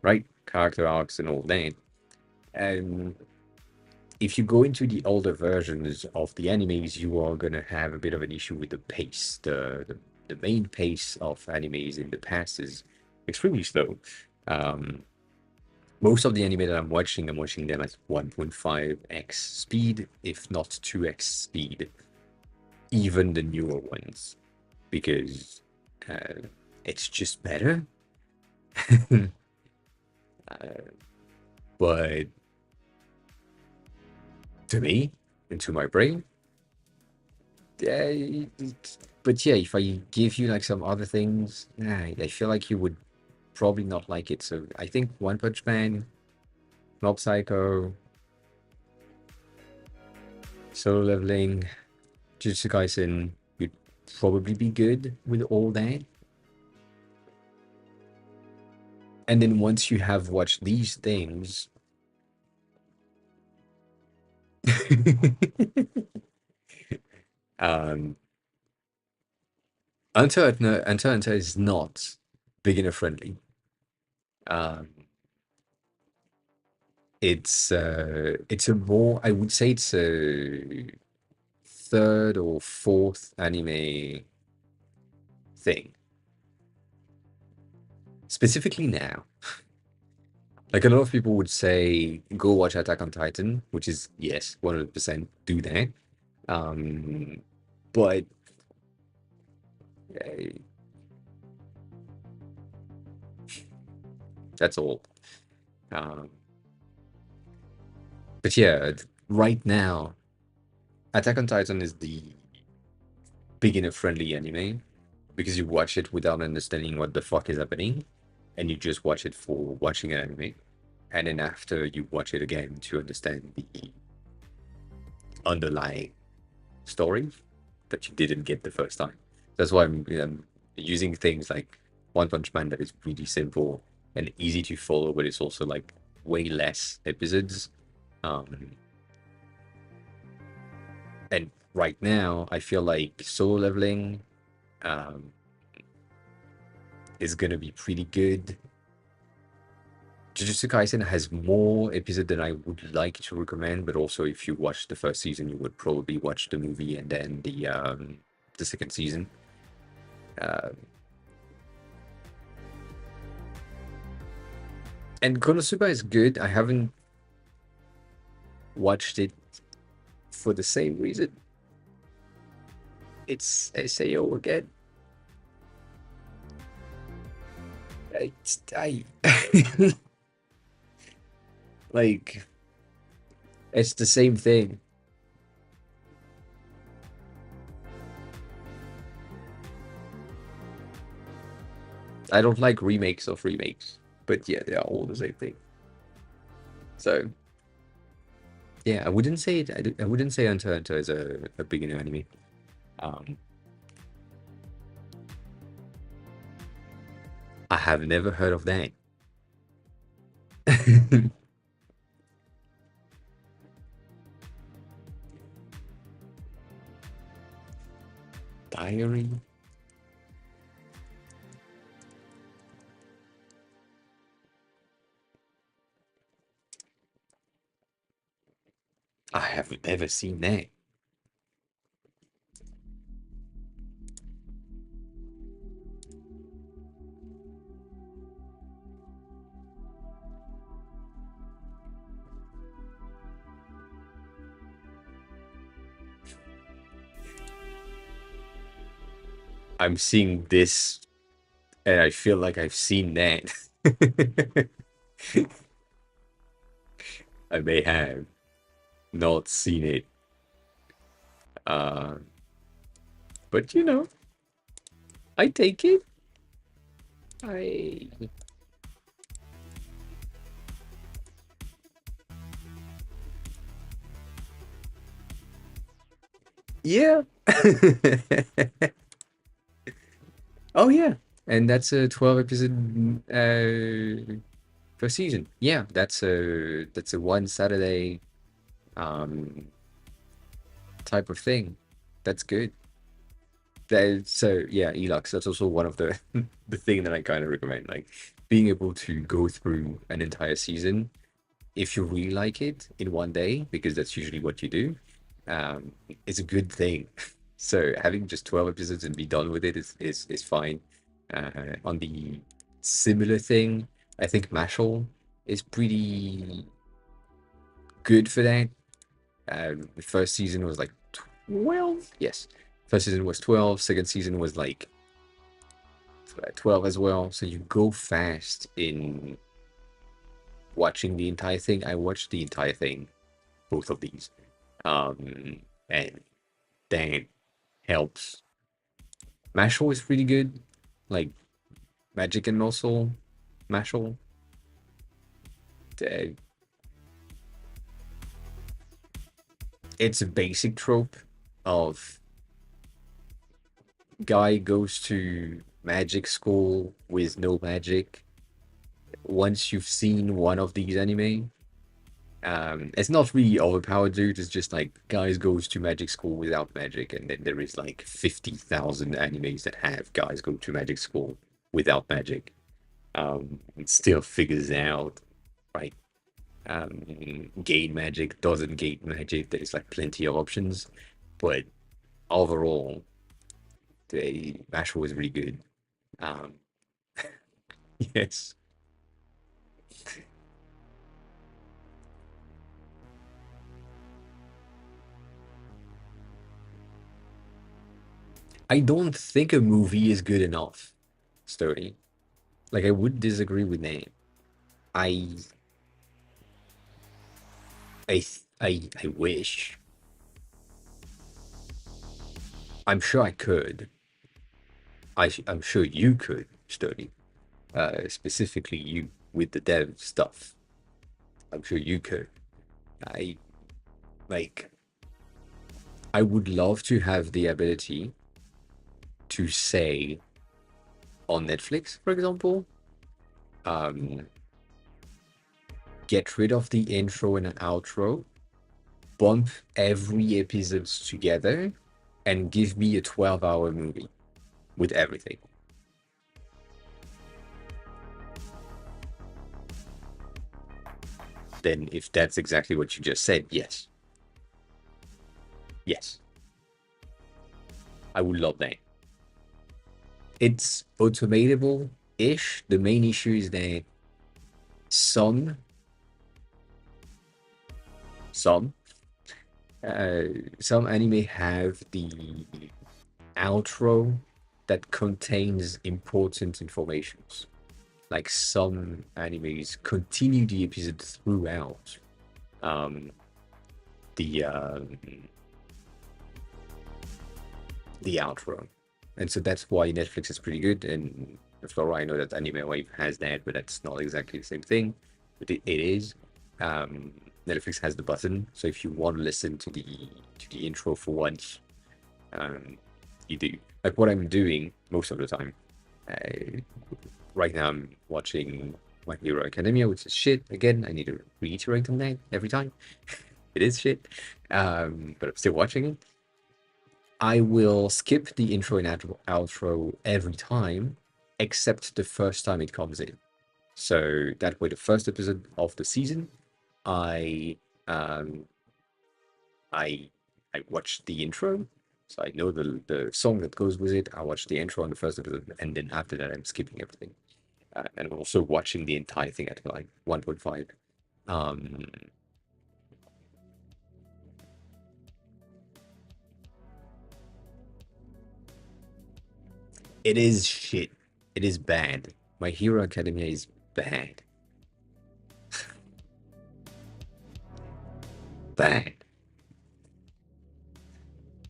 right character arcs and all that. And if you go into the older versions of the animes, you are gonna have a bit of an issue with the pace. The main pace of animes in the past is extremely slow. Um, most of the anime that I'm watching them at 1.5x speed, if not 2x speed. Even the newer ones, because It's just better. But to me, into my brain, yeah. But yeah, if I give you like some other things, nah, I feel like you would probably not like it. So I think One Punch Man, Mob Psycho, Solo Leveling, Jujutsu Kaisen, you'd probably be good with all that. And then once you have watched these things, um, Hunter Hunter is not beginner friendly. Um, it's a more, I would say it's a third or fourth anime thing, specifically now. Like a lot of people would say, go watch Attack on Titan, which is yes, 100% do that. Um, but uh, that's all. Um, but yeah, right now, Attack on Titan is the beginner-friendly anime because you watch it without understanding what the fuck is happening, and you just watch it for watching an anime. And then after you watch it again to understand the underlying story that you didn't get the first time. That's why I'm using things like One Punch Man that is really simple and easy to follow, but it's also like way less episodes. Um, and right now, I feel like solo leveling um, is gonna be pretty good. Jujutsu Kaisen has more episodes than I would like to recommend, but also if you watch the first season, you would probably watch the movie and then the second season. Uh, and Konosuba is good. I haven't watched it for the same reason. It's SAO again. I like it's the same thing. I don't like remakes of remakes, but yeah, they are all the same thing. So yeah, I wouldn't say it. I wouldn't say Hunter x Hunter is a beginner anime. Um, I have never heard of that. Diary. I have never seen that. I'm seeing this, and I feel like I've seen that. I may have not seen it. Uh, but you know, I take it. I yeah. Oh yeah, and that's a 12 episode per season. Yeah, that's a one Saturday um type of thing. That's good. So yeah, Elux. That's also one of the the thing that I kind of recommend, like being able to go through an entire season if you really like it in one day, because that's usually what you do. It's a good thing. So having just 12 episodes and be done with it is fine. On the similar thing, I think Mashal is pretty good for that. The first season was like 12. Yes. First season was 12. Second season was like 12 as well. So you go fast in watching the entire thing. I watched the entire thing, both of these. And that helps. Mashal is pretty good. Like Magic and also Mashal. Uh, it's a basic trope of guy goes to magic school with no magic. Once you've seen one of these anime, it's not really overpowered, dude. It's just like guys goes to magic school without magic, and then there is like 50,000 animes that have guys go to magic school without magic. It still figures out, right? Gain magic, doesn't gain magic. There's like plenty of options, but overall, the Mashal was really good. Um, yes. I don't think a movie is good enough, Stoney. Like I would disagree with that. I I wish. I'm sure I could. I'm sure you could, Stoney. Specifically you with the dev stuff. I'm sure you could. I like I would love to have the ability to say on Netflix, for example, um, get rid of the intro and outro, bump every episode together, and give me a 12-hour movie with everything. Then, if that's exactly what you just said, yes. Yes. I would love that. It's automatable ish. The main issue is that some, some, uh, some anime have the outro that contains important informations. Like some animes continue the episode throughout um, the the outro, and so that's why Netflix is pretty good. And Flora, I know that Anime Wave has that, but that's not exactly the same thing. But it is. Um, Netflix has the button, so if you want to listen to the intro for once, um, you do. Like what I'm doing most of the time. Uh, right now, I'm watching My Hero Academia, which is shit. Again, I need to reiterate on that every time. It is shit, but I'm still watching it. I will skip the intro and outro every time, except the first time it comes in. So that way, the first episode of the season, I um, I I watch the intro, so I know the song that goes with it. I watch the intro on the first episode, and then after that, I'm skipping everything. And I'm also watching the entire thing at like 1.5. Um, it is shit. It is bad. My Hero Academia is bad. Bad.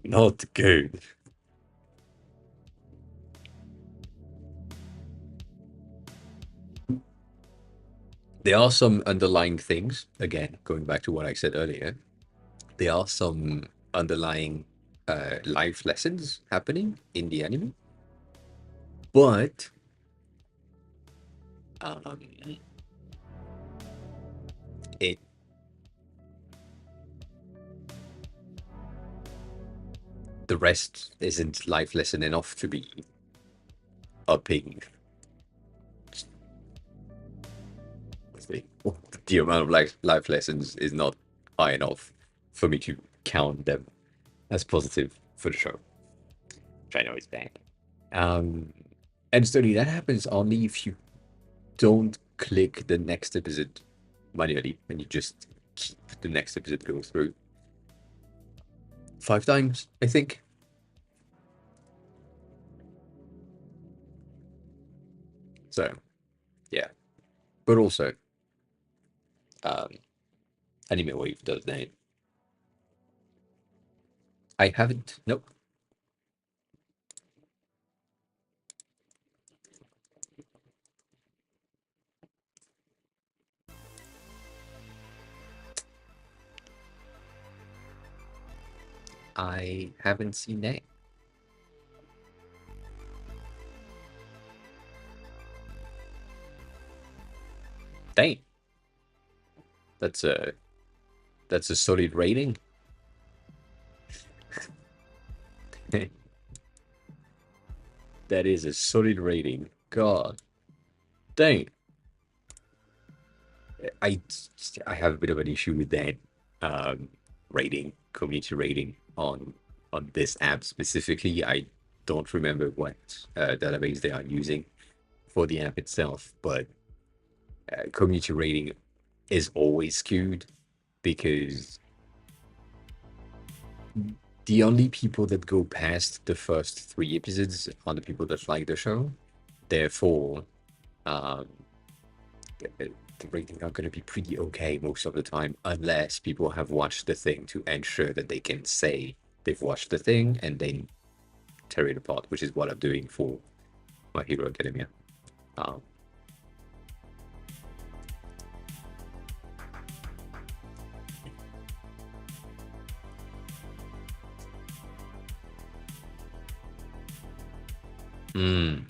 Not good. There are some underlying things. Again, going back to what I said earlier, there are some underlying life lessons happening in the anime, but um, it the rest isn't life lesson enough to be upping the amount of life lessons is not high enough for me to count them as positive for the show, which I know is bad. Um, and study that happens only if you don't click the next episode manually and you just keep the next episode going through 5 times, I think. So yeah, but also um, Anime Wave does that. I haven't. Nope. I haven't seen that. Dang, that's a solid rating. That is a solid rating. God, dang. I I have a bit of an issue with that um, rating, community rating on this app specifically. I don't remember what database they are using for the app itself, but community rating is always skewed because the only people that go past the first 3 episodes are the people that like the show. Therefore, um, the rating are going to be pretty okay most of the time, unless people have watched the thing to ensure that they can say they've watched the thing and then tear it apart, which is what I'm doing for My Hero Academia. Um,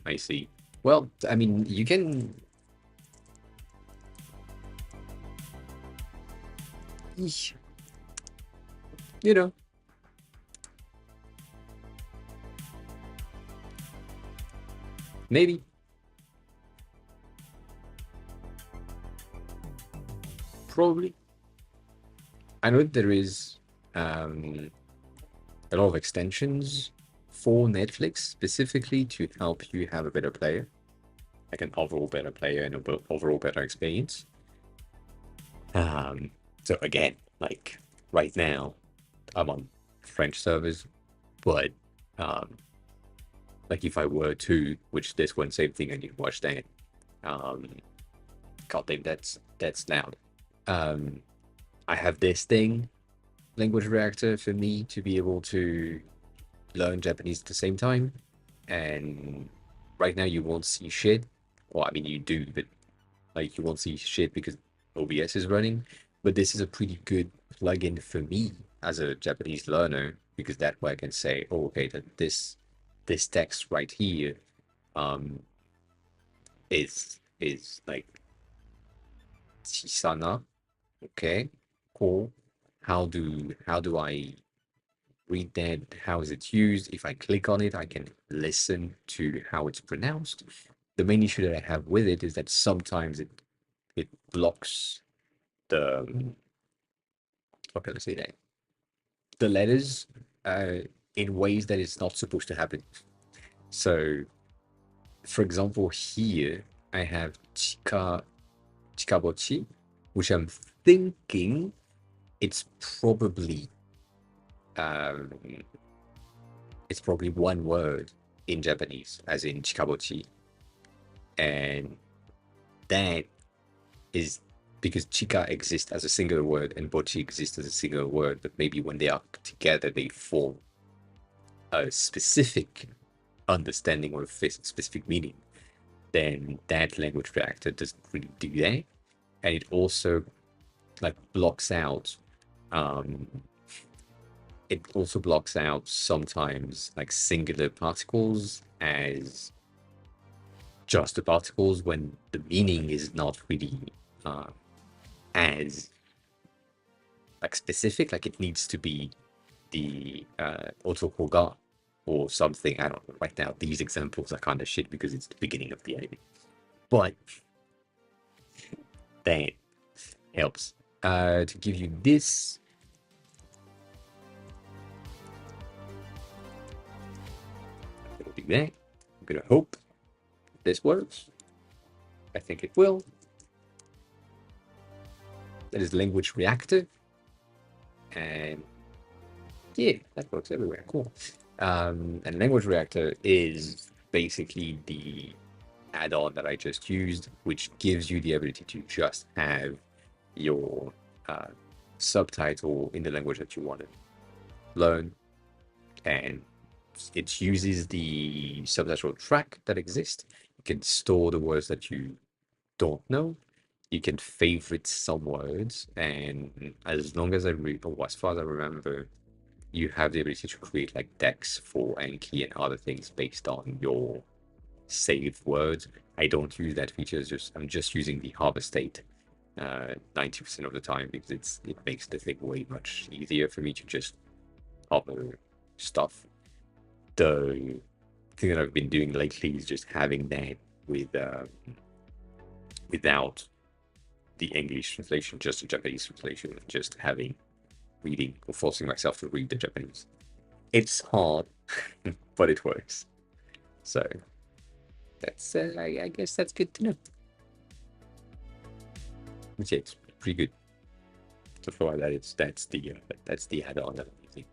I see. Well, I mean, you can, you know, maybe, probably. I know there is um, a lot of extensions for Netflix specifically to help you have a better player, like an overall better player and an overall better experience. Um, so again, like right now, I'm on French servers, but um, like if I were to, which this one same thing, I need to watch that. Um, God damn, that's loud. Um, I have this thing, language reactor, for me to be able to learn Japanese at the same time. And right now you won't see shit. Well, I mean you do, but like you won't see shit because OBS is running. But this is a pretty good plugin for me as a Japanese learner because that way I can say, oh, okay, that this text right here um is like chisana. Okay, cool. How do I read that? How is it used? If I click on it, I can listen to how it's pronounced. The main issue that I have with it is that sometimes it blocks the how can I say that, the letters uh, in ways that it's not supposed to happen. So, for example, here I have chikabochi, which I'm thinking it's probably um, it's probably one word in Japanese, as in chikabochi, and that is because chika exists as a singular word and bochi exists as a singular word, but maybe when they are together, they form a specific understanding or a specific meaning. Then that language reactor doesn't really do that, and it also like blocks out. Um, it also blocks out sometimes like singular particles as just the particles when the meaning is not really uh, as like specific. Like it needs to be the otokoga or something. I don't know. Right now, these examples are kind of shit because it's the beginning of the anime, but that helps. To give you this, I'm gonna do that. I'm gonna hope this works. I think it will. That is language reactor, and yeah, that works everywhere. Cool. And language reactor is basically the add-on that I just used, which gives you the ability to just have your uh, subtitle in the language that you want to learn, and it uses the subtitle track that exists. You can store the words that you don't know. You can favorite some words, and as long as or as far as I remember, you have the ability to create like decks for Anki and other things based on your saved words. I don't use that feature. I'm just using the harvest state 90% of the time because it makes the thing way much easier for me to just harbor stuff. The thing that I've been doing lately is just having that with without the English translation, just the Japanese translation, just having reading or forcing myself to read the Japanese. It's hard, but it works. So that's I guess that's good to know. But yeah, it's pretty good. So for that, that's the add-on that I'm using.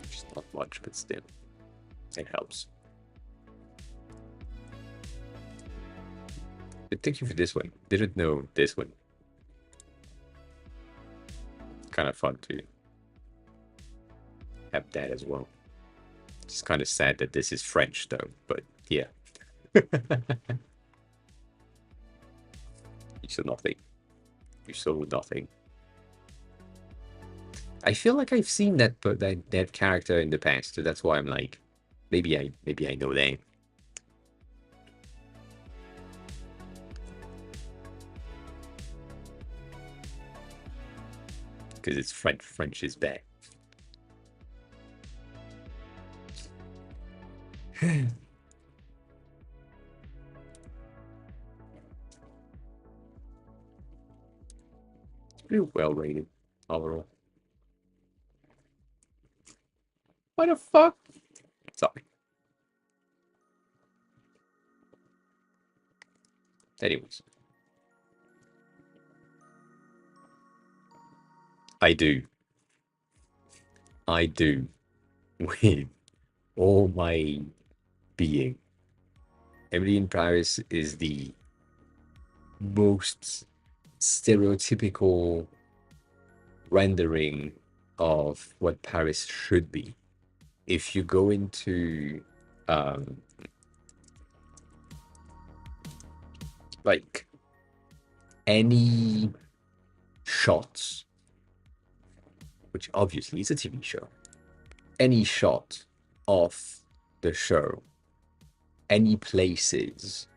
It's not much, but still, it helps. But thank you for this one. Didn't know this one. Kind of fun to have that as well. It's kind of sad that this is French though, but yeah. You saw nothing. You saw nothing. I feel like I've seen that character in the past, so that's why I'm like, maybe I know that. Because it's French. French is bad. Pretty well rated overall. What the fuck? Sorry. Anyways, I do. I do. With all my being. Emily in Paris is the most stereotypical rendering of what Paris should be. If you go into like any shots, which obviously is a TV show, any shot of the show, any places,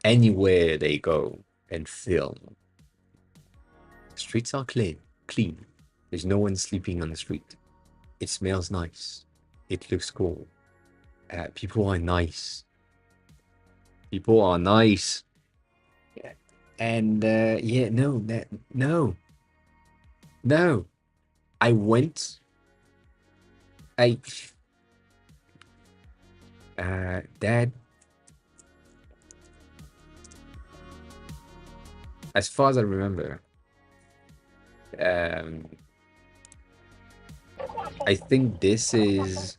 anywhere they go and film, streets are clean. There's no one sleeping on the street. It smells nice. It looks cool. People are nice. People are nice. Yeah. And yeah, no. I went. I Dad. As far as I remember, I think this is.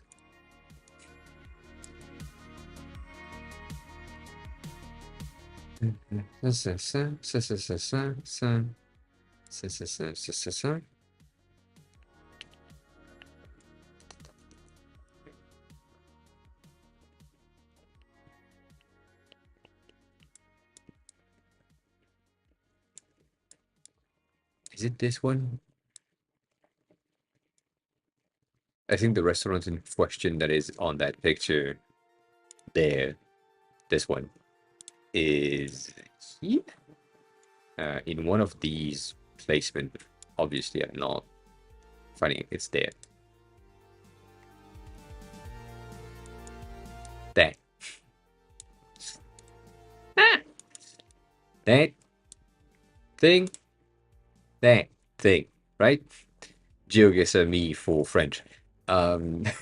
Is it this one? I think the restaurant in question that is on that picture there, this one, is here. In one of these placement, obviously I'm not finding it. It's there. There. That thing. That thing. Right? Geoguessr me for French. That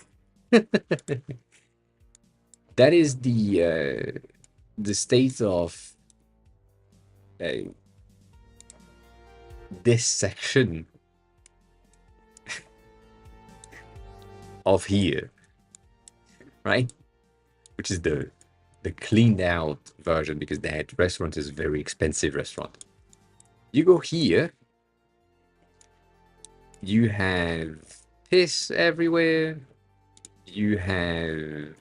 is the state of this section of here, right? Which is the cleaned out version, because that restaurant is a very expensive restaurant. You go here, you have piss everywhere. You have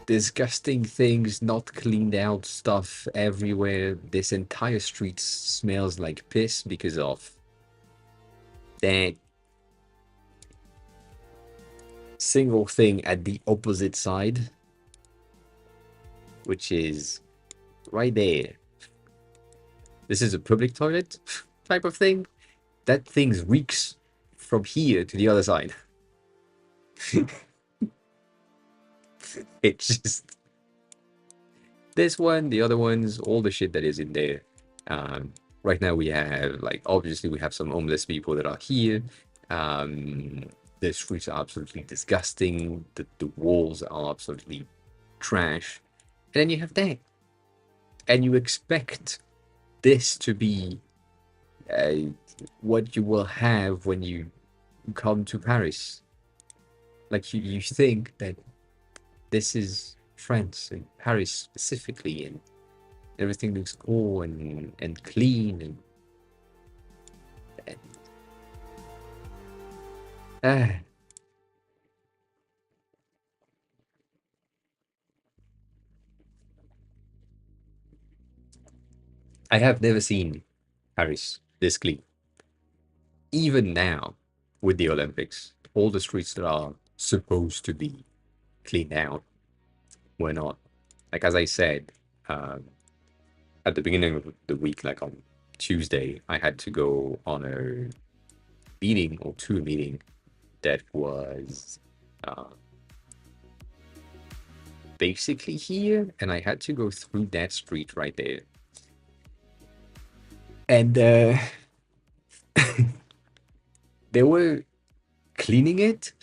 disgusting things, not cleaned out stuff everywhere. This entire street smells like piss because of that single thing at the opposite side, which is right there. This is a public toilet type of thing. That thing reeks from here to the other side. It's just this one, the other ones, all the shit that is in there. Right now we have, like, obviously we have some homeless people that are here. The streets are absolutely disgusting. The walls are absolutely trash. And then you have that. And you expect this to be what you will have when you come to Paris. Like, you think that this is France and Paris specifically, and everything looks cool and clean and I have never seen Paris this clean. Even now, with the Olympics, all the streets that are supposed to be cleaned out were not. Like, as I said, at the beginning of the week, like on Tuesday, I had to go on a meeting, or to a meeting that was basically here, and I had to go through that street right there. And they were cleaning it.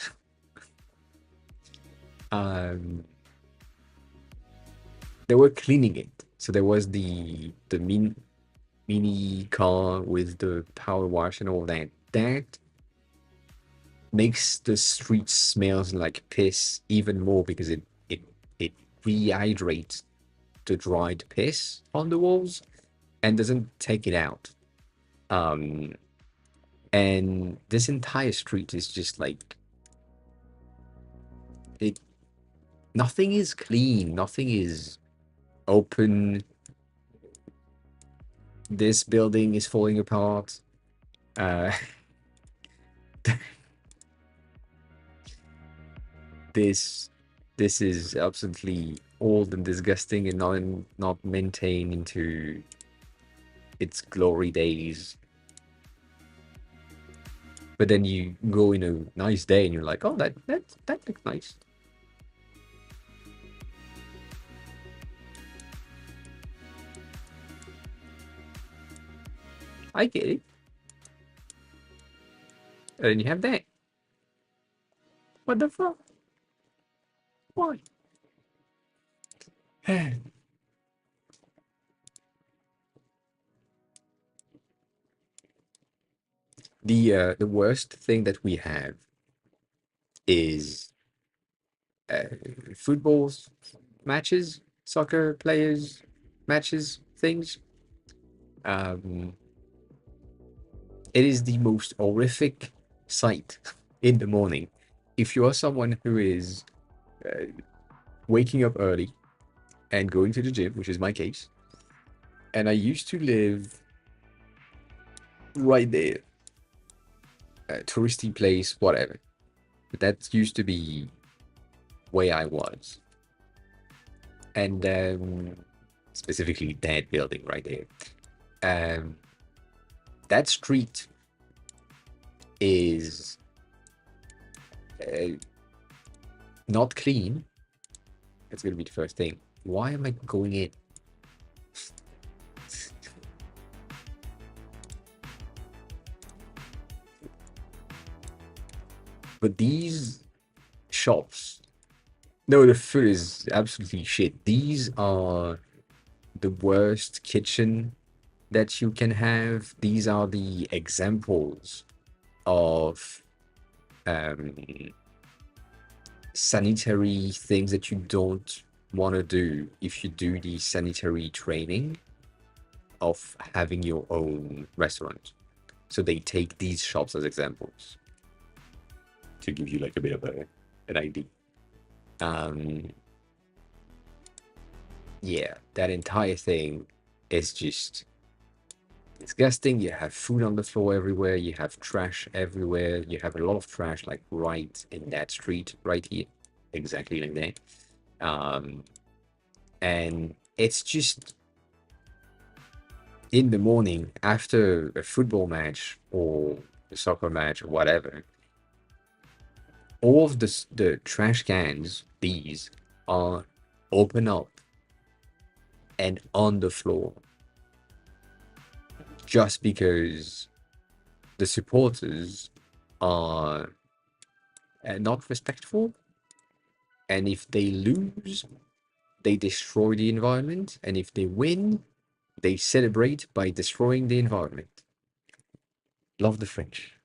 They were cleaning it. So there was the mini car with the power wash and all that. That makes the street smells like piss even more, because it rehydrates the dried piss on the walls and doesn't take it out. And this entire street is just like it. Nothing is clean. Nothing is open. This building is falling apart. This this is absolutely old and disgusting and not maintained into its glory days. But then you go in a nice day and you're like, oh, that looks nice. I get it. And then you have that. What the fuck? Why? The worst thing that we have is footballs matches, soccer players matches, things. It is the most horrific sight in the morning. If you are someone who is waking up early and going to the gym, which is my case, and I used to live right there, touristy place, whatever. But that used to be where I was. And specifically that building right there. That street is not clean. That's gonna be the first thing. Why am I going in? But these shops, no, the food is absolutely shit. These are the worst kitchen that you can have. These are the examples of um, sanitary things that you don't want to do if you do the sanitary training of having your own restaurant. So they take these shops as examples to give you like a bit of an idea. Um, yeah, that entire thing is just disgusting. You have food on the floor everywhere. You have trash everywhere. You have a lot of trash like right in that street right here, exactly like that. And it's just in the morning after a football match or a soccer match or whatever. All of the trash cans, these are open up and on the floor just because the supporters are not respectful, and if they lose they destroy the environment, and if they win they celebrate by destroying the environment. Love the French.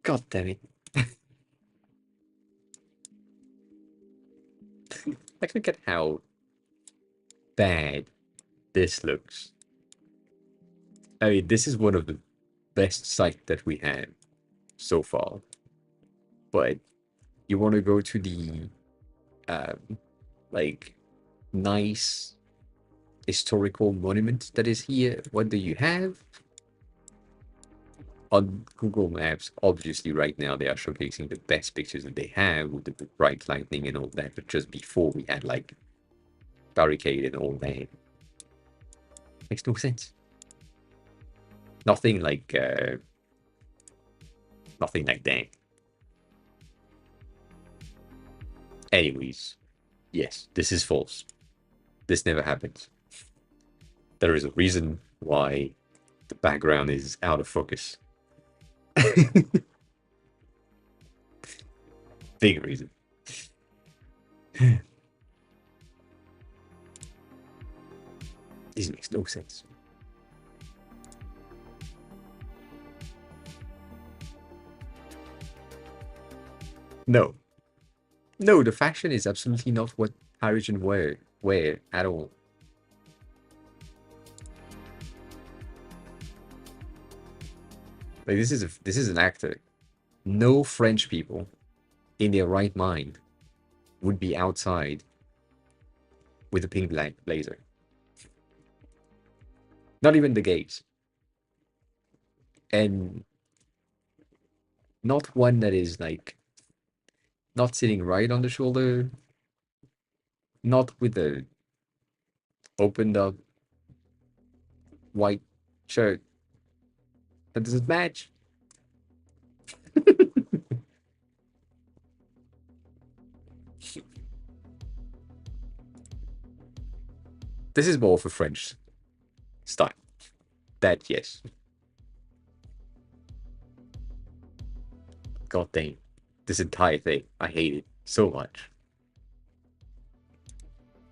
God damn it. Like, look at how bad this looks. I mean, this is one of the best sites that we have so far, but you want to go to the like nice historical monument that is here. What do you have? On Google Maps, obviously right now they are showcasing the best pictures that they have with the bright lightning and all that, but just before we had like barricade and all that. Makes no sense. Nothing like nothing like that. Anyways, yes, this is false. This never happens. There is a reason why the background is out of focus. Big reason. This makes no sense. No. No, the fashion is absolutely not what Parisian wear at all. Like, this is an actor. No French people in their right mind would be outside with a pink blazer. Not even the gays. And not one that is like not sitting right on the shoulder, not with a opened up white shirt that doesn't match. This is more of a French style. That, yes. God dang. This entire thing. I hate it so much.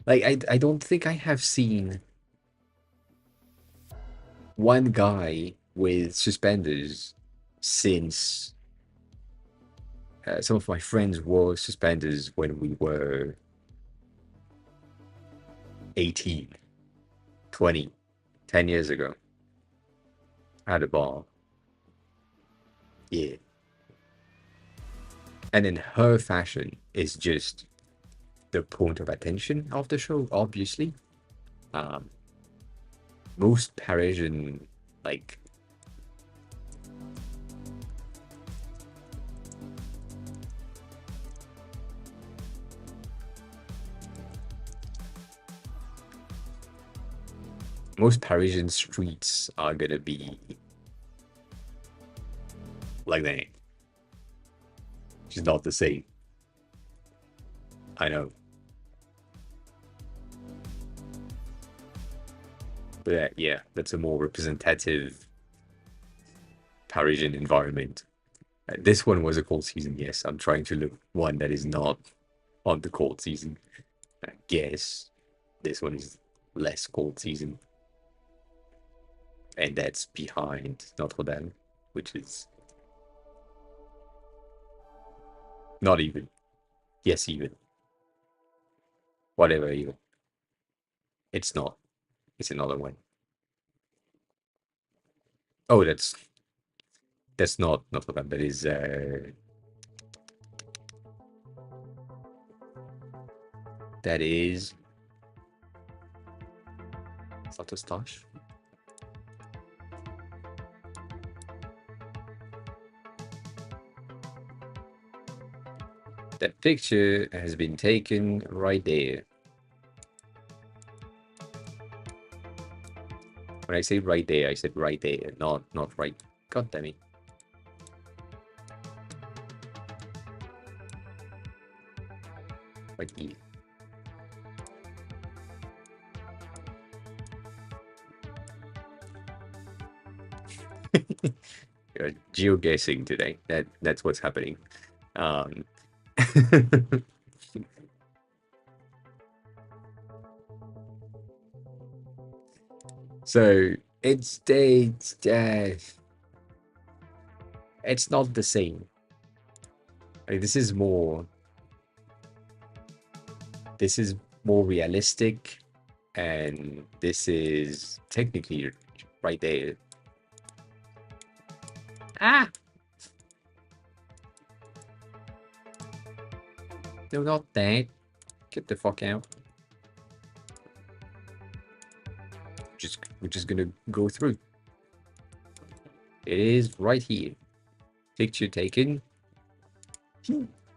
Like, I don't think I have seen one guy with suspenders since some of my friends wore suspenders when we were 18, 20, 10 years ago at a bar. Yeah. And then her fashion is just the point of attention of the show, obviously. Um, most Parisian, like, most Parisian streets are gonna be like that. She's not the same. I know. But yeah, that's a more representative Parisian environment. This one was a cold season, yes. I'm trying to look one that is not on the cold season. I guess this one is less cold season, and that's behind Notre Dame, which is not even. Yes, even. Whatever, even. It's not. It's another one. Oh, that's not Notre Dame. That is that is Saint-Eustache. That picture has been taken right there. When I say right there, I said right there, not right. God damn it. Right here. Geoguessing today. That's what's happening. Um, so it's not the same. Like, this is more realistic, and this is technically right there. Ah, no, not that. Get the fuck out. Just we're just gonna go through. It is right here. Picture taken.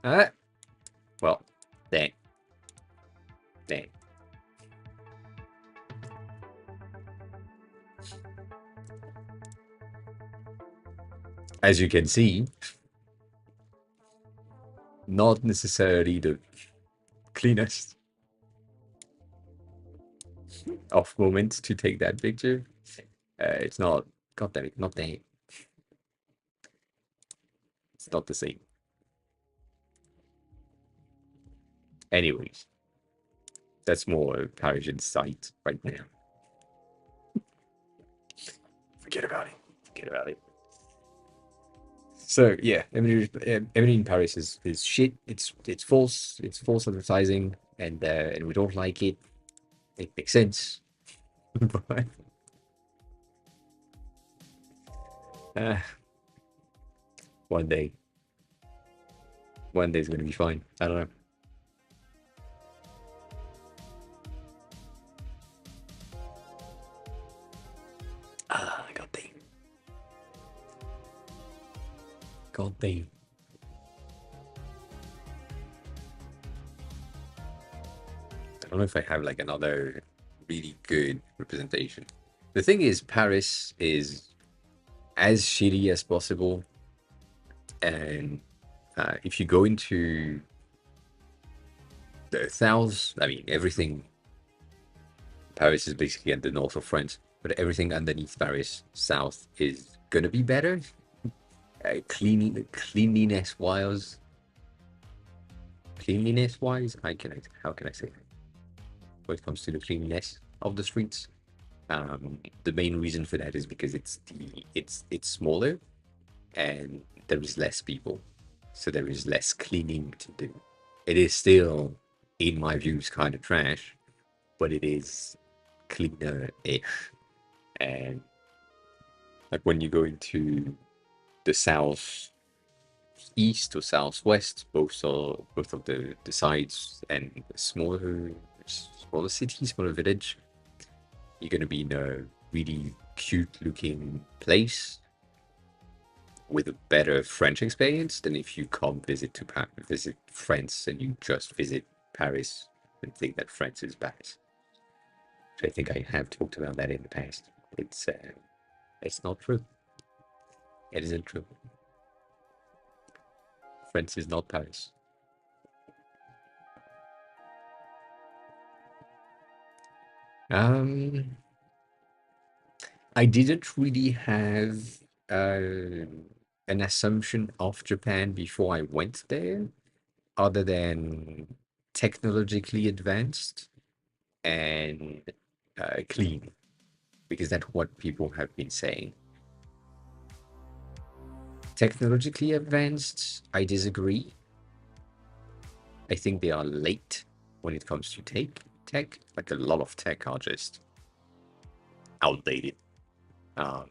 Ah, well, there, there. As you can see, not necessarily the cleanest of moments to take that picture. It's not. God damn it, not that. It's not the same. Anyways, that's more Parisian sight right now. Forget about it. Forget about it. So yeah, everything in Paris is shit. It's false. It's false advertising, and we don't like it. It makes sense, but uh, one day, one day is gonna be fine. I don't know. Ah, god damn, god damn. I don't know if I have like another really good representation. The thing is, Paris is as shitty as possible, and if you go into the south, I mean, everything. Paris is basically at the north of France, but everything underneath Paris, south, is gonna be better. Cleanliness wise, how can I say that? When it comes to the cleanliness of the streets, the main reason for that is because it's smaller and there is less people, so there is less cleaning to do. It is still, in my views, kind of trash, but it is cleaner-ish. And like when you go into the south east or southwest, both of the sides, and smaller city, smaller village, you're gonna be in a really cute looking place with a better French experience than if you come visit France and you just visit Paris and think that France is Paris. So I think I have talked about that in the past. It's not true. It isn't true. France is not Paris. Um, I didn't really have uh, an assumption of Japan before I went there, other than technologically advanced and clean, because that's what people have been saying. Technologically advanced, I disagree. I think they are late when it comes to tech. Like a lot of tech are just outdated. Um,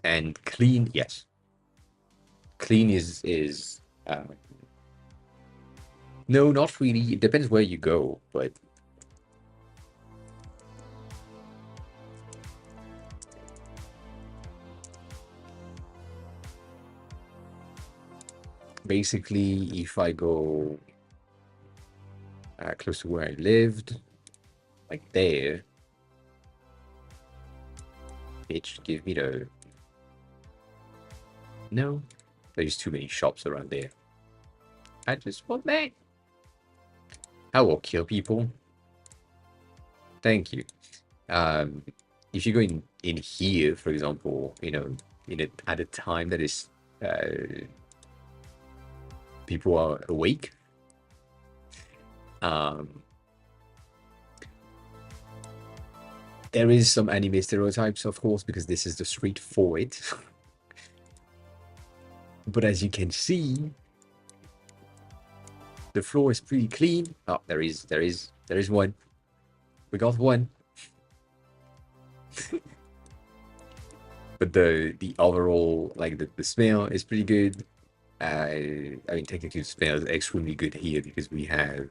and clean, yes, clean is no, not really. It depends where you go, but basically, if I go close to where I lived, like there, bitch, give me the. No, there's too many shops around there. I just want that. I will kill people. Thank you. Um, if you go in here, for example, at a time that is people are awake, um, there is some anime stereotypes, of course, because this is the street for it. But as you can see, the floor is pretty clean. Oh, there is one. We got one. But the overall, like the smell is pretty good. I mean, technically, the smell is extremely good here because we have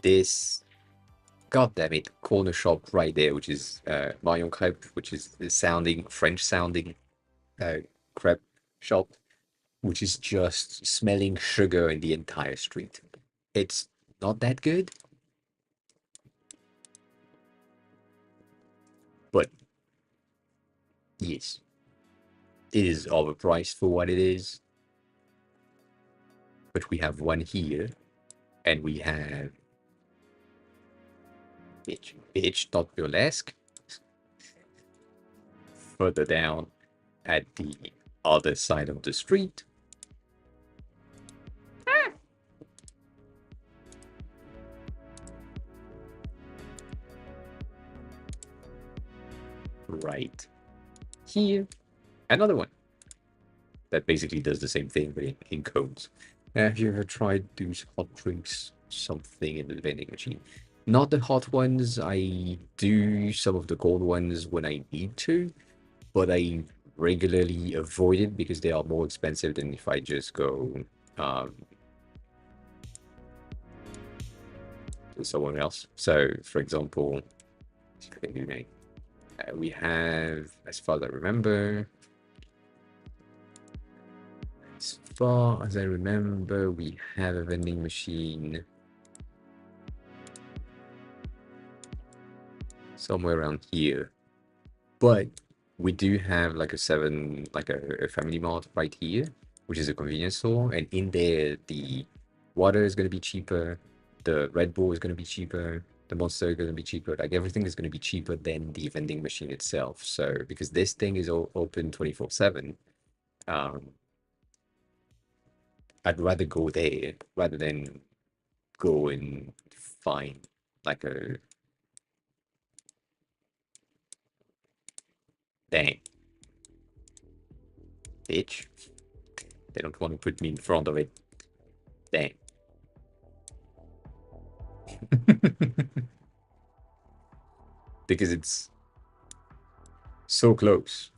this, god damn it, corner shop right there, which is Marion Crepe, which is the French sounding crepe shop, which is just smelling sugar in the entire street. It's not that good, but yes, it is overpriced for what it is. But we have one here, and we have bitch, not burlesque, further down at the other side of the street. Right here, another one that basically does the same thing, but in cones. Have you ever tried those hot drinks, something in the vending machine? Not the hot ones. I do some of the cold ones when I need to, but I regularly avoid it because they are more expensive than if I just go um, to someone else. So, for example, we have, as far as I remember, we have a vending machine somewhere around here. But we do have like a family mart right here, which is a convenience store. And in there, the water is going to be cheaper. The Red Bull is going to be cheaper. The Monster is going to be cheaper. Like everything is going to be cheaper than the vending machine itself. So because this thing is all open 24/7, I'd rather go there rather than go and find like a dang bitch. They don't want to put me in front of it. Dang. Because it's so close.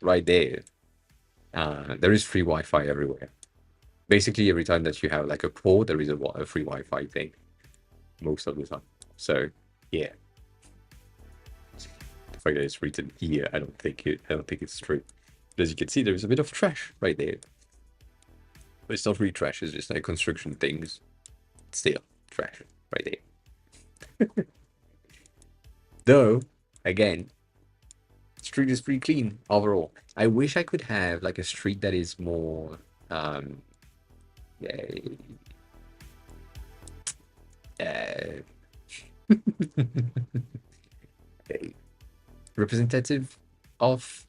Right there. There is free Wi-Fi everywhere. Basically, every time that you have like a port, there is a free Wi-Fi thing. Most of the time. So, yeah. The fact that it's written here, I don't think it's true. But as you can see, there's a bit of trash right there. But it's not really trash, it's just like construction things. Still, trash right there. Though, again, street is pretty clean overall. I wish I could have like a street that is more uh, representative of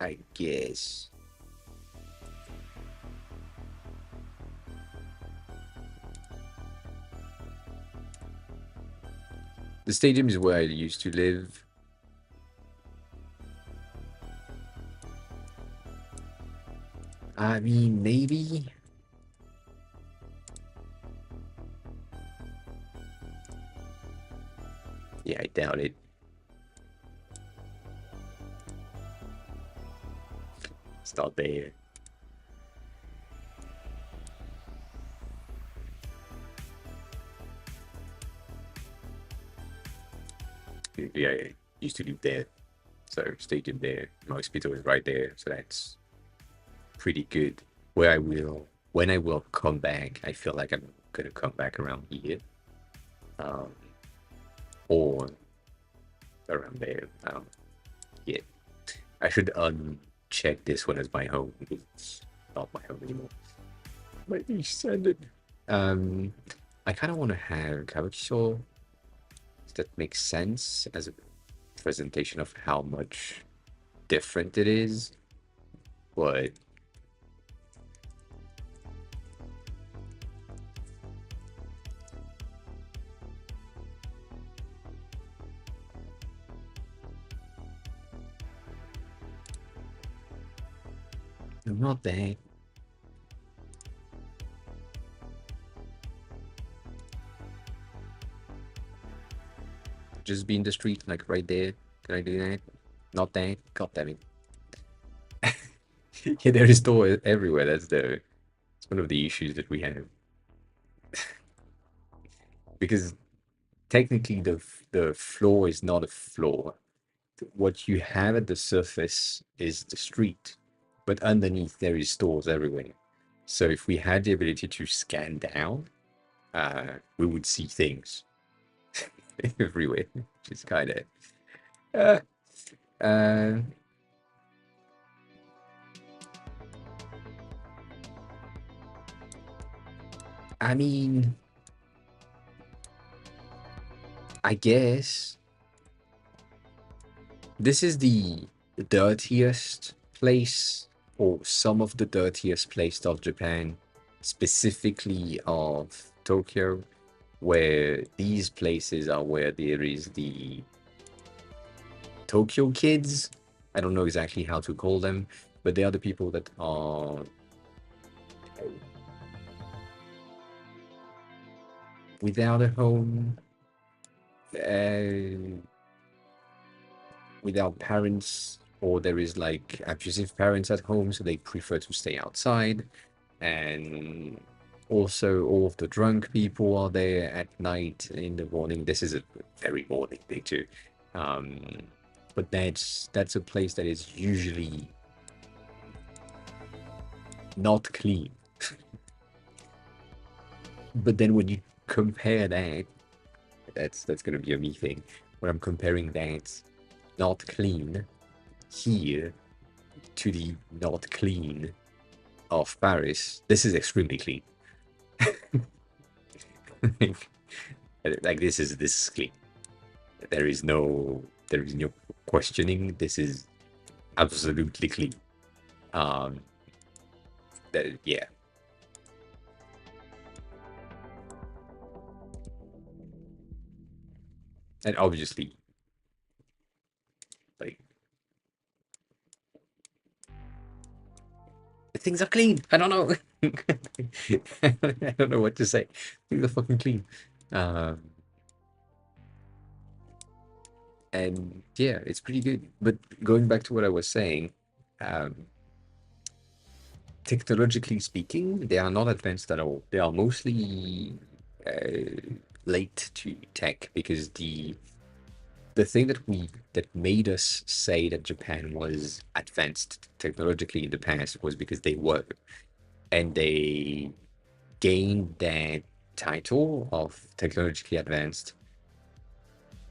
I guess. The stadium is where I used to live. I mean, maybe. Yeah, I doubt it. It's not there. Yeah, I used to live there. So stadium there. My hospital is right there. So that's pretty good. Where I will, when I will come back, I feel like I'm gonna come back around here, um, or around there. Yeah, I should uncheck this one as my home because it's not my home anymore. Might be extended. Um, I kind of want to have kabukicho. That makes sense as a presentation of how much different it is, but not that. Just be in the street, like right there. Can I do that? Not that. God damn it. Yeah, there is door everywhere. It's one of the issues that we have because technically the floor is not a floor. What you have at the surface is the street, but underneath there is stores everywhere. So if we had the ability to scan down, we would see things everywhere, which is kind of uh, uh, I mean, I guess this is the dirtiest place, or some of the dirtiest place of Japan, specifically of Tokyo, where these places are where there is the Tokyo kids. I don't know exactly how to call them, but they are the people that are without a home, uh, without parents, or there is like abusive parents at home, so they prefer to stay outside. And also, all of the drunk people are there at night, in the morning. This is a very morning thing too. Um, but that's a place that is usually not clean. But then when you compare that, that's gonna be a me thing. When I'm comparing that not clean here to the not clean of Paris, this is extremely clean. Like this is clean. There is no questioning. This is absolutely clean. Um, yeah, and obviously, like things are clean. I don't know. I don't know what to say. Things are fucking clean. Um, and yeah, it's pretty good. But going back to what I was saying, um, technologically speaking, they are not advanced at all. They are mostly late to tech because the thing that made us say that Japan was advanced technologically in the past was because they were, and they gained that title of technologically advanced,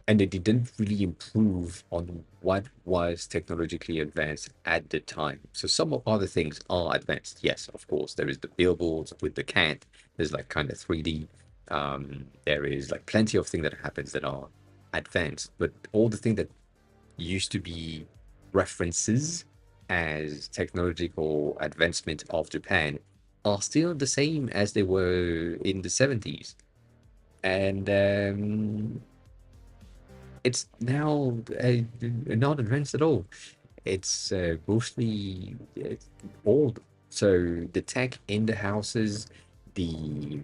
and they didn't really improve on what was technologically advanced at the time. So some of other things are advanced. Yes, of course. There is the billboards with the cat. There's like kind of 3D. There is like plenty of things that happens that are advanced, but all the things that used to be references as technological advancement of Japan are still the same as they were in the 70s. And it's now not advanced at all. It's mostly old. So the tech in the houses, the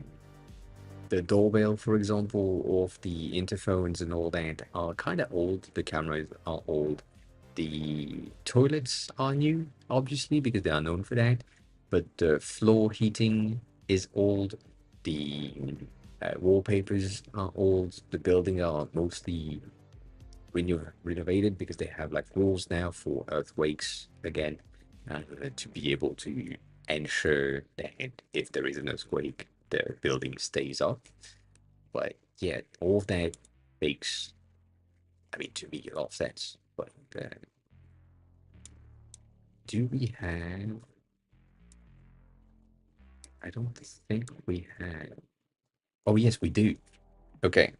the doorbell, for example, of the interphones and all that are kind of old. The cameras are old. The toilets are new, obviously, because they are known for that. But the floor heating is old. The wallpapers are old. The buildings are mostly renovated because they have like rules now for earthquakes again, to be able to ensure that if there is an earthquake, the building stays up. But yeah, all of that makes, I mean, to me, a lot of sense. But do we have? I don't think we have. Oh, yes, we do. Okay.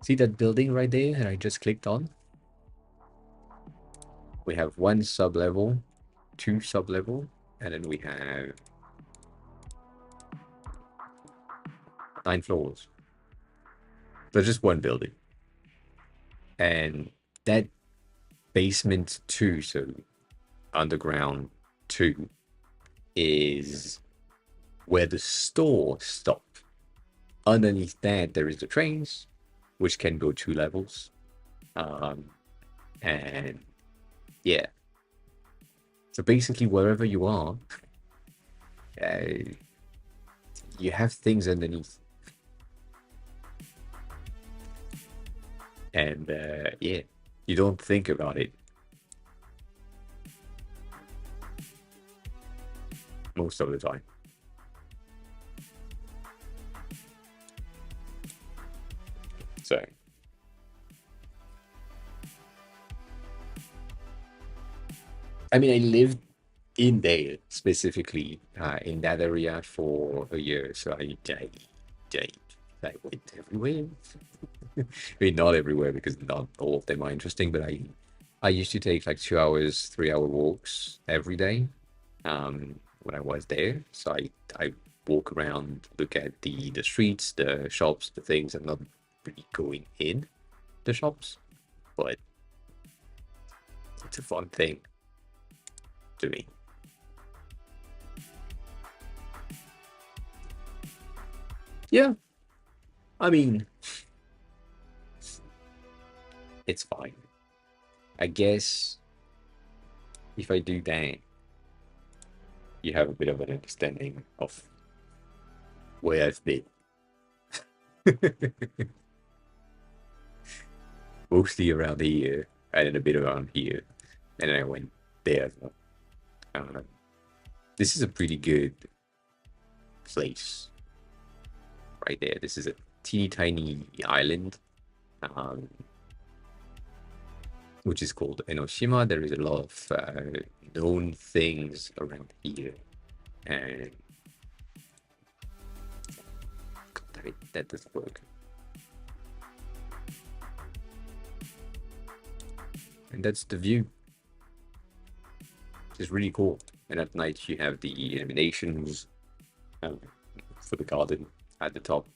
See that building right there that I just clicked on? We have one sub level, two sub level, and then we have 9 floors. There's just one building. And that basement two, so underground two, is where the store stopped. Underneath that, there is the trains, which can go 2 levels. Um, and yeah. So basically, wherever you are, uh, you have things underneath. And yeah, you don't think about it most of the time. So I mean, I lived in there specifically, in that area for a year. So I went everywhere. I mean, not everywhere because not all of them are interesting, but I used to take like 2 hours, 3 hour walks every day, when I was there. So I walk around, look at the streets, the shops, the things. I'm not really going in the shops, but it's a fun thing to me. Yeah, I mean, it's fine. I guess if I do that, you have a bit of an understanding of where I've been. Mostly around here, and then a bit around here, and then I went there as well. I don't know. This is a pretty good place right there. This is a teeny tiny island, um, which is called Enoshima. There is a lot of known things around here, and God, that doesn't work. And that's the view. It's really cool. And at night you have the illuminations, um, for the garden at the top.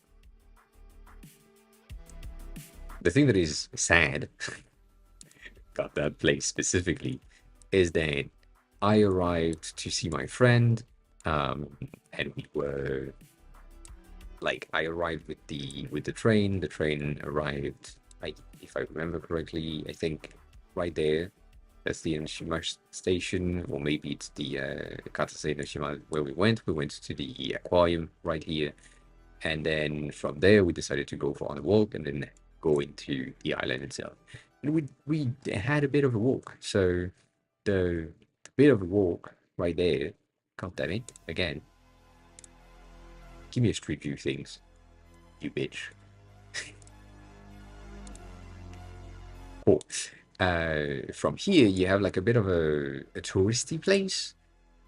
The thing that is sad about that place specifically is that I arrived to see my friend, and we were like, I arrived with the train. The train arrived, if I remember correctly, I think right there. That's the Enoshima station, or maybe it's the Katasei Enoshima where we went. We went to the aquarium right here, and then from there we decided to go for on a walk and then go into the island itself. And we had a bit of a walk. So the bit of a walk right there. God damn it! Again, give me a street view things, you bitch. Cool. From here, you have like a bit of a touristy place,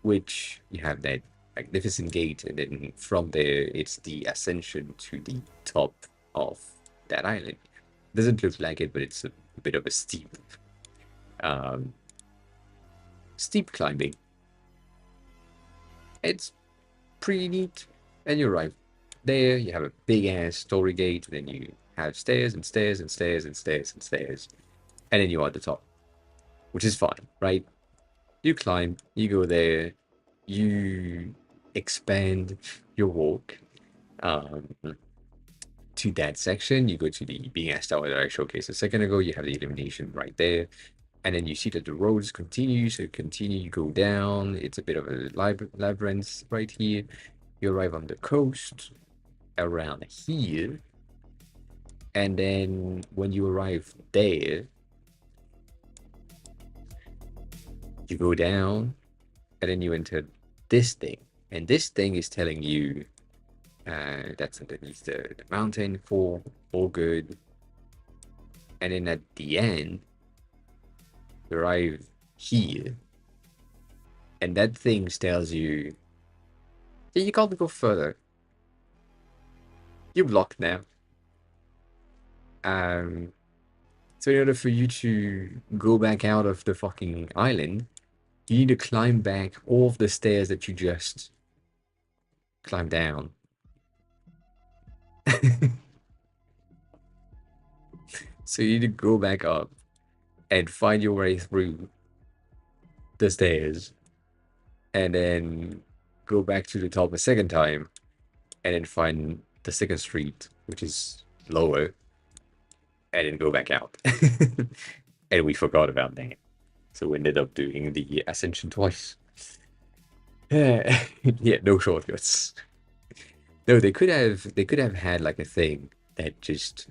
which you have that magnificent gate, and then from there, it's the ascension to the top of that island. Doesn't look like it, but it's a bit of a steep Um, Steep climbing. It's pretty neat. And you arrive there, you have a big ass story gate, then you have stairs and stairs and stairs and stairs and stairs. And then you're at the top, which is fine, right? You climb, you go there, you expand your walk to that section. You go to the being asked tower that I showcased a second ago. You have the illumination right there. And then you see that the roads continue. So continue, you go down. It's a bit of a labyrinth right here. You arrive on the coast around here. And then when you arrive there, you go down and then you enter this thing. And this thing is telling you that's underneath the mountain for all good. And then at the end, you arrive here. And that thing tells you, yeah, you can't go further. You're blocked now. So in order for you to go back out of the fucking island, you need to climb back all of the stairs that you just climbed down. So you need to go back up and find your way through the stairs and then go back to the top a second time and then find the second street, which is lower, and then go back out. And we forgot about that. So we ended up doing the ascension twice. Yeah, no shortcuts. No, they could have had like a thing that just,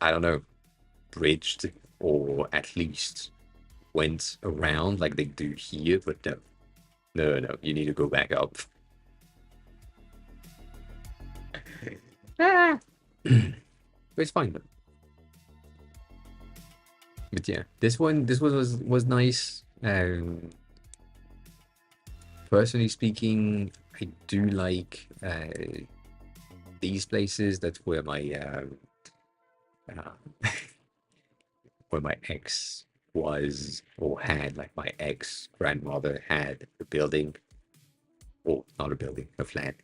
I don't know, bridged or at least went around like they do here, but no. No, you need to go back up. But it's fine though. But yeah, this was nice. Personally speaking, I do like these places. That's where my where my ex was or had, like my ex grandmother had a building, or not a building, a flat.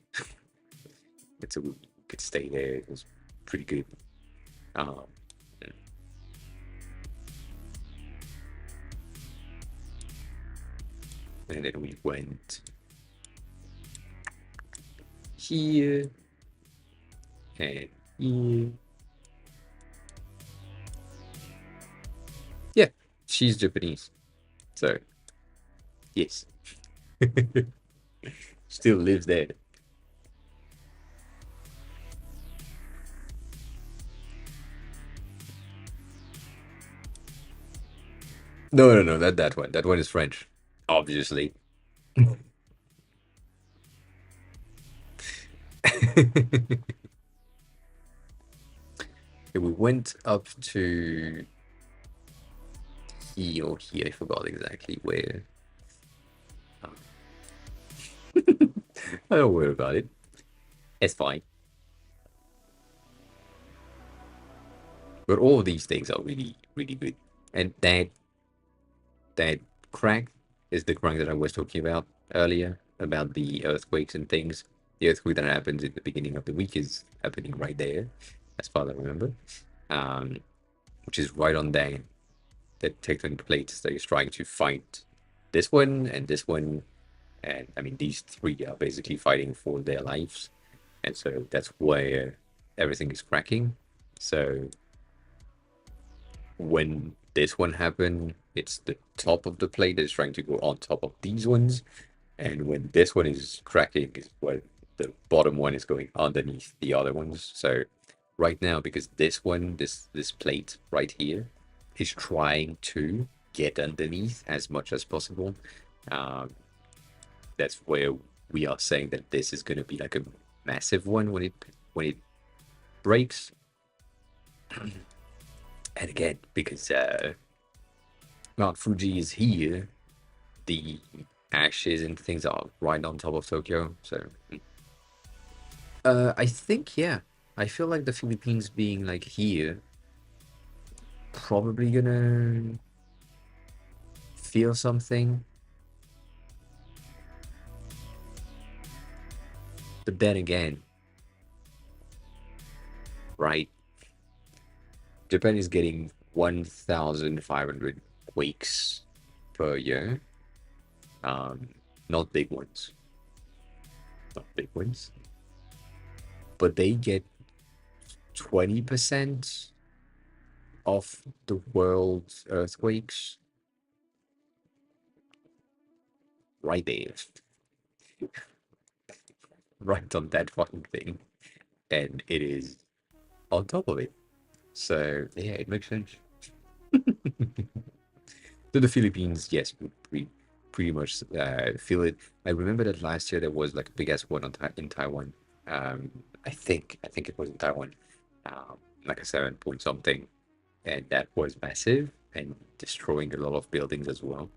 So we could stay there. It was pretty good. Um, and then we went here and here. Yeah, she's Japanese. So, yes. Still lives there. No, that one. That one is French, obviously. We went up to here or here. I forgot exactly where. I don't worry about it. It's fine. But all of these things are really, really good. And that crack is the crack that I was talking about earlier about the earthquakes and things. The earthquake that happens at the beginning of the week is happening right there, as far as I remember, which is right on that tectonic plate that is trying to fight this one and this one. And I mean, these three are basically fighting for their lives. And so that's where everything is cracking. So when this one happened, it's the top of the plate that is trying to go on top of these ones. And when this one is cracking, is where the bottom one is going underneath the other ones. So right now, because this one, this plate right here, is trying to get underneath as much as possible. That's where we are saying that this is going to be like a massive one when it breaks. And again, because Mount Fuji is here, the ashes and things are right on top of Tokyo. So, I think, yeah, I feel like the Philippines being like here, probably gonna feel something. But then again, right? Japan is getting 1,500 quakes per year. Um, not big ones, not big ones, but they get 20% of the world's earthquakes right there, right on that fucking thing, and it is on top of it. So yeah, it makes sense. To the Philippines, yes, we pretty much feel it. I remember that last year there was like a big ass one in Taiwan. I think it was in Taiwan, like a 7 point something, and that was massive and destroying a lot of buildings as well.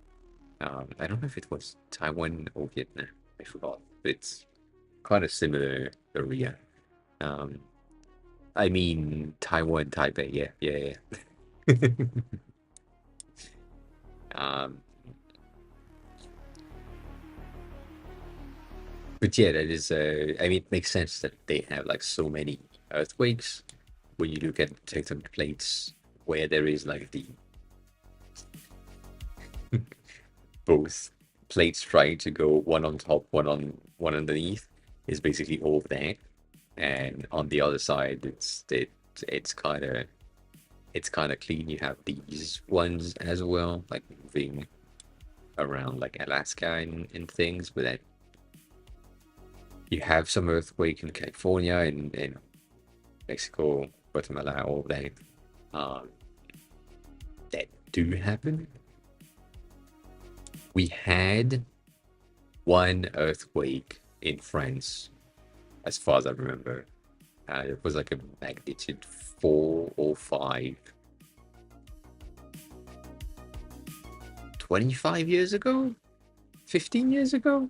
I don't know if it was Taiwan or Vietnam. I forgot. It's kind of similar area. Um, I mean Taiwan, Taipei. Yeah, yeah, yeah. um, but yeah, that is. I mean, it makes sense that they have like so many earthquakes when you look at tectonic plates where there is like the both plates trying to go one on top, one underneath is basically all that, and on the other side, it's kind of clean. You have these ones as well, like moving around like Alaska and things, but then you have some earthquake in California and Mexico, Guatemala, all that um, that do happen. We had one earthquake in France, as far as I remember. It was like a magnitude 4 or 5, 25 years ago, 15 years ago.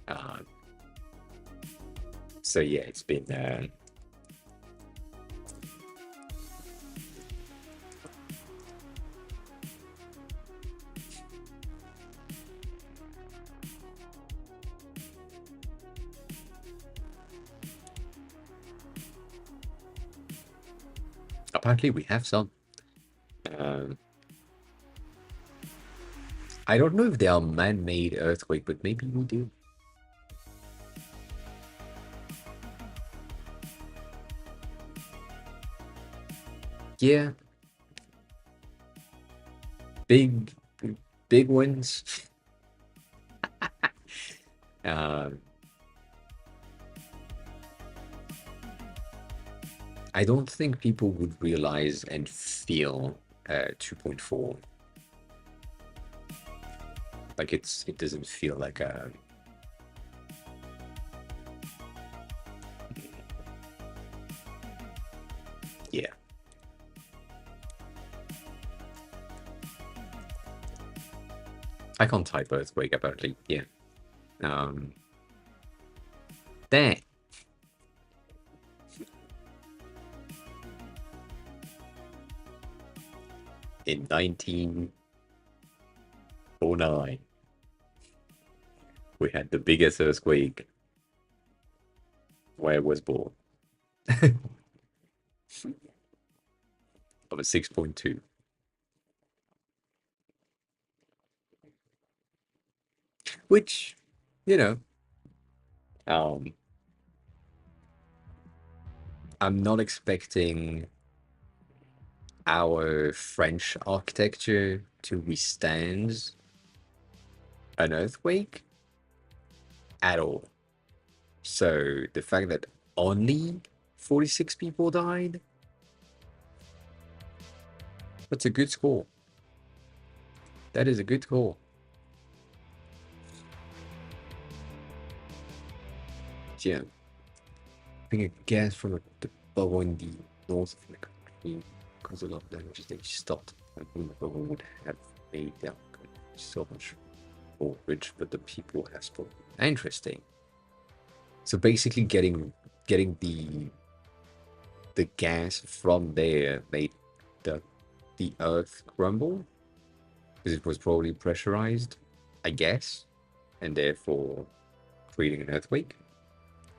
Uh, so yeah, it's been apparently we have some. Um, I don't know if they are man-made earthquake, but maybe we do. Yeah, big, big ones. Um, I don't think people would realize and feel 2.4. Like it doesn't feel like a yeah. I can't type earthquake apparently. Yeah. Um, that in 1909 we had the biggest earthquake where I was born of a 6.2. Which, you know, um, I'm not expecting our French architecture to withstand an earthquake at all. So the fact that only 46 people died, that's a good score. That is a good score. Yeah. Being a gas from the bubble in the north of the country caused a lot of damage. They stopped. And the bubble would have made their so much more rich, but the people have spoken. Interesting. So basically getting the gas from there made the earth crumble. because it was probably pressurized, I guess, and therefore creating an earthquake.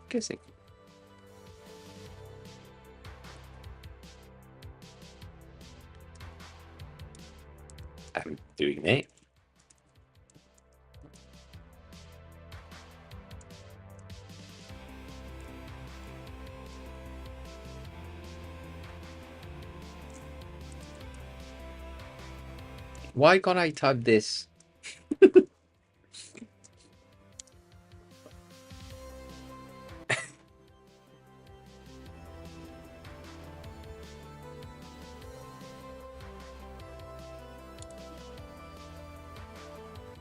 Guessing. I'm doing that. Why can't I type this?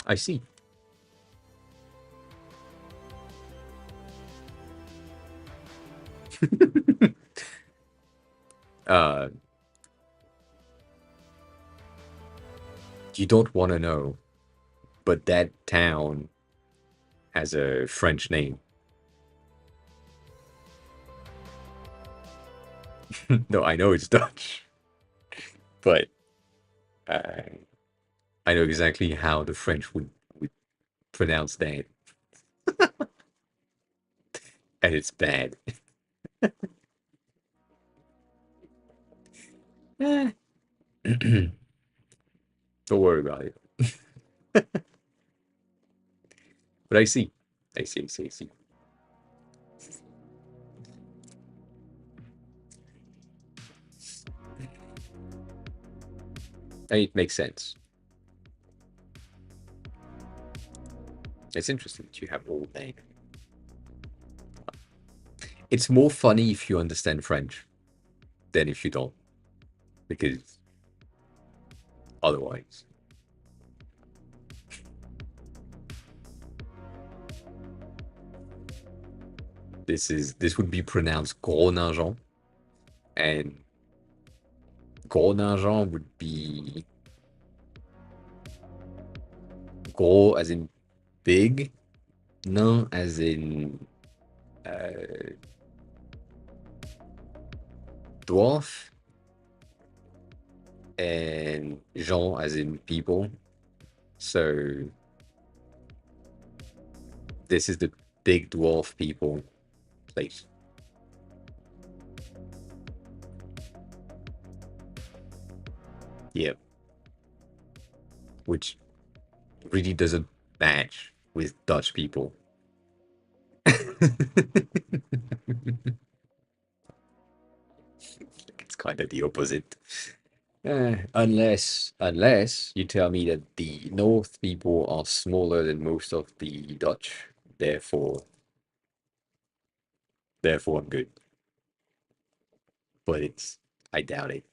I see. uh, you don't want to know, but that town has a French name. No, I know it's Dutch, but uh, I know exactly how the French would pronounce that, and it's bad. Eh, don't worry about it. But I see. I see. And it makes sense. It's interesting that you have all that. It's more funny if you understand French than if you don't, because otherwise. This would be pronounced gros nageant, and gros nageant would be gros as in big, nain as in dwarf, and gens as in people. So this is the big dwarf people place. Yep. Which really doesn't match with Dutch people. It's kind of the opposite. Unless you tell me that the North people are smaller than most of the Dutch, therefore, therefore I'm good. But I doubt it.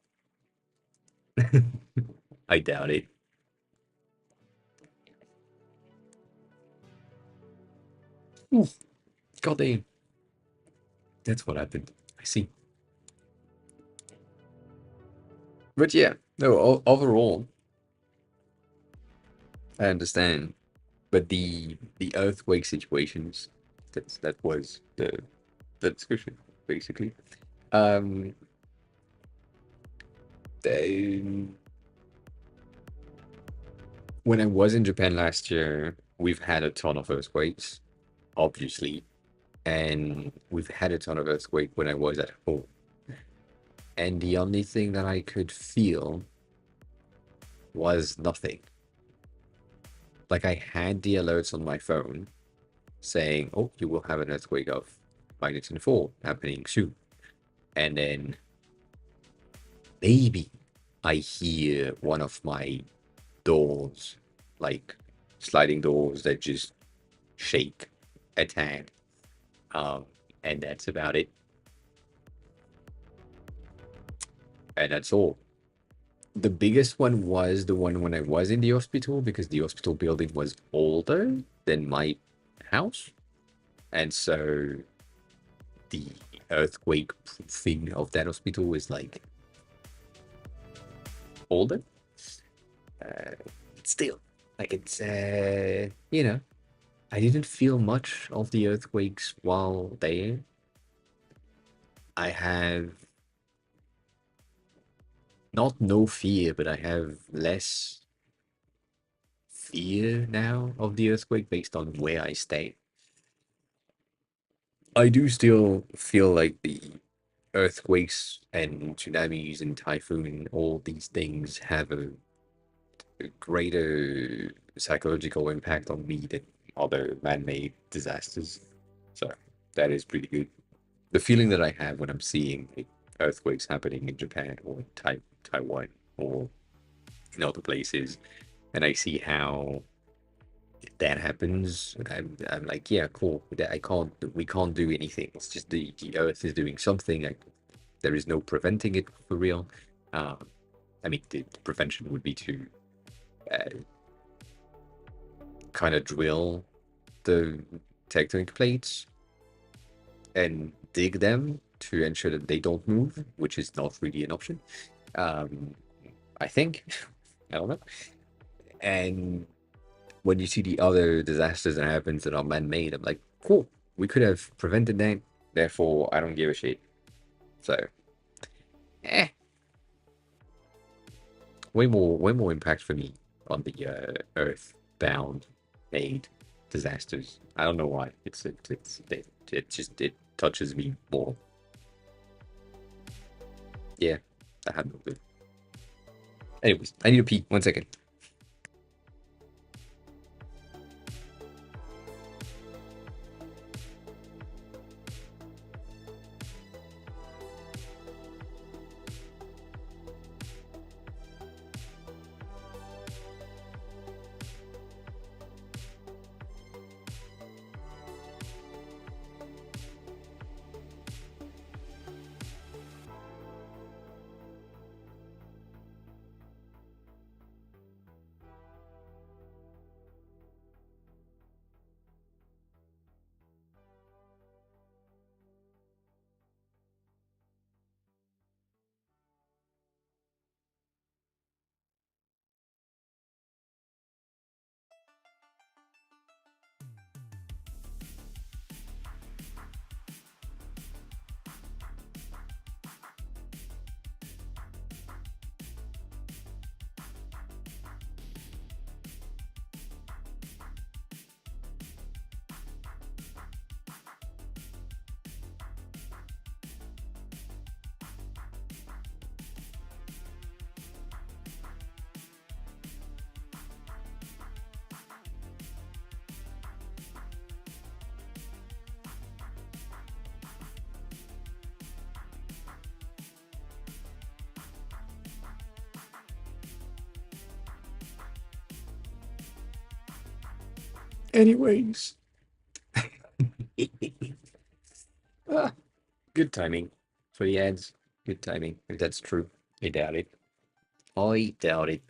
I doubt it. Oof, goddamn, that's what happened. I see. But yeah, no. Overall, I understand. But the earthquake situations, that was the discussion basically. Um, they, when I was in Japan last year, we've had a ton of earthquakes, obviously, and we've had a ton of earthquake when I was at home. And the only thing that I could feel was nothing. Like I had the alerts on my phone saying, "Oh, you will have an earthquake of magnitude 4 happening soon," and then maybe I hear one of my doors, like sliding doors that just shake a tad. Um, and that's about it. And that's all. The biggest one was the one when I was in the hospital because the hospital building was older than my house. And so the earthquake proofing of that hospital was like older. Uh, Still, like I didn't feel much of the earthquakes while there. I have not no fear, but I have less fear now of the earthquake based on where I stay. I do still feel like the earthquakes and tsunamis and typhoon and all these things have a greater psychological impact on me than other man-made disasters. So that is pretty good. The feeling that I have when I'm seeing earthquakes happening in Japan or in Taiwan or in other places, and I see how that happens, I'm like, yeah, cool. We can't do anything. It's just the Earth is doing something. Like, there is no preventing it for real. Um, I mean, the prevention would be to uh, kind of drill the tectonic plates and dig them to ensure that they don't move, which is not really an option. Um, I think. I don't know. And when you see the other disasters that happens that are man-made, I'm like, cool, we could have prevented that. Therefore, I don't give a shit. So, eh, way more impact for me on the Earth-bound made disasters. I don't know why. It just it touches me more. Yeah, I had no clue. Anyways, I need to pee. 1 second. Anyways, ah, good timing for the ads. Good timing, if that's true. I doubt it. I doubt it.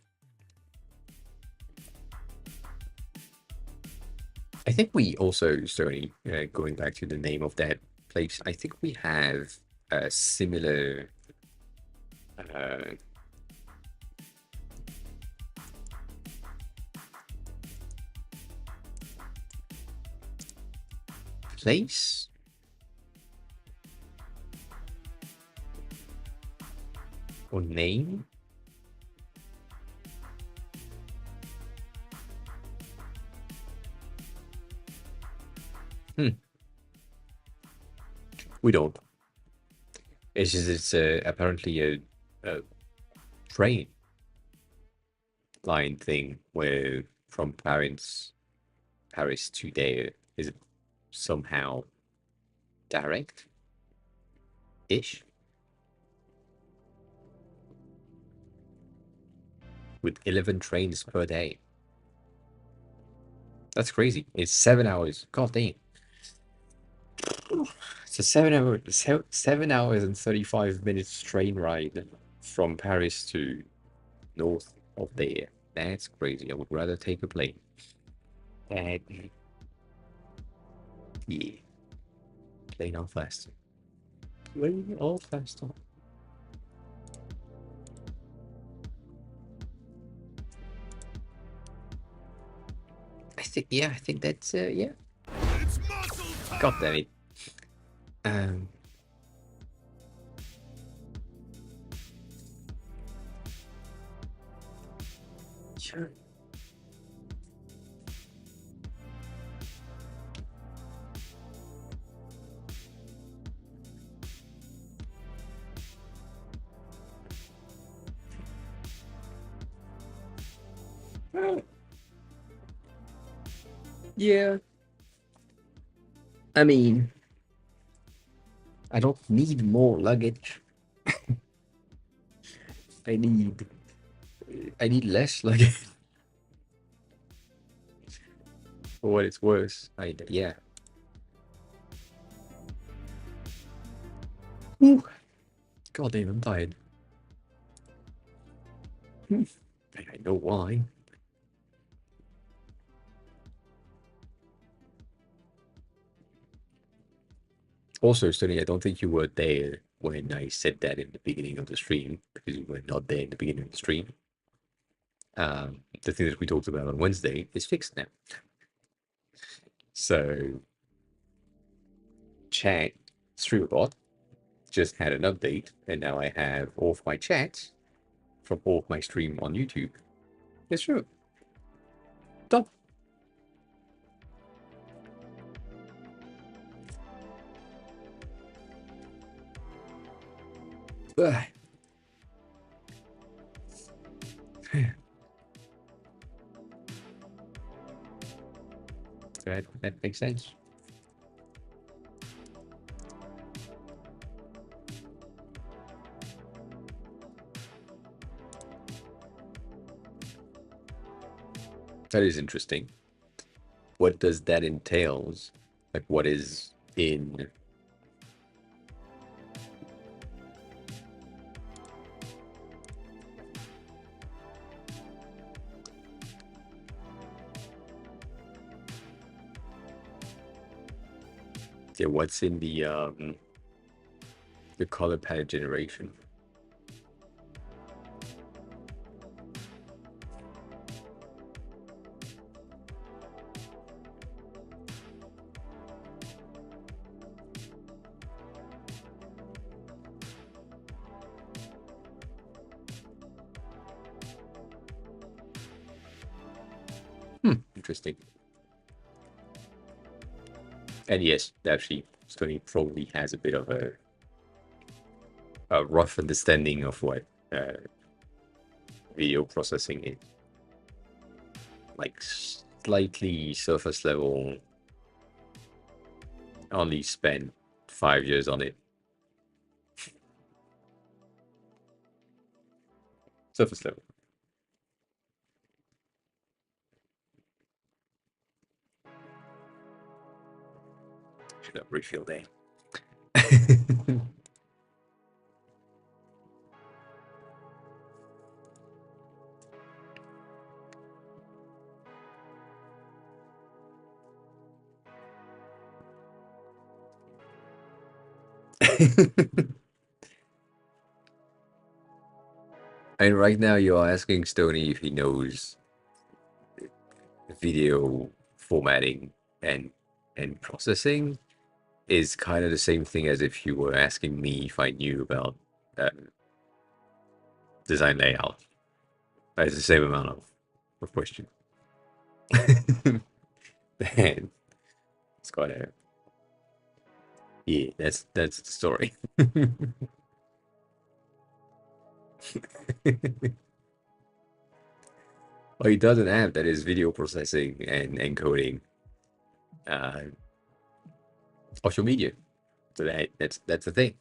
I think we also, Sony, going back to the name of that place, I think we have a similar uh, place or name. Hmm, we don't. It's just it's apparently a train line thing where from Paris to there is somehow direct ish with 11 trains per day. That's crazy. It's 7 hours. God damn. It's a 7 hours and 35 minutes train ride from Paris to north of there. That's crazy. I would rather take a plane. And yeah, plane on faster. Plane on faster. I think that's yeah. God damn it. Um, sure. Yeah, I mean, I don't need more luggage. I need I need less luggage. For what it's worth. Yeah. Ooh. God damn, I'm tired. I know why. Also, Stoney, I don't think you were there when I said that in the beginning of the stream, because you were not there in the beginning of the stream. The thing that we talked about on Wednesday is fixed now. So, chat Streamerbot just had an update, and now I have all of my chats from all of my stream on YouTube. It's true. Done. Ugh. That makes sense. That is interesting. What does that entails? Like, what is in? Yeah, what's in the color palette generation? Interesting. And yes, actually, Stony probably has a bit of a rough understanding of what video processing is. Like slightly surface level. Only spent 5 years on it. Surface level. Should have refill day. And right now you're asking Stony if he knows video formatting and processing is kind of the same thing as if you were asking me if I knew about design layout. It's the same amount of question. Man, it's quite a yeah. That's the story. What he doesn't have that is video processing and encoding uh, social media. So that's the thing.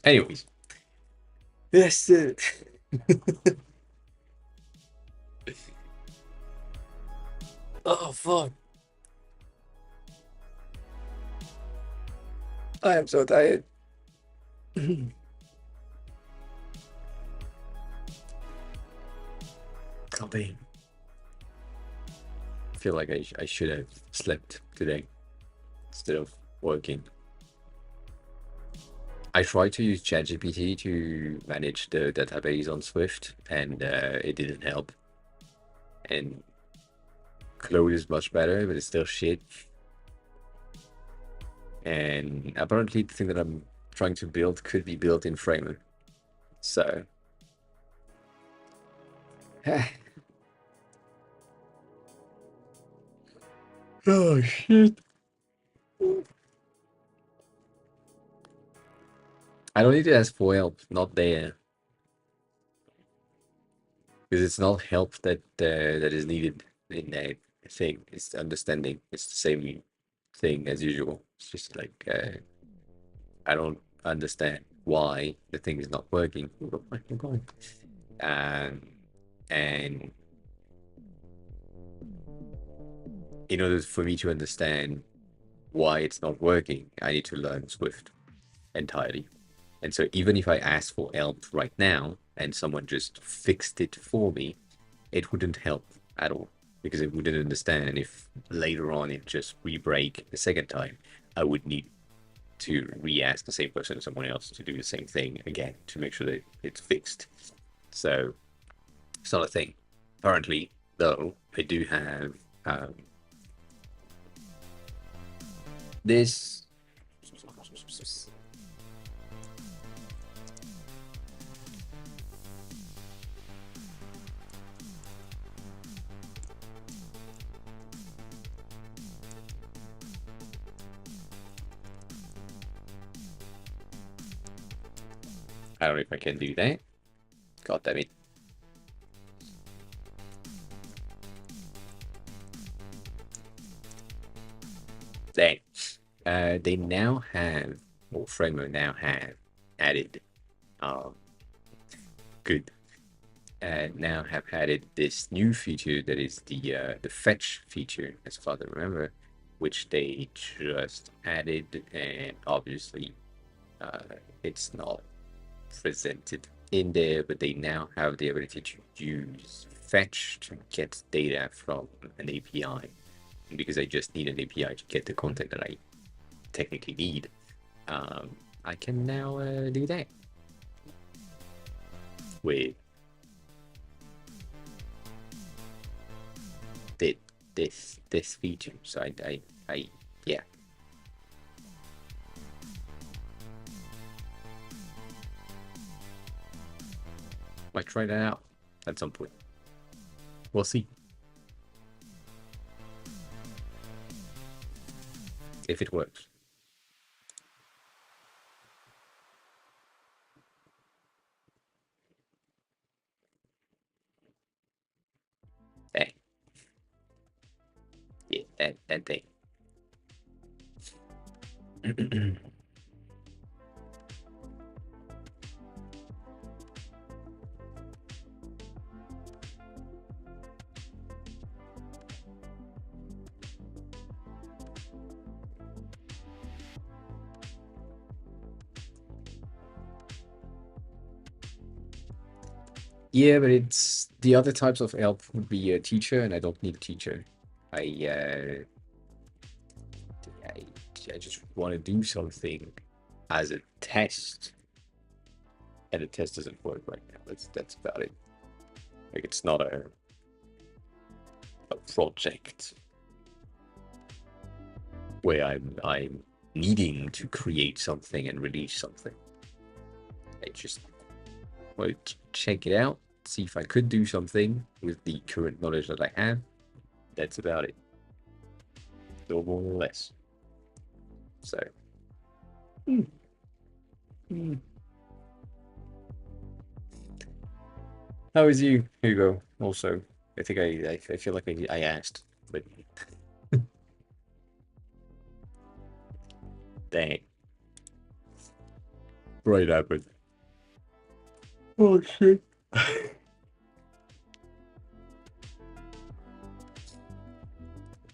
Anyways, that's it. Oh fuck! I am so tired. Copy. I feel like I should have slept today instead of working. I tried to use ChatGPT to manage the database on Swift, and it didn't help. And Claude is much better, but it's still shit. And apparently the thing that I'm trying to build could be built in Figma. So, oh shit. I don't need to ask for help, not there. Because it's not help that is needed in that thing. It's understanding. It's the same thing as usual. It's just like I don't understand why the thing is not working. Um, and in order for me to understand why it's not working, I need to learn Swift entirely. And so even if I asked for help right now and someone just fixed it for me, it wouldn't help at all because it wouldn't understand. And if later on it just re-break the second time, I would need to re-ask the same person, someone else, to do the same thing again to make sure that it's fixed. So it's not a thing. Apparently, though, I do have this. I don't know if I can do that. God damn it. Then they now have, or Fremo now have added, good, now have added this new feature that is the fetch feature, as far as I remember, which they just added, and obviously it's not presented in there, but they now have the ability to use fetch to get data from an API. And because I just need an API to get the content that I technically need, I can now do that with this feature. So I yeah. Might try that out at some point. We'll see if it works. Hey, yeah, that thing. Yeah, but it's the other types of help would be a teacher, and I don't need a teacher. I uh, I, I just want to do something as a test, and the test doesn't work right now. That's about it. Like it's not a project where I'm needing to create something and release something. I just want to check it out, see if I could do something with the current knowledge that I have. That's about it. No more or less. So. How is you, Hugo? Also, I think I feel like I asked, but dang, right happened. Oh shit.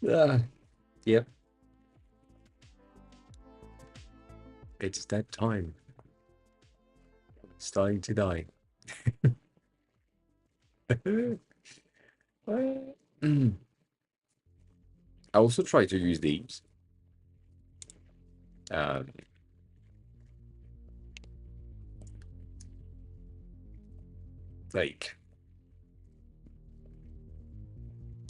Ah, yep, it's that time. It's starting to die. I also try to use these. Um, like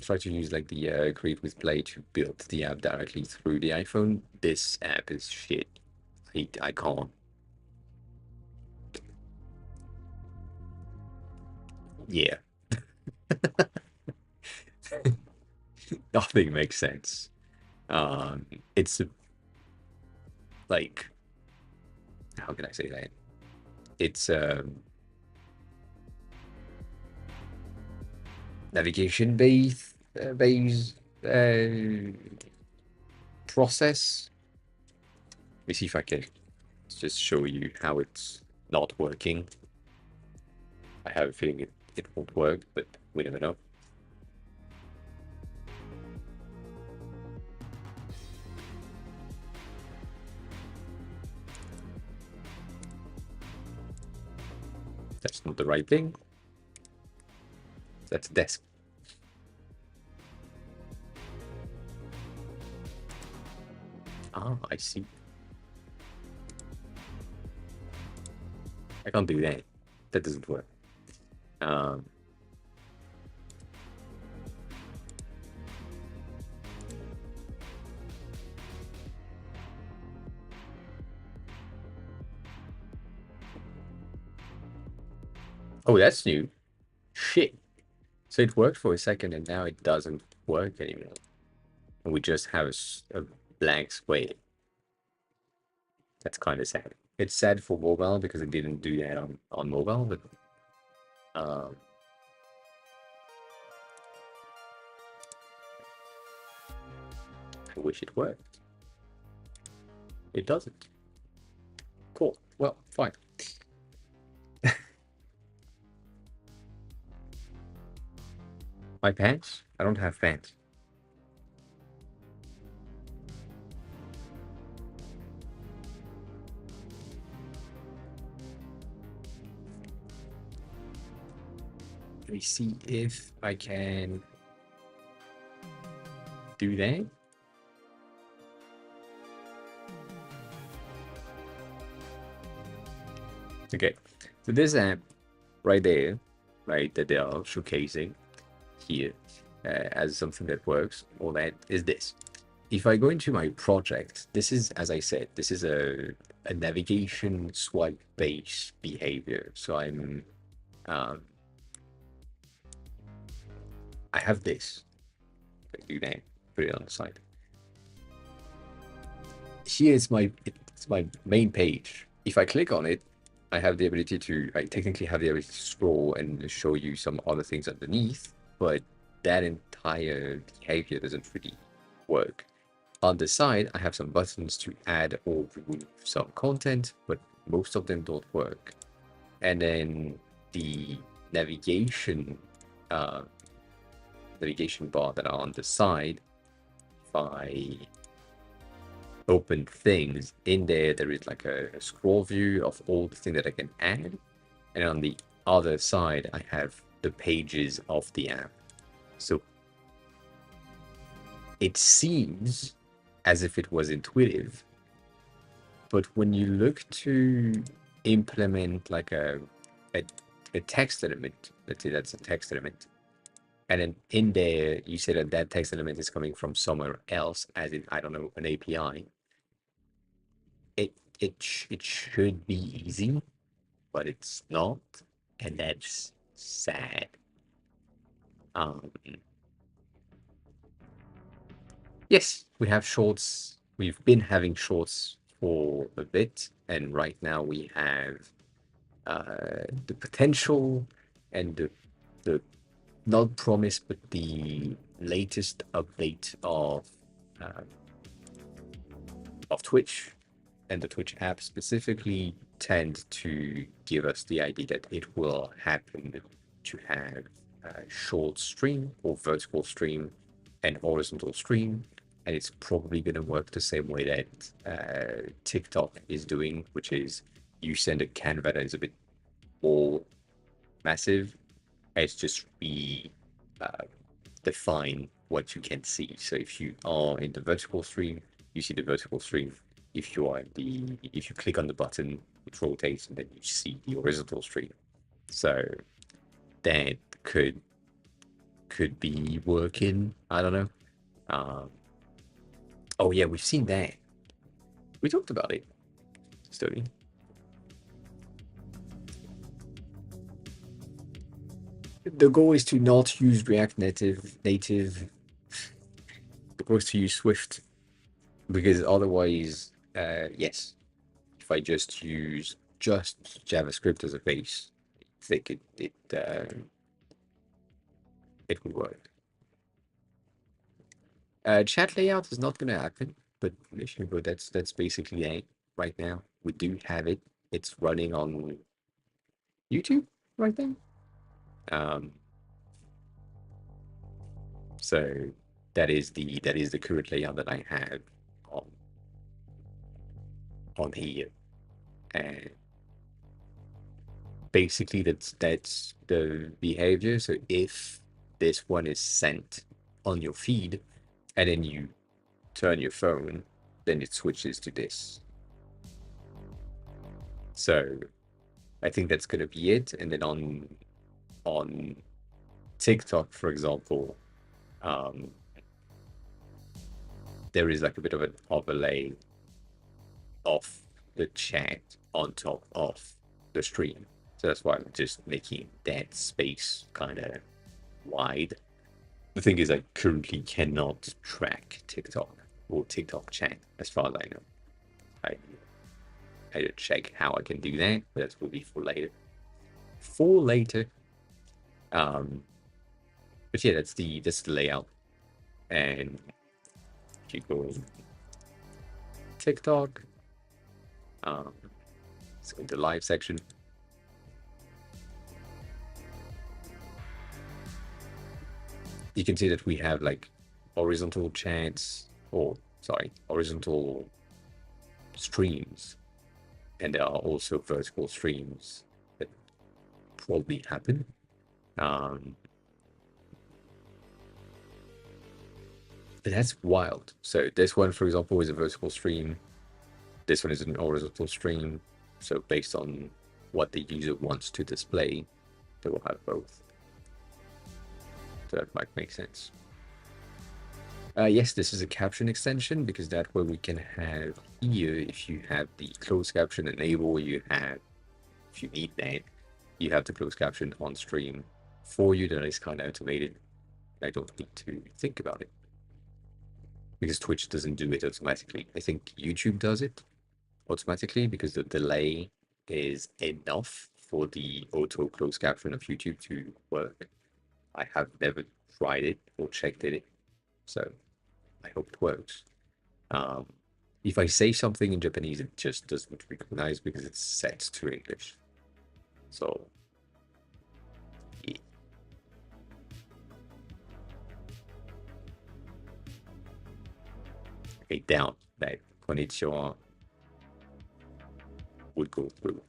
try to use like the Create with Play to build the app directly through the iPhone. This app is shit. I can't. Yeah. Nothing makes sense. It's like, how can I say that? It's navigation based process. Let me see if I can just show you how it's not working. I have a feeling it won't work, but we never know. That's not the right thing. That's a desk. Ah, I see. I can't do that. That doesn't work. Oh, that's new. Shit. So it worked for a second and now it doesn't work anymore. And we just have a blank square. That's kind of sad. It's sad for mobile because it didn't do that on mobile, but um, I wish it worked. It doesn't. Cool. Well, fine. My pants? I don't have pants. Let me see if I can do that. Okay, so this app right there, right, that they are showcasing here as something that works, all that is this. If I go into my project, this is, as I said, this is a navigation swipe based behavior. So I have this. Do that, put it on the side. Here is it's my main page. If I click on it, I have the ability to, I technically have the ability to scroll and show you some other things underneath, but that entire behavior doesn't really work. On the side, I have some buttons to add or remove some content, but most of them don't work. And then the navigation navigation bar that are on the side, if I open things in there, there is like a scroll view of all the things that I can add. And on the other side, I have the pages of the app. So it seems as if it was intuitive, but when you look to implement like a text element, let's say that's a text element, and then in there you say that that text element is coming from somewhere else, as in, I don't know, an API. It should be easy, but it's not, and that's sad. Yes, we have shorts. We've been having shorts for a bit, and right now we have the potential and the not promise, but the latest update of Twitch and the Twitch app specifically tend to give us the idea that it will happen to have a short stream or vertical stream and horizontal stream. And it's probably going to work the same way that TikTok is doing, which is you send a Canva that is a bit more massive. It's just define what you can see. So if you are in the vertical stream, you see the vertical stream. If you click on the button, it rotates and then you see the horizontal stream. So that could could be working. I don't know. Um, oh yeah, we've seen that. We talked about it, Stony. The goal is to not use React Native. The goal is to use Swift because otherwise, yes, if I just use just JavaScript as a base, I think it would work. Chat layout is not going to happen, but that's basically it right now. We do have it. It's running on YouTube right now. Um, so that is the current layout that I have on here, and basically that's the behavior. So if this one is sent on your feed, and then you turn your phone, then it switches to this. So I think that's gonna be it. And then on TikTok, for example, um, there is like a bit of an overlay of the chat on top of the stream. So that's why I'm just making that space kind of wide. The thing is, I currently cannot track TikTok or TikTok chat, as far as I know. I I had to check how I can do that, but that will be for later. For later. But yeah, that's the layout. And if you go TikTok, let's go into live section. You can see that we have like horizontal chats, or sorry, horizontal streams, and there are also vertical streams that probably happen. But that's wild. So this one, for example, is a vertical stream. This one is an horizontal stream. So based on what the user wants to display, they will have both. So that might make sense. Yes, this is a caption extension because that way we can have here, if you have the closed caption enable, if you need that, you have the closed caption on stream for you. That is kind of automated. I don't need to think about it because Twitch doesn't do it automatically. I think YouTube does it automatically because the delay is enough for the auto closed caption of YouTube to work. I have never tried it or checked it, so I hope it works. If I say something in Japanese, it just doesn't recognize because it's set to English. So, yeah. I doubt that konnichiwa would go through.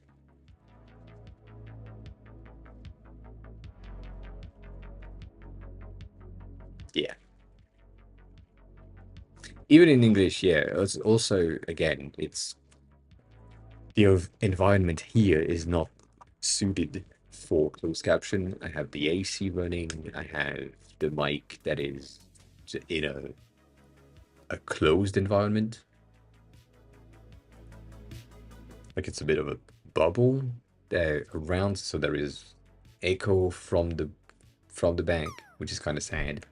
Yeah. Even in English, yeah. It's also, again, it's the environment here is not suited for closed caption. I have the AC running. I have the mic that is in a closed environment. Like it's a bit of a bubble around, so there is echo from the back, which is kind of sad,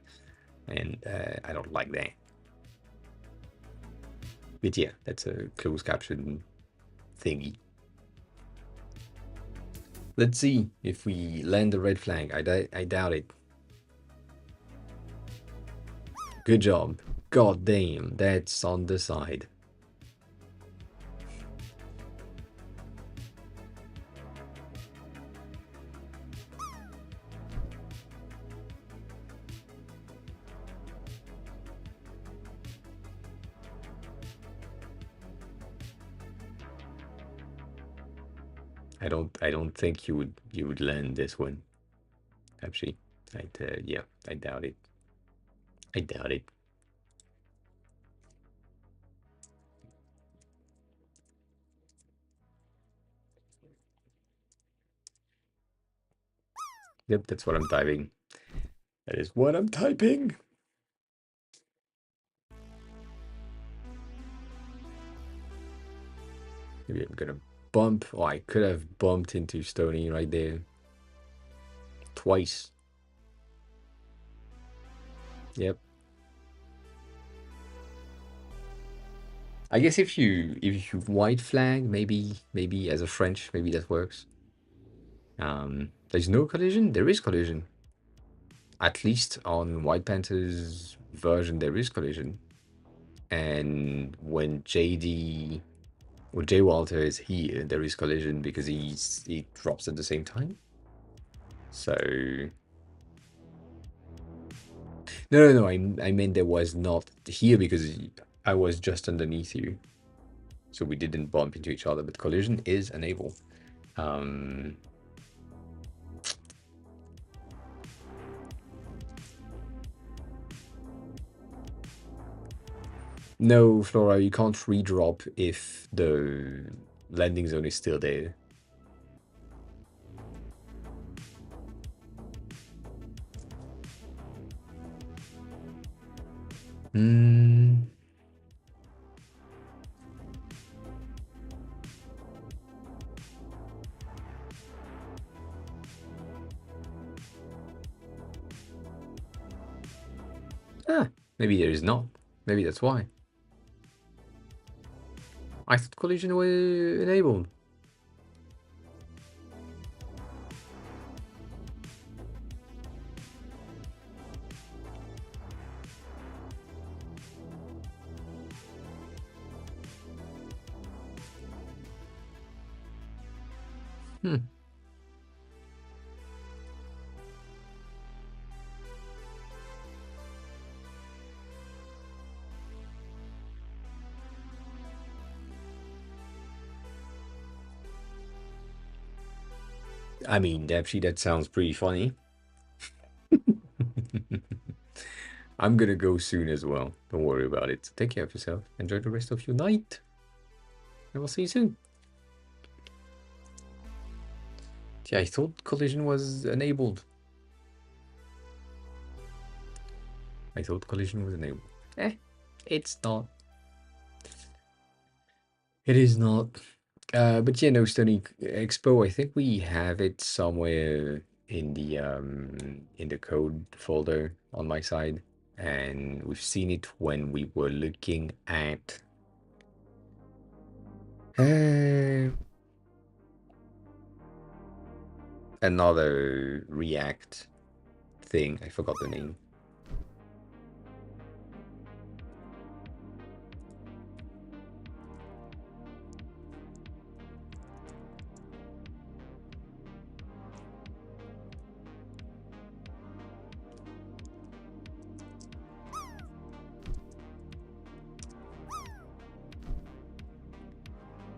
and I don't like that. But yeah, that's a closed caption thingy. Let's see if we land the red flag. I doubt it. Good job. God damn, that's on the side. I don't think you would land this one. Actually, yeah, I doubt it. I doubt it. Yep, that's what I'm typing. That is what I'm typing. Maybe I'm gonna bump. Oh, I could have bumped into Stony right there. Twice. Yep. I guess if you white flag, maybe as a French, maybe that works. There's no collision? There is collision. At least on White Panther's version, there is collision. And when Jay Walter is here, there is collision because he drops at the same time. So no. I meant there was not here because I was just underneath you, so we didn't bump into each other. But collision is enabled. Um, no, Flora, you can't redrop if the landing zone is still there. Hmm. Ah, maybe there is not. Maybe that's why. I thought collision was enabled. Hmm. I mean, actually, that sounds pretty funny. I'm gonna go soon as well. Don't worry about it. Take care of yourself. Enjoy the rest of your night. And we'll see you soon. Yeah, I thought collision was enabled. I thought collision was enabled. It's not. It is not. But yeah, no, Stony Expo. I think we have it somewhere in the code folder on my side, and we've seen it when we were looking at another React thing. I forgot the name.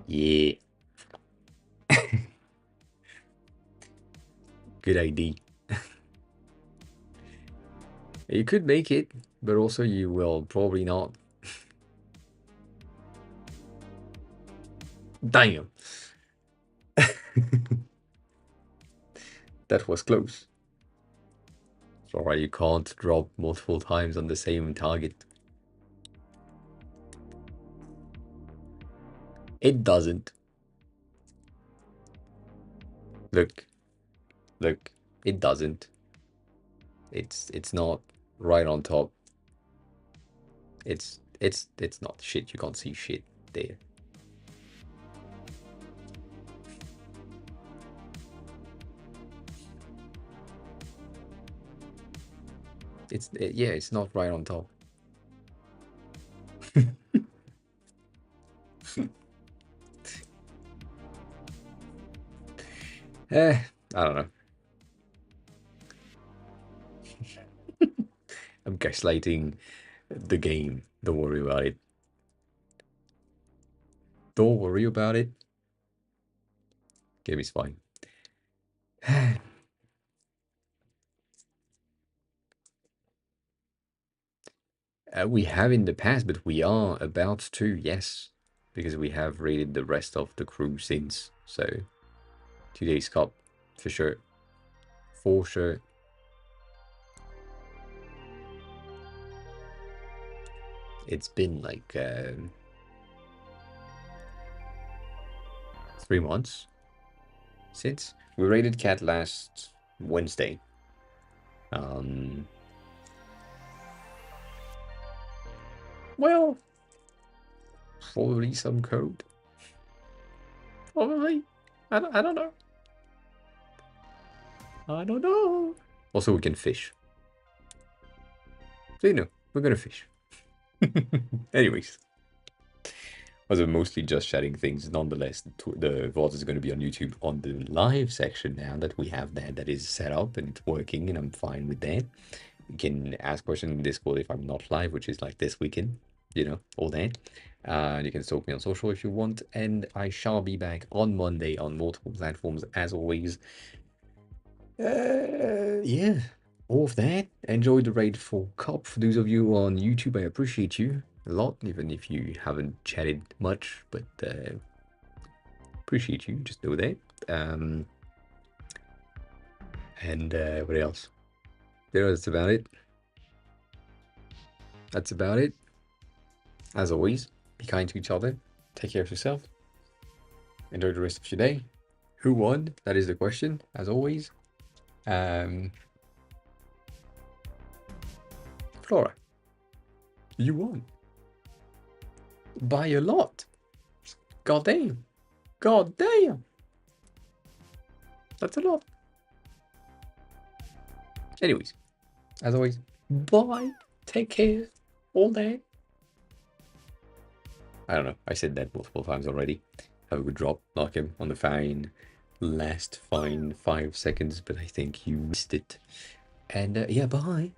Yeah, good idea. You could make it, but also you will probably not. Damn. That was close. It's alright, you can't drop multiple times on the same target. It doesn't. Look, look, it doesn't. It's not right on top. It's not shit. You can't see shit there. Yeah, it's not right on top. I don't know. I'm gaslighting the game. Don't worry about it. Don't worry about it. Game is fine. We have in the past, but we are about to, yes, because we have raided the rest of the crew since. So, today's cup, for sure. For sure. It's been like 3 months since we raided cat last Wednesday. Well, probably some code. Probably. I don't know. I don't know. Also, we can fish. So, you know, we're gonna fish. Anyways. Also, mostly just chatting things. Nonetheless, the VOD is going to be on YouTube on the live section now that we have that is set up and it's working, and I'm fine with that. You can ask questions in Discord if I'm not live, which is like this weekend, you know, all that. You can stalk me on social if you want, and I shall be back on Monday on multiple platforms as always. Yeah, all of that. Enjoy the raid for Cop. For those of you on YouTube, I appreciate you a lot, even if you haven't chatted much, but appreciate you. Just know that. And what else? That's about it. That's about it. As always, be kind to each other. Take care of yourself. Enjoy the rest of your day. Who won? That is the question, as always. Flora, you won. By a lot. God damn. God damn. That's a lot. Anyways, as always, bye. Take care. All that. I don't know. I said that multiple times already. Have a good drop. Knock him on the fine. Last fine 5 seconds, but I think you missed it. And yeah, bye.